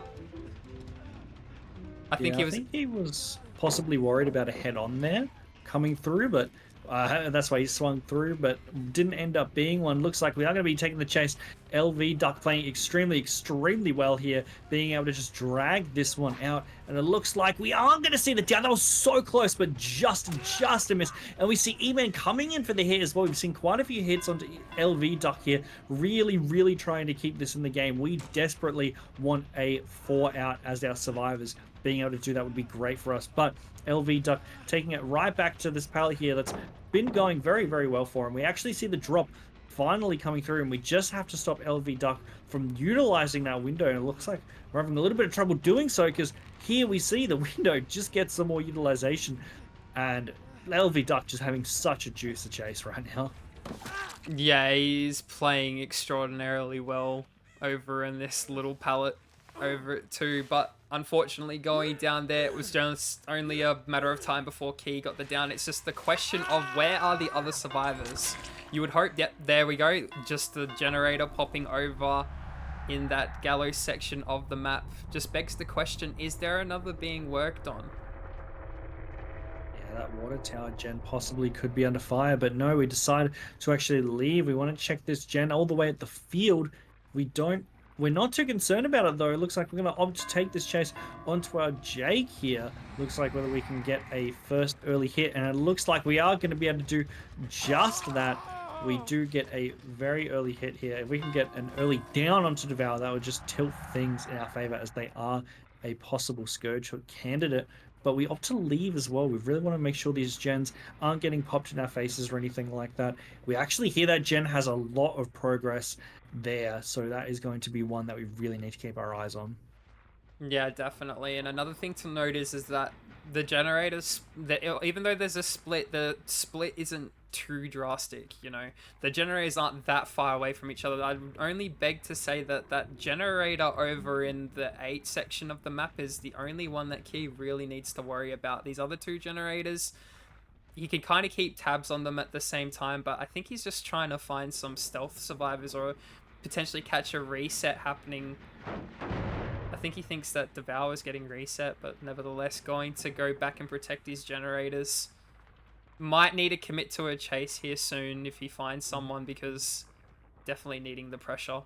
I think he was possibly worried about a head-on there coming through, but that's why he swung through, but didn't end up being one. Looks like we are going to be taking the chase. LV Duck playing extremely well here, being able to just drag this one out, and it looks like we are going to see the down. That was so close, but just a miss. And we see E-Man coming in for the hit as well. We've seen quite a few hits onto LV Duck here, really trying to keep this in the game. We desperately want a 4 out as our survivors. Being able to do that would be great for us, but LV Duck taking it right back to this pallet here that's been going very well for him. We actually see the drop finally coming through, and we just have to stop LV Duck from utilizing that window, and it looks like we're having a little bit of trouble doing so, because here we see the window just gets some more utilization, and LV Duck just having such a juice to chase right now. Yeah, he's playing extraordinarily well over in this little pallet over it too, but unfortunately going down there, it was just only a matter of time before Key got the down. It's just the question of where are the other survivors. You would hope, yep, there we go, just the generator popping over in that gallows section of the map. Just begs the question, is there another being worked on? Yeah, that water tower gen possibly could be under fire, but no, we decided to actually leave. We want to check this gen all the way at the field. We're not too concerned about it, though. It looks like we're going to opt to take this chase onto our Jake here. Looks like whether we can get a first early hit, and it looks like we are going to be able to do just that. We do get a very early hit here. If we can get an early down onto Devour, that would just tilt things in our favor, as they are a possible Scourge hook candidate. But we opt to leave as well. We really want to make sure these gens aren't getting popped in our faces or anything like that. We actually hear that gen has a lot of progress there, so that is going to be one that we really need to keep our eyes on. Yeah, definitely. And another thing to note is that the generators, even though there's a split, the split isn't too drastic, you know. The generators aren't that far away from each other. I would only beg to say that that generator over in the 8 section of the map is the only one that Key really needs to worry about. These other 2 generators, he can kind of keep tabs on them at the same time, but I think he's just trying to find some stealth survivors or potentially catch a reset happening. I think he thinks that Devour is getting reset, but nevertheless going to go back and protect his generators. Might need to commit to a chase here soon if he finds someone, because definitely needing the pressure.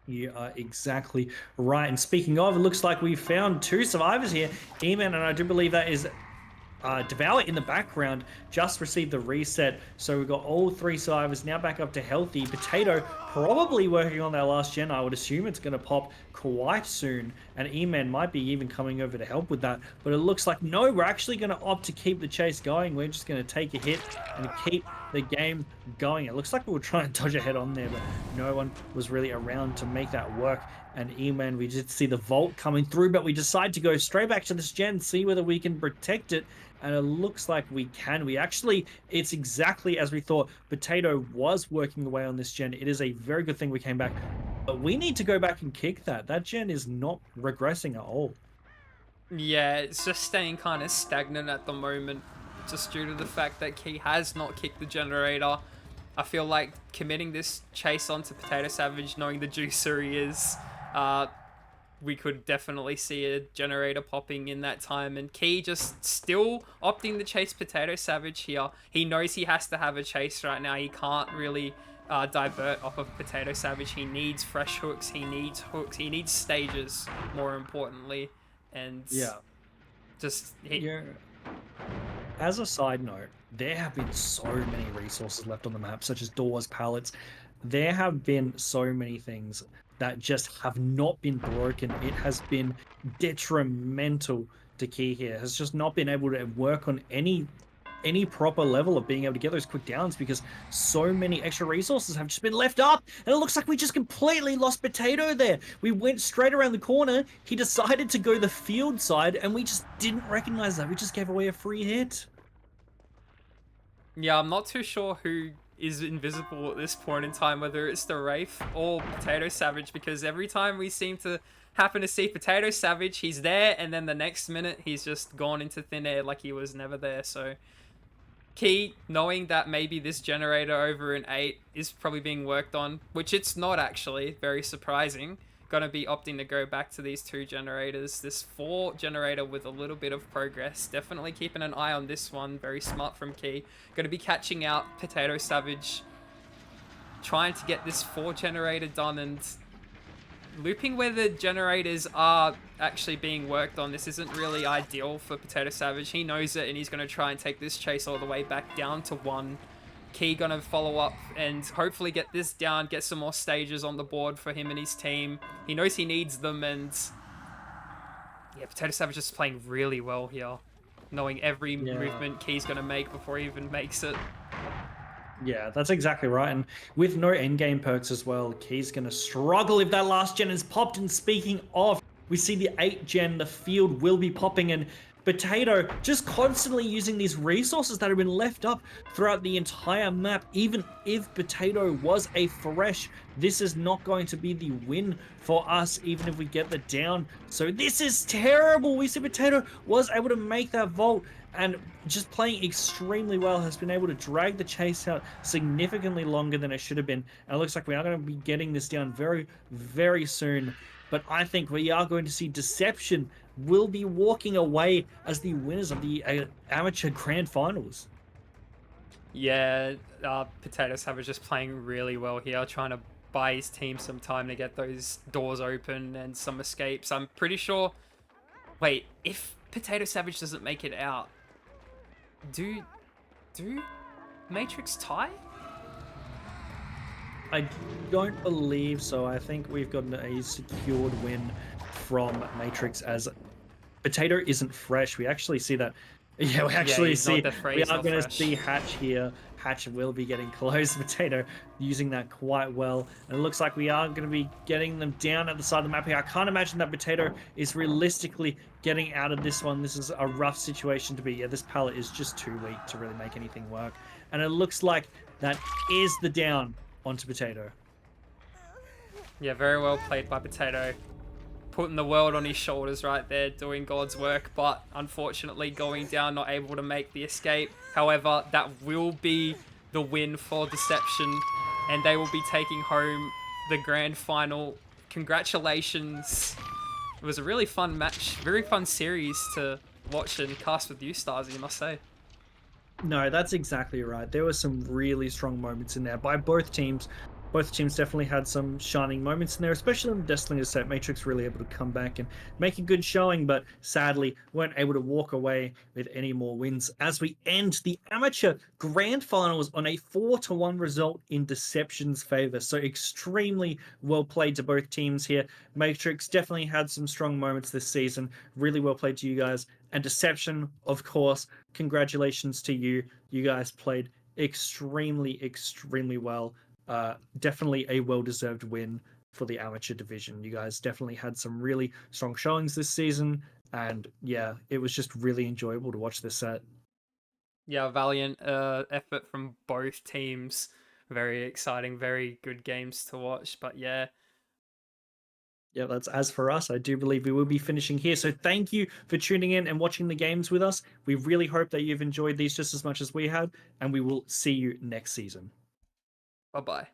You are exactly right. And speaking of, it looks like we found two survivors here. E-Man, and I do believe that is Devour in the background, just received the reset. So we've got all three survivors now back up to healthy. Potato probably working on their last gen. I would assume it's going to pop quite soon. And E-Man might be even coming over to help with that. But it looks like, no, we're actually going to opt to keep the chase going. We're just going to take a hit and keep the game going. It looks like we were trying to dodge a head on there, but no one was really around to make that work. And E-Man, we did see the Vault coming through, but we decide to go straight back to this gen, see whether we can protect it. And it looks like we can. It's exactly as we thought. Potato was working away on this gen. It is a very good thing we came back. But we need to go back and kick that. That gen is not regressing at all. Yeah, it's just staying kind of stagnant at the moment, just due to the fact that Key has not kicked the generator. I feel like committing this chase onto Potato Savage, knowing the juicer he is, we could definitely see a generator popping in that time, and Key just still opting to chase Potato Savage here. He knows he has to have a chase right now. He can't really divert off of Potato Savage. He needs fresh hooks, he needs stages, more importantly. And yeah, yeah. As a side note, there have been so many resources left on the map, such as doors, pallets. There have been so many things that just have not been broken. It has been detrimental to Key here. Has just not been able to work on any proper level of being able to get those quick downs because so many extra resources have just been left up. And it looks like we just completely lost Potato there. We went straight around the corner. He decided to go the field side and we just didn't recognize that. We just gave away a free hit. Yeah, I'm not too sure who is invisible at this point in time, whether it's the Wraith or Potato Savage, because every time we seem to happen to see Potato Savage, he's there, and then the next minute he's just gone into thin air like he was never there. So Key, knowing that maybe this generator over in 8 is probably being worked on, which it's not actually, very surprising, gonna be opting to go back to these 2 generators. This 4 generator with a little bit of progress. Definitely keeping an eye on this one. Very smart from Key. Gonna be catching out Potato Savage, trying to get this 4 generator done and looping where the generators are actually being worked on. This isn't really ideal for Potato Savage. He knows it and he's going to try and take this chase all the way back down to 1. Key going to follow up and hopefully get this down, get some more stages on the board for him and his team. He knows he needs them, and yeah, Potato Savage is playing really well here, knowing every movement Key's going to make before he even makes it. Yeah, that's exactly right. And with no endgame perks as well, Key's going to struggle if that last gen is popped. And speaking of, we see the 8 gen, the field will be popping, and Potato just constantly using these resources that have been left up throughout the entire map. Even if Potato was a fresh, this is not going to be the win for us, even if we get the down. So this is terrible. We see Potato was able to make that vault, and just playing extremely well, has been able to drag the chase out significantly longer than it should have been. And it looks like we are going to be getting this down very, very soon. But I think we are going to see Deception will be walking away as the winners of the Amateur Grand Finals. Yeah, Potato Savage just playing really well here, trying to buy his team some time to get those doors open and some escapes. I'm pretty sure... Wait, if Potato Savage doesn't make it out, do Matrix tie? I don't believe so. I think we've gotten a secured win from Matrix, as Potato isn't fresh. We actually see that. Yeah, we actually see. We are going to see Hatch here. Hatch will be getting close. Potato using that quite well. And it looks like we are going to be getting them down at the side of the map here. I can't imagine that Potato is realistically getting out of this one. This is a rough situation to be. Yeah, this pallet is just too weak to really make anything work. And it looks like that is the down onto Potato. Yeah, very well played by Potato. Putting the world on his shoulders right there, doing God's work, but unfortunately going down, not able to make the escape. However, that will be the win for Deception, and they will be taking home the grand final. Congratulations. It was a really fun match, very fun series to watch and cast with you, Stars, you must say. No, that's exactly right. There were some really strong moments in there by both teams. both teams definitely had some shining moments in there, especially on the Deathslinger set. Matrix really able to come back and make a good showing, but sadly weren't able to walk away with any more wins as we end the amateur grand finals on a 4-1 result in Deception's favor. So extremely well played to both teams here. Matrix definitely had some strong moments this season. Really well played to you guys. And Deception, of course, congratulations to you. You guys played extremely well. Definitely a well-deserved win for the amateur division. You guys definitely had some really strong showings this season, and yeah, it was just really enjoyable to watch this set. Yeah, valiant effort from both teams. Very exciting, very good games to watch. But yeah, Yeah, that's as for us. I do believe we will be finishing here. So thank you for tuning in and watching the games with us. We really hope that you've enjoyed these just as much as we had, and we will see you next season. bye bye.